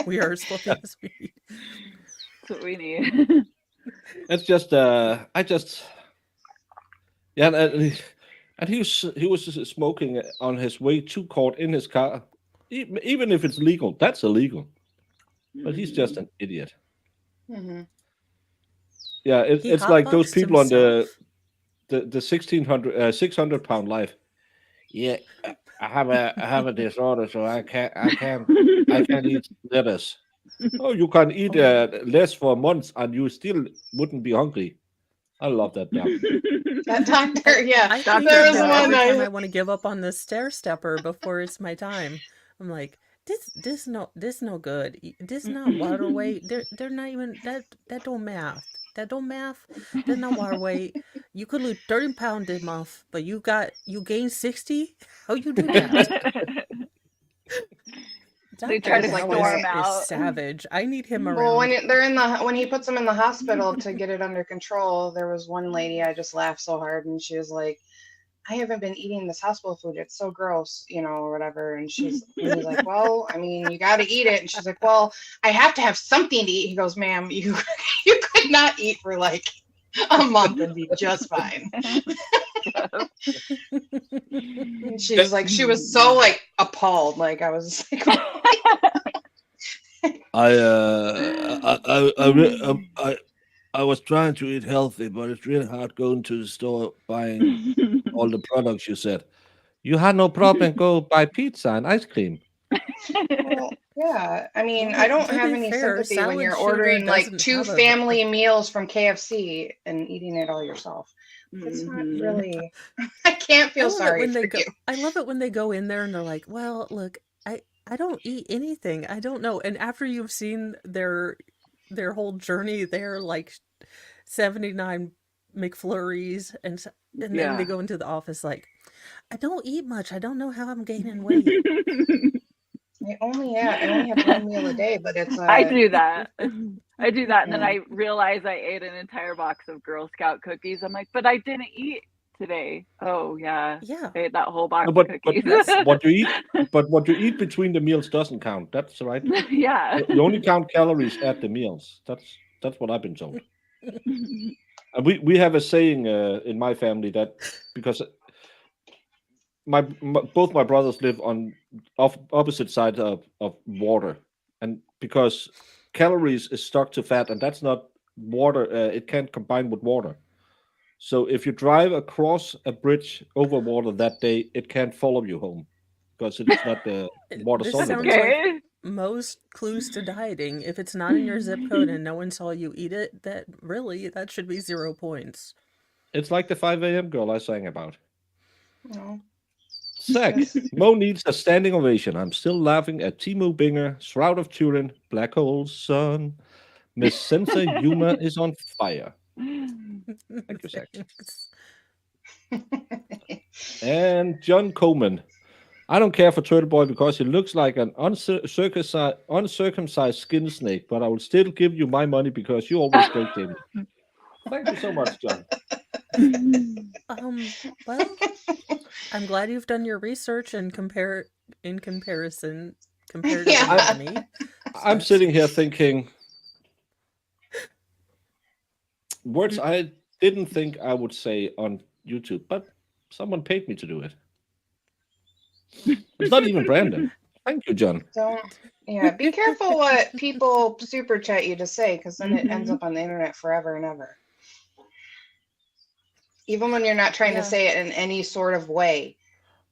[SPEAKER 4] We are smoking this weed.
[SPEAKER 5] That's what we need.
[SPEAKER 3] It's just and he was smoking on his way to court in his car. Even if it's legal, that's illegal. But he's just an idiot.
[SPEAKER 2] Mm-hmm.
[SPEAKER 3] Yeah, it's like those people on the 600-pound life. Yeah, I have a disorder, so I can't eat lettuce. Oh, you can eat less for months, and you still wouldn't be hungry. I love that doctor.
[SPEAKER 2] That doctor, yeah.
[SPEAKER 4] I think
[SPEAKER 2] there was
[SPEAKER 4] every
[SPEAKER 2] one
[SPEAKER 4] time I want to give up on the stair stepper before it's my time. I'm like, this no good. This not water weight. They're not even that don't math. That don't math. They're not water weight. You could lose 30 pounds a month, but you gained 60. How you do that?
[SPEAKER 5] They try to storm out.
[SPEAKER 4] Savage. I need him around.
[SPEAKER 2] Well, when he puts him in the hospital to get it under control, there was one lady, I just laughed so hard, and she was like, "I haven't been eating this hospital food. It's so gross, or whatever." And he's like, "Well, I mean, you got to eat it." And she's like, "Well, I have to have something to eat." He goes, "Ma'am, you could not eat for like a month and be just fine." She was like, she was so like appalled. Like I was like,
[SPEAKER 3] I was trying to eat healthy, but it's really hard going to the store buying all the products you said. You had no problem. Go buy pizza and ice cream.
[SPEAKER 2] well, yeah. I mean, I don't have any sympathy when you're ordering like 2 family meals from KFC and eating it all yourself. It's not really. I can't feel sorry for you.
[SPEAKER 4] I love it when they go in there and they're like, "Well, look, I don't eat anything. I don't know." And after you've seen their whole journey, they're like 79 McFlurries, and then they go into the office like, "I don't eat much. I don't know how I'm gaining weight."
[SPEAKER 2] I only have 1 meal a day, but it's.
[SPEAKER 5] I do that. And then I realize I ate an entire box of Girl Scout cookies. I'm like, but I didn't eat today. Oh yeah. I ate that whole box of cookies.
[SPEAKER 3] But what you eat between the meals doesn't count. That's right.
[SPEAKER 5] Yeah.
[SPEAKER 3] You only count calories at the meals. That's what I've been told. And we have a saying in my family that because both my brothers live on opposite sides of water, and because calories is stuck to fat, and that's not water. It can't combine with water. So if you drive across a bridge over water that day, it can't follow you home because it's not the water soluble.
[SPEAKER 4] Like most clues to dieting. If it's not in your zip code and no one saw you eat it, that should be 0 points.
[SPEAKER 3] It's like the 5 a.m. girl I sang about.
[SPEAKER 2] No.
[SPEAKER 3] Zach, Mo needs a standing ovation. I'm still laughing at Timo Binger, Shroud of Turin, Black Hole Sun. Miss Sensei Yuma is on fire. Thank you, Zach. And John Coleman. I don't care for Turtle Boy because he looks like an uncircumcised skin snake, but I will still give you my money because you always break him. Thank you so much, John.
[SPEAKER 4] Well, I'm glad you've done your research and comparatively
[SPEAKER 2] Yeah.
[SPEAKER 4] to me.
[SPEAKER 3] I'm sitting here thinking words I didn't think I would say on YouTube, but someone paid me to do it. It's not even Brandon. Thank you, John.
[SPEAKER 2] Be careful what people super chat you to say, because then it ends up on the internet forever and ever. Even when you're not trying to say it in any sort of way.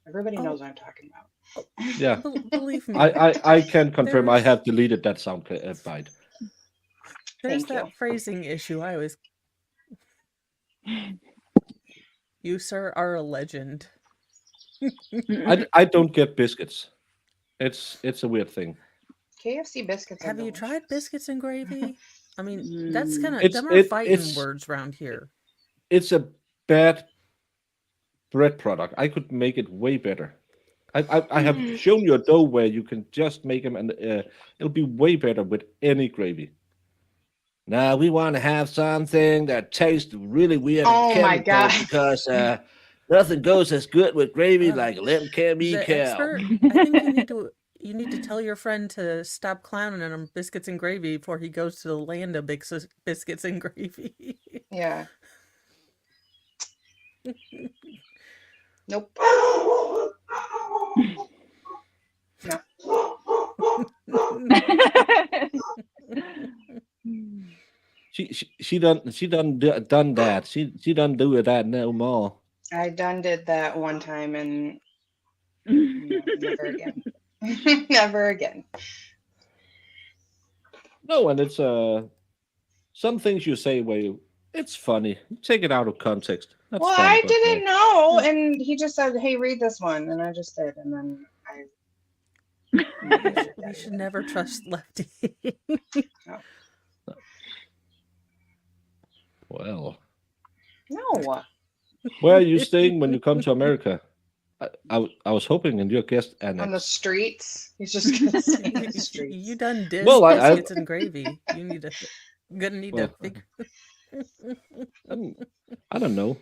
[SPEAKER 2] Everybody knows what I'm talking about.
[SPEAKER 3] Yeah.
[SPEAKER 4] Believe me.
[SPEAKER 3] I can confirm I
[SPEAKER 4] There's-
[SPEAKER 3] have deleted that sound bite.
[SPEAKER 4] There's
[SPEAKER 2] Thank
[SPEAKER 4] that
[SPEAKER 2] you.
[SPEAKER 4] phrasing issue. I always. You, sir, are a legend.
[SPEAKER 3] I don't get biscuits. It's a weird thing.
[SPEAKER 2] KFC biscuits are
[SPEAKER 4] Have you tried
[SPEAKER 2] delicious.
[SPEAKER 4] biscuits and gravy? I mean, that's kind of
[SPEAKER 3] It's-
[SPEAKER 4] them are fighting
[SPEAKER 3] it's-
[SPEAKER 4] words around here.
[SPEAKER 3] It's a bad bread product. I could make it way better. I have shown you a dough where you can just make them, and it'll be way better with any gravy. Now we want to have something that tastes really weird
[SPEAKER 2] Oh
[SPEAKER 3] and
[SPEAKER 2] my
[SPEAKER 3] chemical
[SPEAKER 2] God.
[SPEAKER 3] because nothing goes as good with gravy like a little candy
[SPEAKER 4] The
[SPEAKER 3] cow.
[SPEAKER 4] expert, I think you need to tell your friend to stop clowning on biscuits and gravy before he goes to the land of biscuits and gravy.
[SPEAKER 2] Yeah. Nope. No.
[SPEAKER 3] She done done that. She done do that no more.
[SPEAKER 2] I done did that one time and never again. Never again.
[SPEAKER 3] No, and it's some things you say where it's funny. Take it out of context. That's
[SPEAKER 2] Well,
[SPEAKER 3] fun,
[SPEAKER 2] I
[SPEAKER 3] but,
[SPEAKER 2] didn't know, and he just said, "Hey, read this one," and I just did, and then
[SPEAKER 4] We should never trust Lefty.
[SPEAKER 3] Well,
[SPEAKER 2] No.
[SPEAKER 3] where are you staying when you come to America? I was hoping in your guest
[SPEAKER 2] On the
[SPEAKER 3] annex.
[SPEAKER 2] streets. He's just gonna say the streets.
[SPEAKER 4] You done did
[SPEAKER 3] Well, I-
[SPEAKER 4] biscuits and gravy. You need to
[SPEAKER 3] Well,
[SPEAKER 4] figure.
[SPEAKER 3] I don't know.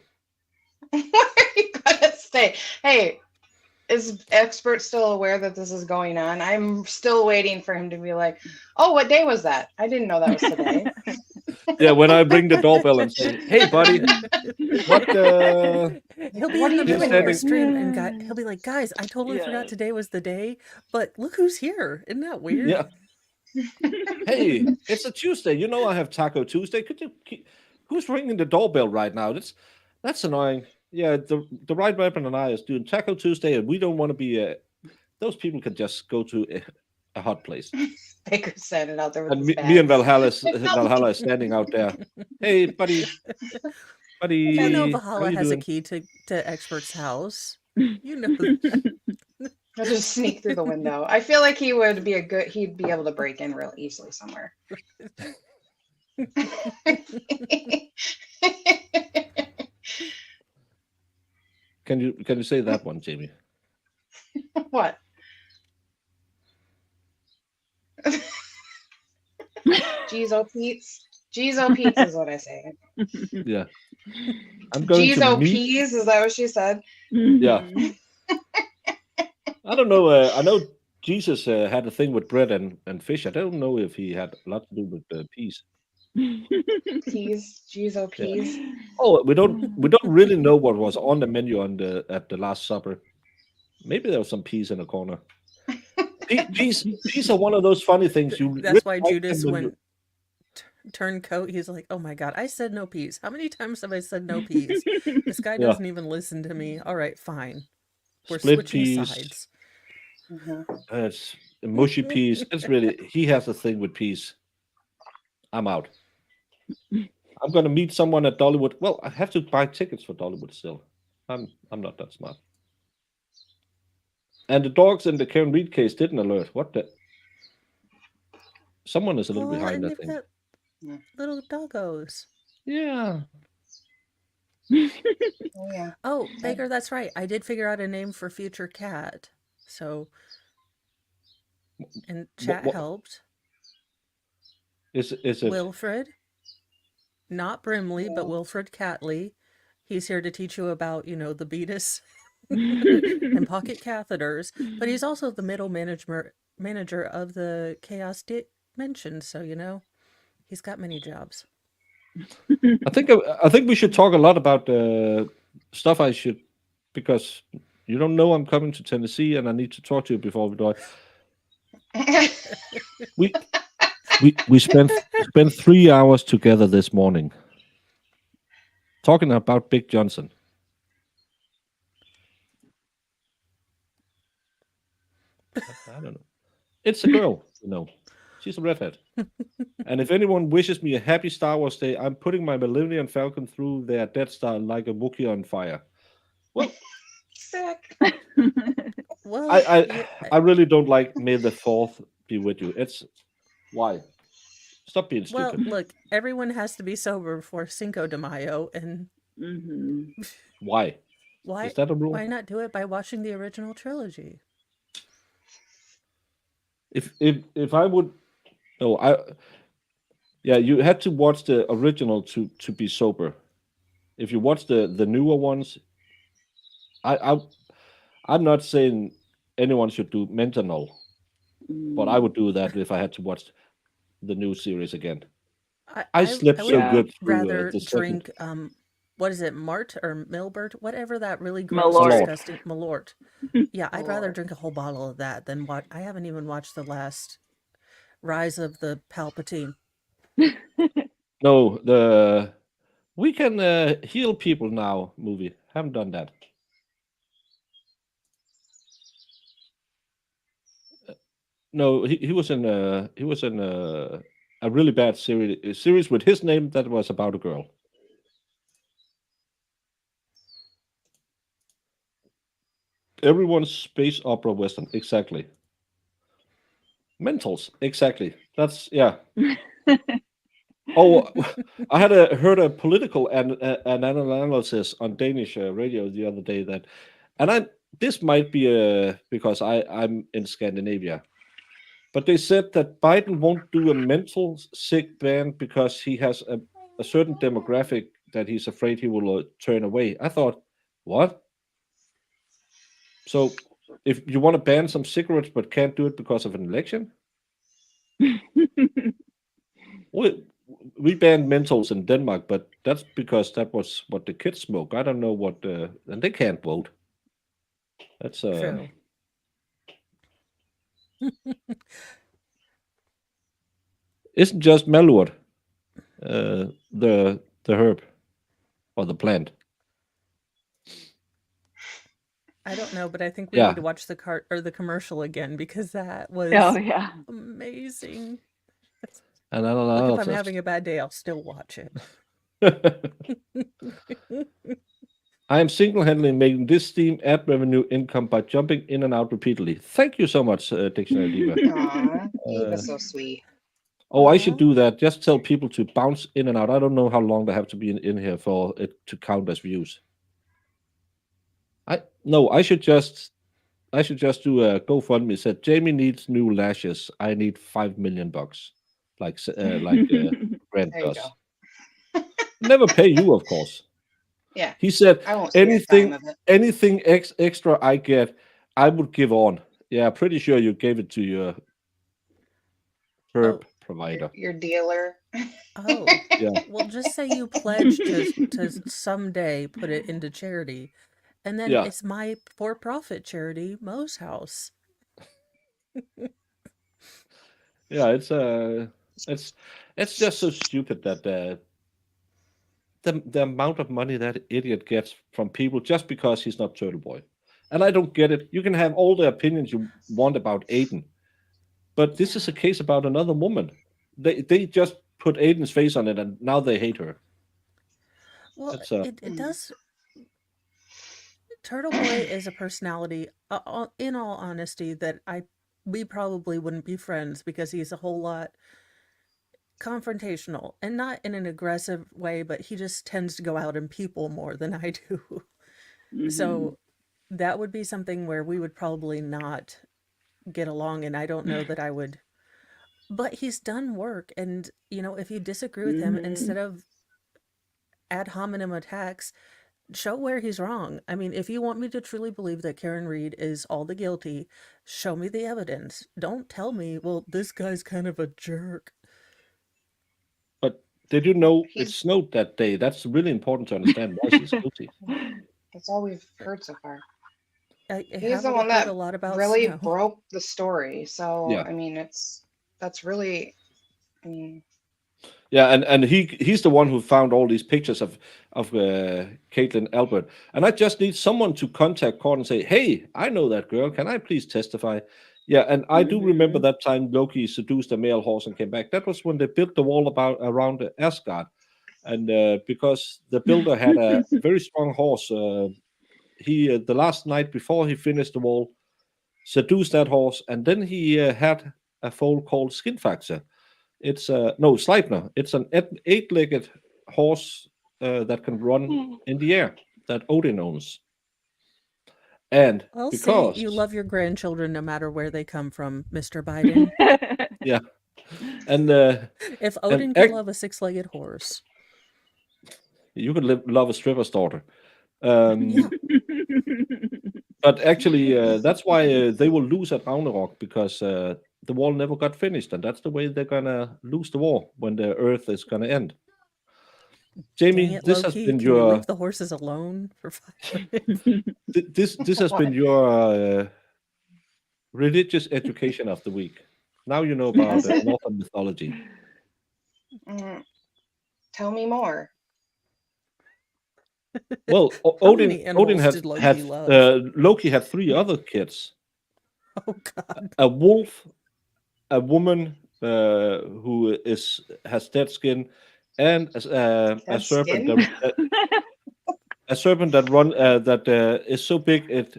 [SPEAKER 2] Where are you gonna stay? Hey, is expert still aware that this is going on? I'm still waiting for him to be like, "Oh, what day was that? I didn't know that was today."
[SPEAKER 3] Yeah, when I ring the doorbell and say, "Hey, buddy, what?"
[SPEAKER 4] He'll be
[SPEAKER 2] What
[SPEAKER 4] in
[SPEAKER 2] are
[SPEAKER 4] the
[SPEAKER 2] you
[SPEAKER 4] middle
[SPEAKER 2] doing
[SPEAKER 4] of the
[SPEAKER 2] here?
[SPEAKER 4] stream and he'll be like, "Guys, I totally forgot today was the day, but look who's here! Isn't that weird?"
[SPEAKER 3] Yeah. Hey, it's a Tuesday. You know I have Taco Tuesday. Could you? Who's ringing the doorbell right now? That's annoying. Yeah, the right weapon and I is doing Taco Tuesday, and we don't want to be. Those people can just go to a hot place.
[SPEAKER 2] Baker's standing out there with
[SPEAKER 3] And
[SPEAKER 2] his
[SPEAKER 3] me and
[SPEAKER 2] bags.
[SPEAKER 3] Valhalla is standing out there. Hey, buddy.
[SPEAKER 4] You know
[SPEAKER 3] how
[SPEAKER 4] Valhalla
[SPEAKER 3] you
[SPEAKER 4] has a
[SPEAKER 3] doing?
[SPEAKER 4] key to Expert's house. You know that.
[SPEAKER 2] He'll just sneak through the window. I feel like he'd be able to break in real easily somewhere.
[SPEAKER 3] Can you say that one, Jamie?
[SPEAKER 2] What? Geezo Pete's. Geezo Pete's is what I say.
[SPEAKER 3] Yeah. I'm going to
[SPEAKER 2] Geezo
[SPEAKER 3] meet.
[SPEAKER 2] Peas, is that what she said?
[SPEAKER 3] Yeah. I don't know. I know Jesus had a thing with bread and fish. I don't know if he had a lot to do with peas.
[SPEAKER 2] Peas. Geezo Peas.
[SPEAKER 3] Oh, we don't really know what was on the menu at the Last Supper. Maybe there was some peas in the corner. Peas are one of those funny things you.
[SPEAKER 4] That's why
[SPEAKER 3] really like
[SPEAKER 4] Judas
[SPEAKER 3] them when
[SPEAKER 4] went turncoat. He's like, "Oh my God, I said no peas. How many times have I said no peas? This guy
[SPEAKER 3] Yeah.
[SPEAKER 4] doesn't even listen to me. All right, fine. We're
[SPEAKER 3] Split
[SPEAKER 4] switching
[SPEAKER 3] peas.
[SPEAKER 4] sides."
[SPEAKER 3] It's mushy peas. It's really he has a thing with peas. I'm out. I'm gonna meet someone at Dollywood. Well, I have to buy tickets for Dollywood still. I'm not that smart. And the dogs in the Karen Reed case didn't alert. What the? Someone is a little
[SPEAKER 4] Well,
[SPEAKER 3] behind,
[SPEAKER 4] and
[SPEAKER 3] I
[SPEAKER 4] they've
[SPEAKER 3] think.
[SPEAKER 4] got little doggos.
[SPEAKER 3] Yeah.
[SPEAKER 2] Oh, yeah.
[SPEAKER 4] Oh, Baker, that's right. I did figure out a name for future cat. So, and chat
[SPEAKER 3] what-
[SPEAKER 4] helped.
[SPEAKER 3] Is it?
[SPEAKER 4] Wilfred. Not Brimley, but
[SPEAKER 2] Yeah.
[SPEAKER 4] Wilfred Catley. He's here to teach you about, the beatus and pocket catheters. But he's also the middle manager of the Chaos Dimension. So, he's got many jobs.
[SPEAKER 3] I think we should talk a lot about stuff I should, because you don't know I'm coming to Tennessee and I need to talk to you before we die. We we spent 3 hours together this morning talking about Big Johnson. I don't know. It's a girl, She's a redhead. And if anyone wishes me a happy Star Wars day, I'm putting my Millennium Falcon through their Death Star like a Wookiee on fire. Well,
[SPEAKER 2] Sick.
[SPEAKER 4] Well,
[SPEAKER 3] I really don't like May the 4th be with you. It's why? Stop being
[SPEAKER 4] well,
[SPEAKER 3] stupid.
[SPEAKER 4] look, everyone has to be sober before Cinco de Mayo, and
[SPEAKER 3] Why?
[SPEAKER 4] why
[SPEAKER 3] Is that a rule?
[SPEAKER 4] why not do it by watching the original trilogy?
[SPEAKER 3] If I would, no, yeah, you had to watch the original to be sober. If you watch the newer ones, I'm not saying anyone should do Mentanol, but I would do that if I had to watch the new series again. I slept so
[SPEAKER 4] would
[SPEAKER 3] good through
[SPEAKER 4] rather
[SPEAKER 3] the second.
[SPEAKER 4] drink what is it, Mart or Milbert, whatever that really gross,
[SPEAKER 5] Malort.
[SPEAKER 4] disgusting Malort. Yeah, I'd rather drink a whole bottle of that than watch. I haven't even watched the last Rise of the Palpatine.
[SPEAKER 3] No, We Can Heal People Now movie. Haven't done that. No, he was in a really bad series with his name that was about a girl. Everyone's space opera western, exactly. Mentals, exactly. That's yeah. Oh, I had heard a political an analysis on Danish radio the other day this might be because I'm in Scandinavia, but they said that Biden won't do a mental sick ban because he has a certain demographic that he's afraid he will turn away. I thought, what? So if you want to ban some cigarettes but can't do it because of an election? We banned menthols in Denmark, but that's because that was what the kids smoke. I don't know what, and they can't vote. That's
[SPEAKER 4] True.
[SPEAKER 3] Isn't just malwort the herb or the plant?
[SPEAKER 4] I don't know, but I think we need to watch the commercial again because that was amazing. Look, if I'm having a bad day, I'll still watch it.
[SPEAKER 3] I am single-handedly making this Steam ad revenue income by jumping in and out repeatedly. Thank you so much, Dictionary Diva.
[SPEAKER 2] Aww, Diva's so sweet.
[SPEAKER 3] Oh, I should do that. Just tell people to bounce in and out. I don't know how long they have to be in here for it to count as views. I should just do a GoFundMe. Said Jamie needs new lashes. I need $5 million, like Brent does. Never pay you, of course.
[SPEAKER 2] Yeah.
[SPEAKER 3] He said
[SPEAKER 2] I won't
[SPEAKER 3] anything extra I get, I would give on. Yeah, pretty sure you gave it to your herb provider.
[SPEAKER 2] Your dealer.
[SPEAKER 4] Oh, yeah. Well, just say you pledge to someday put it into charity. And then it's my for-profit charity, Mo's House.
[SPEAKER 3] Yeah, it's just so stupid that the amount of money that idiot gets from people just because he's not Turtle Boy. And I don't get it. You can have all the opinions you want about Aiden, but this is a case about another woman. They just put Aiden's face on it, and now they hate her.
[SPEAKER 4] Well, it does. Turtle Boy is a personality, in all honesty, that we probably wouldn't be friends because he's a whole lot confrontational, and not in an aggressive way, but he just tends to go out in people more than I do. Mm-hmm. So that would be something where we would probably not get along, and I don't know that I would. But he's done work, and if you disagree with him, instead of ad hominem attacks, show where he's wrong. I mean, if you want me to truly believe that Karen Reed is all the guilty, show me the evidence. Don't tell me, well, this guy's kind of a jerk.
[SPEAKER 3] But did you know it
[SPEAKER 2] He's
[SPEAKER 3] snowed that day? That's really important to understand why she's guilty.
[SPEAKER 2] that's all we've heard so far.
[SPEAKER 4] I
[SPEAKER 2] He's the
[SPEAKER 4] haven't
[SPEAKER 2] one
[SPEAKER 4] heard
[SPEAKER 2] that
[SPEAKER 4] a lot about
[SPEAKER 2] really
[SPEAKER 4] snow.
[SPEAKER 2] broke the story. So
[SPEAKER 3] Yeah.
[SPEAKER 2] I mean, that's really. I mean,
[SPEAKER 3] Yeah, and he's the one who found all these pictures of Caitlin Albert, and I just need someone to contact court and say, "Hey, I know that girl. Can I please testify?" Yeah, and I do remember that time Loki seduced a male horse and came back. That was when they built the wall around Asgard, and because the builder had a very strong horse, he the last night before he finished the wall, seduced that horse, and then he had a foal called Skinfaxer. It's no Sleipner. It's an eight-legged horse that can run in the air that Odin owns. And
[SPEAKER 4] Well, see,
[SPEAKER 3] because
[SPEAKER 4] you love your grandchildren no matter where they come from, Mr. Biden.
[SPEAKER 3] yeah, and
[SPEAKER 4] If Odin could love a six-legged horse.
[SPEAKER 3] you could love a stripper's daughter.
[SPEAKER 4] Yeah.
[SPEAKER 3] But actually, that's why they will lose at Ragnarok, because the wall never got finished, and that's the way they're gonna lose the war when the Earth is gonna end. Jamie,
[SPEAKER 4] Dang it,
[SPEAKER 3] this has
[SPEAKER 4] Loki,
[SPEAKER 3] been
[SPEAKER 4] can you
[SPEAKER 3] your
[SPEAKER 4] leave the horses alone for 5 minutes?
[SPEAKER 3] this has been your religious education of the week. Now you know about
[SPEAKER 2] Has it?
[SPEAKER 3] Northern mythology.
[SPEAKER 2] Tell me more.
[SPEAKER 3] Well,
[SPEAKER 4] How
[SPEAKER 3] Odin
[SPEAKER 4] many animals
[SPEAKER 3] had
[SPEAKER 4] did Loki
[SPEAKER 3] had
[SPEAKER 4] love?
[SPEAKER 3] Loki had 3 other kids:
[SPEAKER 4] Oh God.
[SPEAKER 3] a wolf, a woman who has dead skin, and a
[SPEAKER 2] Dead
[SPEAKER 3] serpent
[SPEAKER 2] skin?
[SPEAKER 3] a serpent that is so big it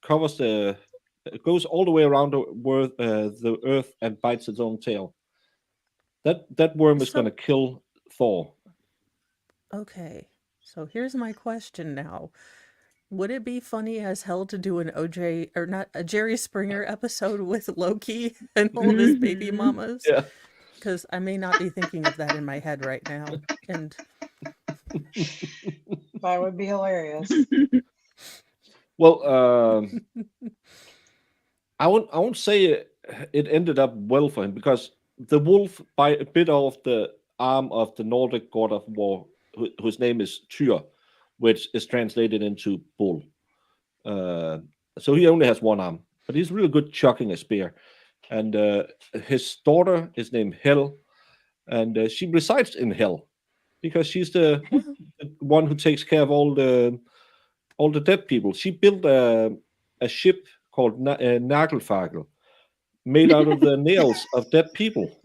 [SPEAKER 3] covers it goes all the way around the earth and bites its own tail. That worm is
[SPEAKER 4] So,
[SPEAKER 3] going to kill Thor.
[SPEAKER 4] okay. So here's my question now. Would it be funny as hell to do an OJ or not a Jerry Springer episode with Loki and all of his baby mamas?
[SPEAKER 3] Yeah.
[SPEAKER 4] Because I may not be thinking of that in my head right now. And
[SPEAKER 2] That would be hilarious.
[SPEAKER 3] Well, I won't say it ended up well for him, because the wolf bit off the arm of the Nordic god of war, whose name is Tyr, which is translated into bull. So he only has one arm, but he's really good chucking a spear. And his daughter is named Hel, and she resides in Hell because she's the one who takes care of all the dead people. She built a ship called Nagelfagel, made out of the nails of dead people.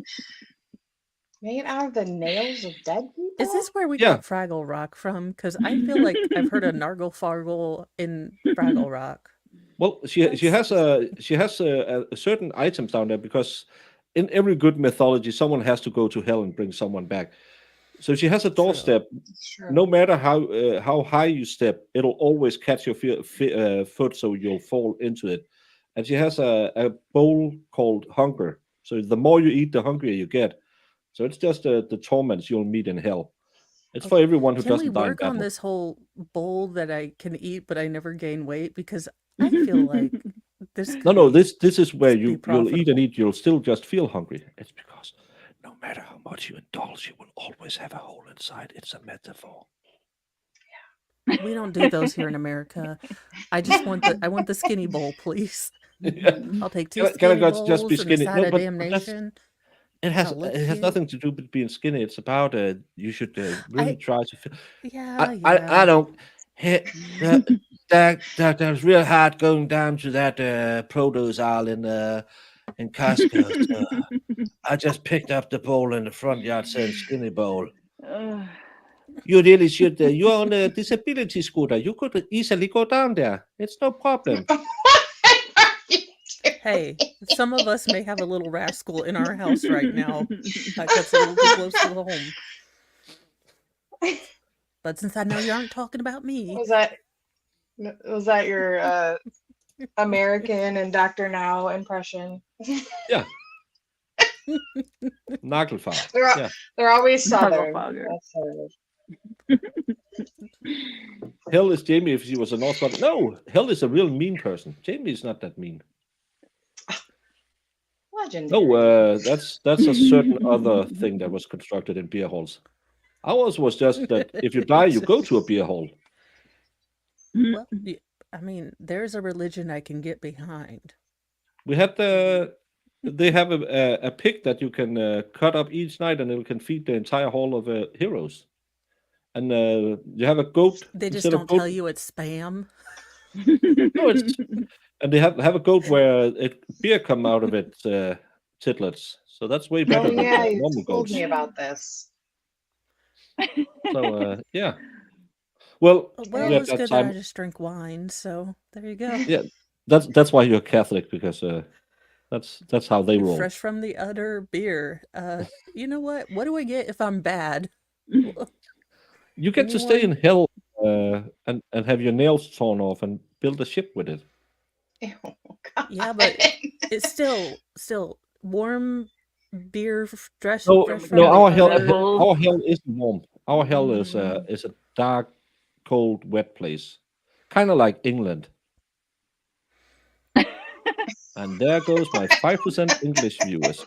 [SPEAKER 2] Made out of the nails of dead people?
[SPEAKER 4] is this where we
[SPEAKER 3] Yeah.
[SPEAKER 4] get Fraggle Rock from? Because I feel like I've heard a Nargle Fargle in Fraggle Rock.
[SPEAKER 3] Well, she has certain items down there, because in every good mythology, someone has to go to hell and bring someone back. So she has a doorstep.
[SPEAKER 2] Sure.
[SPEAKER 3] No matter how high you step, it'll always catch your foot, so you'll fall into it. And she has a bowl called hunger. So the more you eat, the hungrier you get. So it's just the torments you'll meet in hell. It's for everyone who
[SPEAKER 4] Can we
[SPEAKER 3] doesn't die in
[SPEAKER 4] work on
[SPEAKER 3] battle.
[SPEAKER 4] this whole bowl that I can eat but I never gain weight? Because I feel like this
[SPEAKER 3] No,
[SPEAKER 4] could
[SPEAKER 3] this is where
[SPEAKER 4] be
[SPEAKER 3] you'll eat and
[SPEAKER 4] profitable.
[SPEAKER 3] eat. You'll still just feel hungry. It's because no matter how much you indulge, you will always have a hole inside. It's a metaphor.
[SPEAKER 4] We don't do those here in America. I want the skinny bowl, please. I'll take 2
[SPEAKER 3] Can I
[SPEAKER 4] skinny
[SPEAKER 3] just
[SPEAKER 4] bowls
[SPEAKER 3] be
[SPEAKER 4] and a
[SPEAKER 3] skinny?
[SPEAKER 4] side
[SPEAKER 3] No,
[SPEAKER 4] of
[SPEAKER 3] but
[SPEAKER 4] damnation.
[SPEAKER 3] it has
[SPEAKER 4] I'll look
[SPEAKER 3] it has
[SPEAKER 4] cute.
[SPEAKER 3] nothing to do with being skinny. It's about you should really try to feel.
[SPEAKER 4] Yeah,
[SPEAKER 3] I don't. That was real hard going down to that produce aisle in Costco. So I just picked up the bowl in the front yard saying skinny bowl. You really should. You're on a disability scooter. You could easily go down there. It's no problem.
[SPEAKER 4] Hey, some of us may have a little rascal in our house right now. That gets a little too close to the home. But since I know you aren't talking about me,
[SPEAKER 2] Was that your American and Dr. Now impression?
[SPEAKER 3] Yeah. Nagelfar.
[SPEAKER 2] They're always Southern.
[SPEAKER 5] Nagelfagger.
[SPEAKER 2] That's hilarious.
[SPEAKER 3] Hell is Jamie if she was a Norse god. No, Hell is a real mean person. Jamie is not that mean.
[SPEAKER 2] Legendary.
[SPEAKER 3] No, that's a certain other thing that was constructed in beer halls. Ours was just that if you die, you go to a beer hall.
[SPEAKER 4] Well, I mean, there's a religion I can get behind.
[SPEAKER 3] We had they have a pig that you can cut up each night, and it can feed the entire hall of heroes. And you have a goat.
[SPEAKER 4] They just
[SPEAKER 3] instead of
[SPEAKER 4] don't
[SPEAKER 3] goat-
[SPEAKER 4] tell you it's spam.
[SPEAKER 3] No, it's and they have a goat where beer come out of it, titlets. So that's way better
[SPEAKER 2] Oh
[SPEAKER 3] than
[SPEAKER 2] yeah, you
[SPEAKER 3] normal
[SPEAKER 2] told
[SPEAKER 3] goats.
[SPEAKER 2] me about this.
[SPEAKER 3] So yeah. Well,
[SPEAKER 4] Well,
[SPEAKER 3] yeah,
[SPEAKER 4] it's
[SPEAKER 3] that
[SPEAKER 4] good that I
[SPEAKER 3] time,
[SPEAKER 4] just drink wine, so there you go.
[SPEAKER 3] yeah, that's why you're Catholic, because that's how they roll.
[SPEAKER 4] Fresh from the udder beer. You know what? What do I get if I'm bad?
[SPEAKER 3] You get to stay in
[SPEAKER 4] Anyone?
[SPEAKER 3] hell and have your nails torn off and build a ship with it.
[SPEAKER 2] Ew, God.
[SPEAKER 4] Yeah, but it's still warm beer fresh
[SPEAKER 3] No,
[SPEAKER 4] fresh from
[SPEAKER 3] no,
[SPEAKER 4] the
[SPEAKER 3] our hell
[SPEAKER 4] udder.
[SPEAKER 3] isn't warm. Our hell is a dark, cold, wet place, kind of like England. And there goes my 5% English viewers.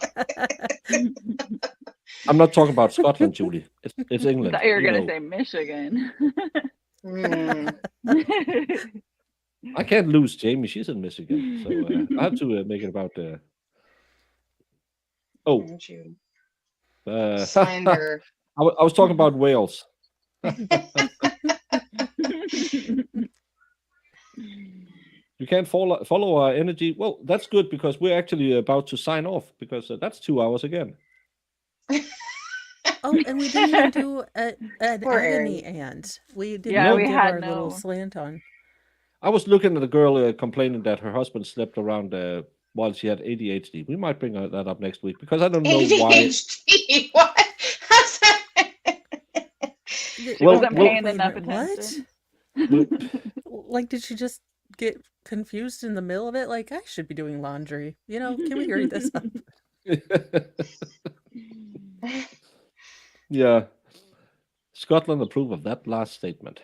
[SPEAKER 3] I'm not talking about Scotland, Julie. It's
[SPEAKER 5] I
[SPEAKER 3] England.
[SPEAKER 5] thought you were
[SPEAKER 3] you
[SPEAKER 5] gonna
[SPEAKER 3] know.
[SPEAKER 5] say Michigan.
[SPEAKER 2] Mm.
[SPEAKER 3] I can't lose Jamie. She's in Michigan, so I have to make it about. Oh,
[SPEAKER 2] Don't you
[SPEAKER 3] I
[SPEAKER 2] slander.
[SPEAKER 3] was talking about Wales. You can't follow our energy. Well, that's good because we're actually about to sign off because that's 2 hours again.
[SPEAKER 4] Oh, and we didn't even do an
[SPEAKER 2] Poor
[SPEAKER 4] agony
[SPEAKER 2] Aaron.
[SPEAKER 4] and we didn't
[SPEAKER 5] Yeah,
[SPEAKER 4] even
[SPEAKER 5] we
[SPEAKER 4] give
[SPEAKER 5] had
[SPEAKER 4] our little
[SPEAKER 5] no.
[SPEAKER 4] slant on.
[SPEAKER 3] I was looking at a girl complaining that her husband slept around while she had ADHD. We might bring that up next week because I don't know why.
[SPEAKER 2] ADHD. What? How's that?
[SPEAKER 5] She
[SPEAKER 3] Well,
[SPEAKER 5] wasn't
[SPEAKER 3] well-
[SPEAKER 5] paying
[SPEAKER 4] Wait a
[SPEAKER 5] enough
[SPEAKER 4] minute,
[SPEAKER 5] attention.
[SPEAKER 4] Like, did she just get confused in the middle of it? Like, I should be doing laundry. You know, can we hurry this up?
[SPEAKER 3] Yeah. Scotland approve of that last statement.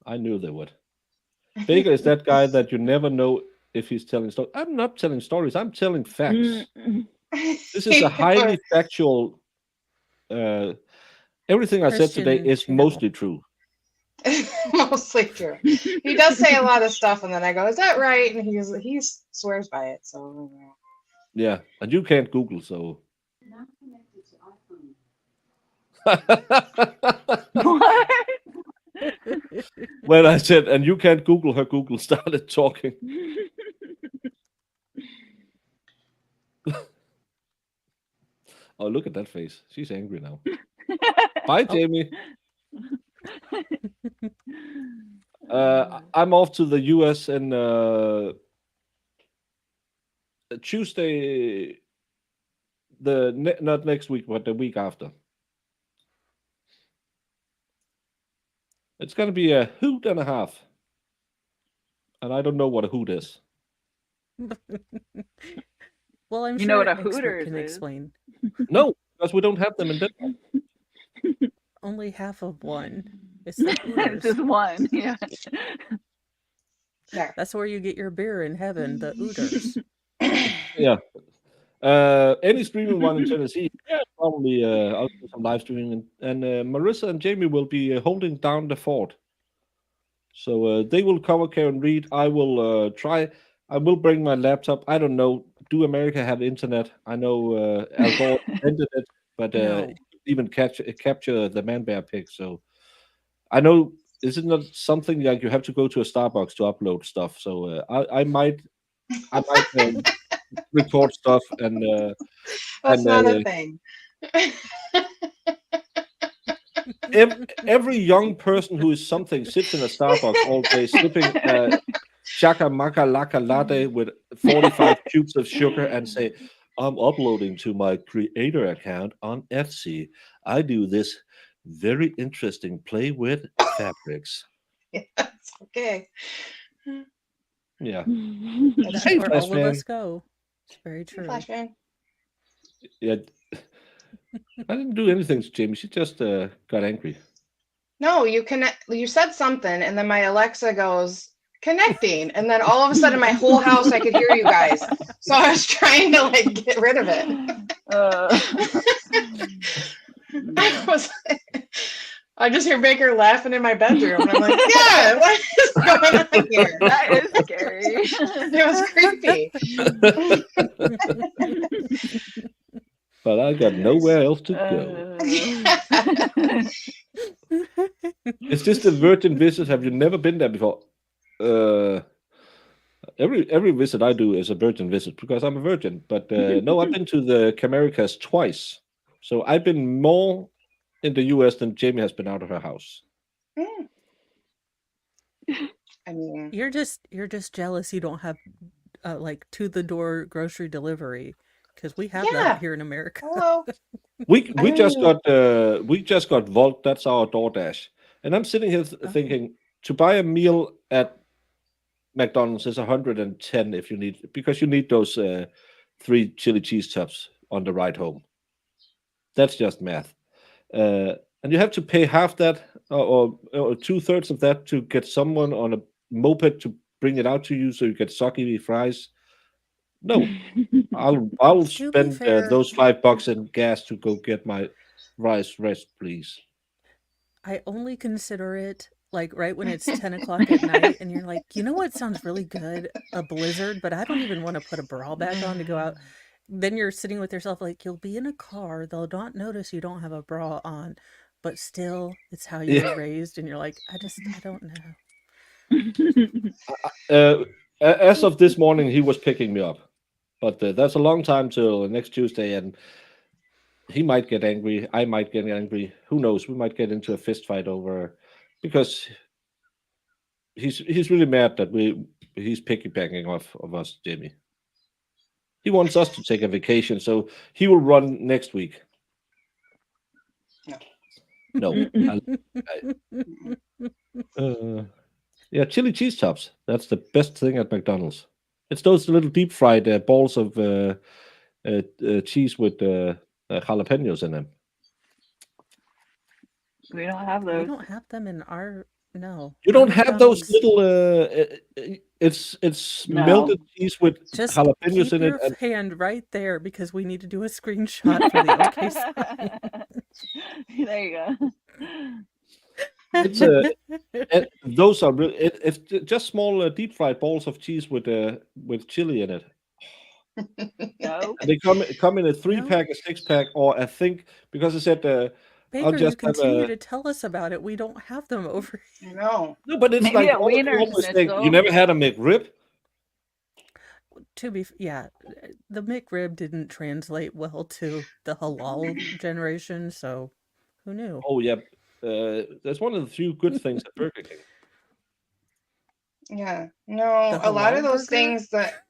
[SPEAKER 3] I knew they would. Baker is that guy that you never know if he's telling stories. I'm not telling stories. I'm telling facts. This is a highly factual. Everything I said today
[SPEAKER 4] Christian
[SPEAKER 3] is
[SPEAKER 4] channel.
[SPEAKER 3] mostly true.
[SPEAKER 2] Mostly true. He does say a lot of stuff, and then I go, "Is that right?" And he swears by it. So
[SPEAKER 3] Yeah, and you can't Google, so.
[SPEAKER 5] What?
[SPEAKER 3] When I said, and you can't Google, her Google started talking. Oh, look at that face. She's angry now. Bye, Jamie. I'm off to the US and Tuesday, not next week, but the week after. It's going to be a hoot and a half. And I don't know what a hoot is.
[SPEAKER 4] Well, I'm
[SPEAKER 5] You
[SPEAKER 4] sure
[SPEAKER 5] know what
[SPEAKER 4] an
[SPEAKER 5] a
[SPEAKER 4] expert
[SPEAKER 5] Hooters
[SPEAKER 4] can
[SPEAKER 5] is.
[SPEAKER 4] explain.
[SPEAKER 3] No, because we don't have them in Denmark.
[SPEAKER 4] Only half of one. It's the
[SPEAKER 5] It's
[SPEAKER 4] Hooters.
[SPEAKER 5] just one. Yeah.
[SPEAKER 2] there.
[SPEAKER 4] That's where you get your beer in heaven, the Hooters.
[SPEAKER 3] Yeah. Any streaming one in Tennessee? Yeah, probably. I'll do some live streaming, and Marissa and Jamie will be holding down the fort. So they will cover care and read. I will try. I will bring my laptop. I don't know. Do America have internet? I know Al Gore invented it, but
[SPEAKER 4] No.
[SPEAKER 3] even capture the man bear pic. So I know. Is it not something like you have to go to a Starbucks to upload stuff? So I might record stuff and
[SPEAKER 2] That's
[SPEAKER 3] and,
[SPEAKER 2] not a thing.
[SPEAKER 3] every young person who is something sits in a Starbucks all day sipping chaka maka laka latte with 45 cubes of sugar and say, I'm uploading to my creator account on Etsy. I do this very interesting play with fabrics.
[SPEAKER 2] That's okay.
[SPEAKER 3] Yeah.
[SPEAKER 4] That's
[SPEAKER 3] Hey,
[SPEAKER 4] where
[SPEAKER 3] Flash
[SPEAKER 4] all of
[SPEAKER 3] Man.
[SPEAKER 4] us go. It's very true.
[SPEAKER 2] Flash man.
[SPEAKER 3] Yeah. I didn't do anything to Jamie. She just got angry.
[SPEAKER 2] No, you said something, and then my Alexa goes connecting, and then all of a sudden, my whole house, I could hear you guys. So I was trying to like get rid of it. I just hear Baker laughing in my bedroom, and I'm like, yeah, what is going on here?
[SPEAKER 5] That is scary.
[SPEAKER 2] It was creepy.
[SPEAKER 3] But I got nowhere else to go. Is this the Virgin visit? Have you never been there before? Every visit I do is a virgin visit because I'm a virgin. But no, I've been to the Americas twice. So I've been more in the US than Jamie has been out of her house.
[SPEAKER 2] I mean,
[SPEAKER 4] You're just jealous you don't have like to the door grocery delivery, because we have
[SPEAKER 2] Yeah.
[SPEAKER 4] that here in America.
[SPEAKER 2] hello.
[SPEAKER 3] We
[SPEAKER 2] I
[SPEAKER 3] just
[SPEAKER 2] mean-
[SPEAKER 3] got Volt. That's our DoorDash, and I'm sitting here thinking to buy a meal at McDonald's is 110 if you need those 3 chili cheese tops on the ride home. That's just math, and you have to pay half that or 2/3 of that to get someone on a moped to bring it out to you, so you get soggy fries. No, I'll
[SPEAKER 4] To be
[SPEAKER 3] spend
[SPEAKER 4] fair-
[SPEAKER 3] those $5 in gas to go get my rice rest, please.
[SPEAKER 4] I only consider it like right when it's 10 o'clock at night and you're like, you know what sounds really good? A blizzard, but I don't even want to put a bra back on to go out. Then you're sitting with yourself like, you'll be in a car, they'll not notice you don't have a bra on, but still it's how you were raised, and you're like, I don't know.
[SPEAKER 3] As of this morning, he was picking me up, but that's a long time till next Tuesday, and he might get angry. I might get angry. Who knows? We might get into a fist fight over because he's really mad that he's piggybacking off of us, Jamie. He wants us to take a vacation, so he will run next week. No. Yeah, chili cheese tops. That's the best thing at McDonald's. It's those little deep fried balls of cheese with jalapenos in them.
[SPEAKER 5] We don't have
[SPEAKER 4] We
[SPEAKER 5] those.
[SPEAKER 4] don't have them in our no.
[SPEAKER 3] You
[SPEAKER 4] our
[SPEAKER 3] don't have those
[SPEAKER 4] McDonald's.
[SPEAKER 3] little. It's
[SPEAKER 5] No.
[SPEAKER 3] melted cheese with
[SPEAKER 4] Just
[SPEAKER 3] jalapenos
[SPEAKER 4] keep
[SPEAKER 3] in
[SPEAKER 4] your
[SPEAKER 3] it. And
[SPEAKER 4] hand right there because we need to do a screenshot for the OK sign.
[SPEAKER 5] There you go.
[SPEAKER 3] it's those are really. It's just small deep fried balls of cheese with chili in it.
[SPEAKER 5] No.
[SPEAKER 3] And they come in a 3-pack, a 6-pack, or I think because I said I'll
[SPEAKER 4] Baker, you
[SPEAKER 3] just have
[SPEAKER 4] continue
[SPEAKER 3] a.
[SPEAKER 4] to tell us about it. We don't have them over here.
[SPEAKER 2] No.
[SPEAKER 3] No, but it's
[SPEAKER 5] Maybe
[SPEAKER 3] like
[SPEAKER 5] a
[SPEAKER 3] all of you
[SPEAKER 5] wiener
[SPEAKER 3] always think
[SPEAKER 5] schnitzel.
[SPEAKER 3] you never had a McRib.
[SPEAKER 4] Yeah, the McRib didn't translate well to the halal generation, so who knew?
[SPEAKER 3] Oh yeah, that's one of the few good things at Burger King.
[SPEAKER 2] Yeah. No,
[SPEAKER 4] The
[SPEAKER 2] a lot
[SPEAKER 4] halal
[SPEAKER 2] of those
[SPEAKER 4] burger?
[SPEAKER 2] things that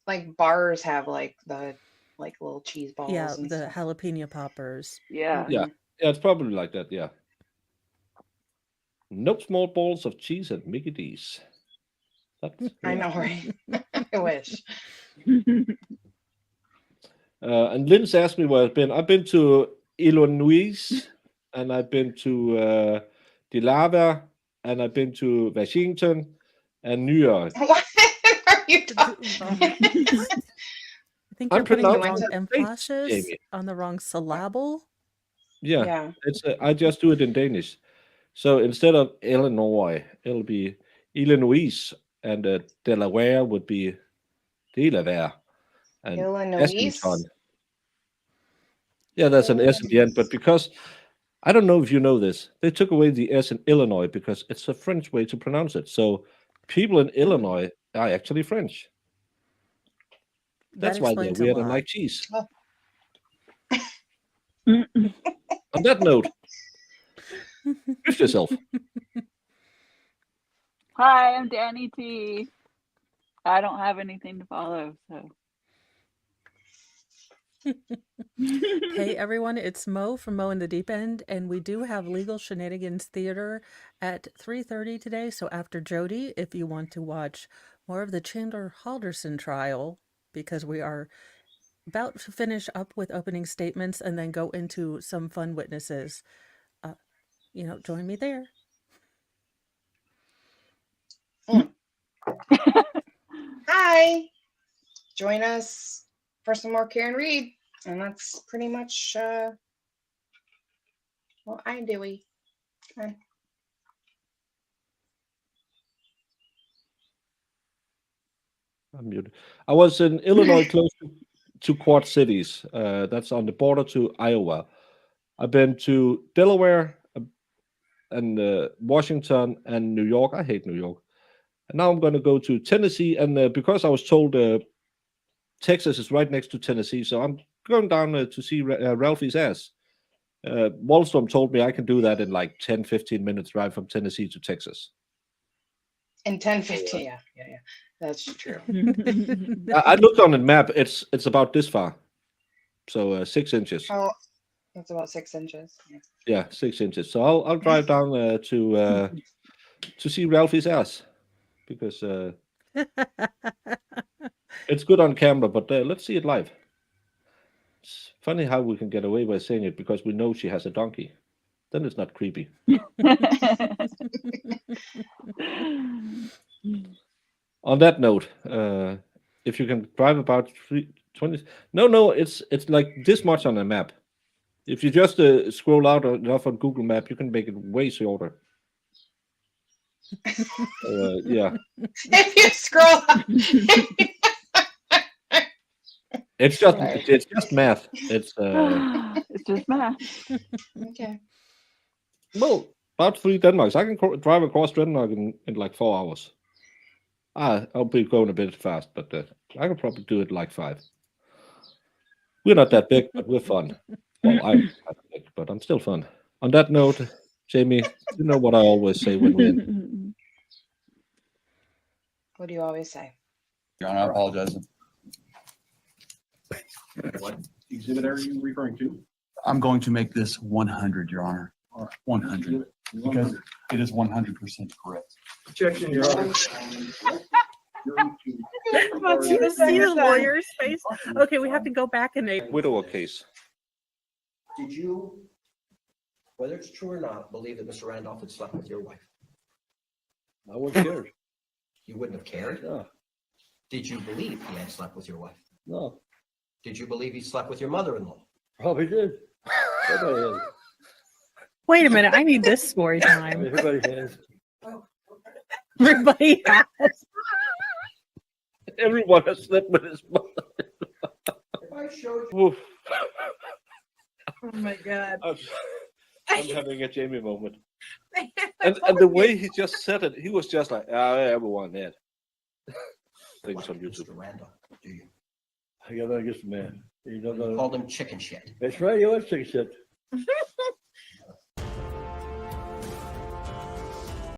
[SPEAKER 2] like bars have like the like little cheese balls
[SPEAKER 4] Yeah,
[SPEAKER 2] and
[SPEAKER 4] the
[SPEAKER 2] stuff.
[SPEAKER 4] jalapeno poppers.
[SPEAKER 5] Yeah.
[SPEAKER 3] Yeah, it's probably like that. Yeah. No small balls of cheese at Mickey D's.
[SPEAKER 2] I know, right? I wish.
[SPEAKER 3] And Lynn's asked me where I've been. I've been to Illinois, and I've been to Delaware, and I've been to Washington, and New York.
[SPEAKER 2] What are you talking?
[SPEAKER 4] I think
[SPEAKER 3] I'm
[SPEAKER 4] you're putting the
[SPEAKER 3] pronouncing
[SPEAKER 4] wrong
[SPEAKER 3] it right,
[SPEAKER 4] emphasis
[SPEAKER 3] Jamie.
[SPEAKER 4] on the wrong syllable.
[SPEAKER 3] Yeah,
[SPEAKER 2] Yeah.
[SPEAKER 3] it's I just do it in Danish. So instead of Illinois, it'll be Illinois, and Delaware would be Delaware, and
[SPEAKER 2] Illinois?
[SPEAKER 3] Washington. Yeah, there's an S in the end, but because I don't know if you know this, they took away the S in Illinois because it's a French way to pronounce it. So people in Illinois are actually French. That's
[SPEAKER 4] That
[SPEAKER 3] why they're
[SPEAKER 4] explains a
[SPEAKER 3] weird and
[SPEAKER 4] lot.
[SPEAKER 3] like cheese.
[SPEAKER 2] Oh.
[SPEAKER 3] On that note, gift yourself.
[SPEAKER 5] Hi, I'm Dani T. I don't have anything to follow, so.
[SPEAKER 4] Hey everyone, it's Mo from Mo in the Deep End, and we do have Legal Shenanigans Theater at 3:30 today. So after Jody, if you want to watch more of the Chandler Halderson trial, because we are about to finish up with opening statements and then go into some fun witnesses. join me there.
[SPEAKER 2] Hi. Join us for some more Karen Reed. And that's pretty much what I'm doing. Okay.
[SPEAKER 3] I'm muted. I was in Illinois, close to Quad Cities. That's on the border to Iowa. I've been to Delaware and Washington and New York. I hate New York. And now I'm going to go to Tennessee. And because I was told Texas is right next to Tennessee, so I'm going down to see Ralphie's ass. Wallstrom told me I can do that in like 10, 15 minutes drive from Tennessee to Texas.
[SPEAKER 2] In 10, 15. Yeah. That's true.
[SPEAKER 3] I looked on the map. It's about this far. So 6 inches.
[SPEAKER 2] Oh, that's about 6 inches.
[SPEAKER 3] Yeah, 6 inches. So I'll drive down to see Ralphie's ass because it's good on camera, but let's see it live. It's funny how we can get away by saying it because we know she has a donkey. Then it's not creepy. On that note, if you can drive about 20. No, it's like this much on a map. If you just scroll out enough on Google Map, you can make it way shorter. Yeah.
[SPEAKER 2] If you scroll up.
[SPEAKER 3] It's just math. It's
[SPEAKER 5] just math.
[SPEAKER 2] Okay.
[SPEAKER 3] Well, about 3 Denmarks. I can drive across Denmark in like 4 hours. I'll be going a bit fast, but I can probably do it like 5. We're not that big, but we're fun. Well, I'm not big, but I'm still fun. On that note, Jamie, you know what I always say when we end.
[SPEAKER 2] What do you always say?
[SPEAKER 7] Your Honor, I apologize.
[SPEAKER 8] What exhibit are you referring to?
[SPEAKER 7] I'm going to make this 100, Your Honor. 100. Because it is 100% correct.
[SPEAKER 8] Objection, Your Honor.
[SPEAKER 4] You see the lawyer's face? Okay, we have to go back and
[SPEAKER 3] Widower case.
[SPEAKER 9] Did you, whether it's true or not, believe that Mr. Randolph had slept with your wife?
[SPEAKER 3] I wouldn't care.
[SPEAKER 9] You wouldn't have cared?
[SPEAKER 3] No.
[SPEAKER 9] Did you believe he had slept with your wife?
[SPEAKER 3] No.
[SPEAKER 9] Did you believe he slept with your mother-in-law?
[SPEAKER 3] Probably did. Everybody
[SPEAKER 4] Wait a minute, I need this story time.
[SPEAKER 3] has. Everybody has.
[SPEAKER 4] Everybody has.
[SPEAKER 3] Everyone has slept with his mother.
[SPEAKER 9] If I showed you.
[SPEAKER 3] Oof.
[SPEAKER 4] Oh my God.
[SPEAKER 3] I'm having a Jamie moment. And the way he just said it, he was just like, everyone had. Things on YouTube.
[SPEAKER 9] Mr. Randolph, do you?
[SPEAKER 10] I gotta get some man. You
[SPEAKER 9] You called him chicken shit.
[SPEAKER 10] That's right, you are chicken shit.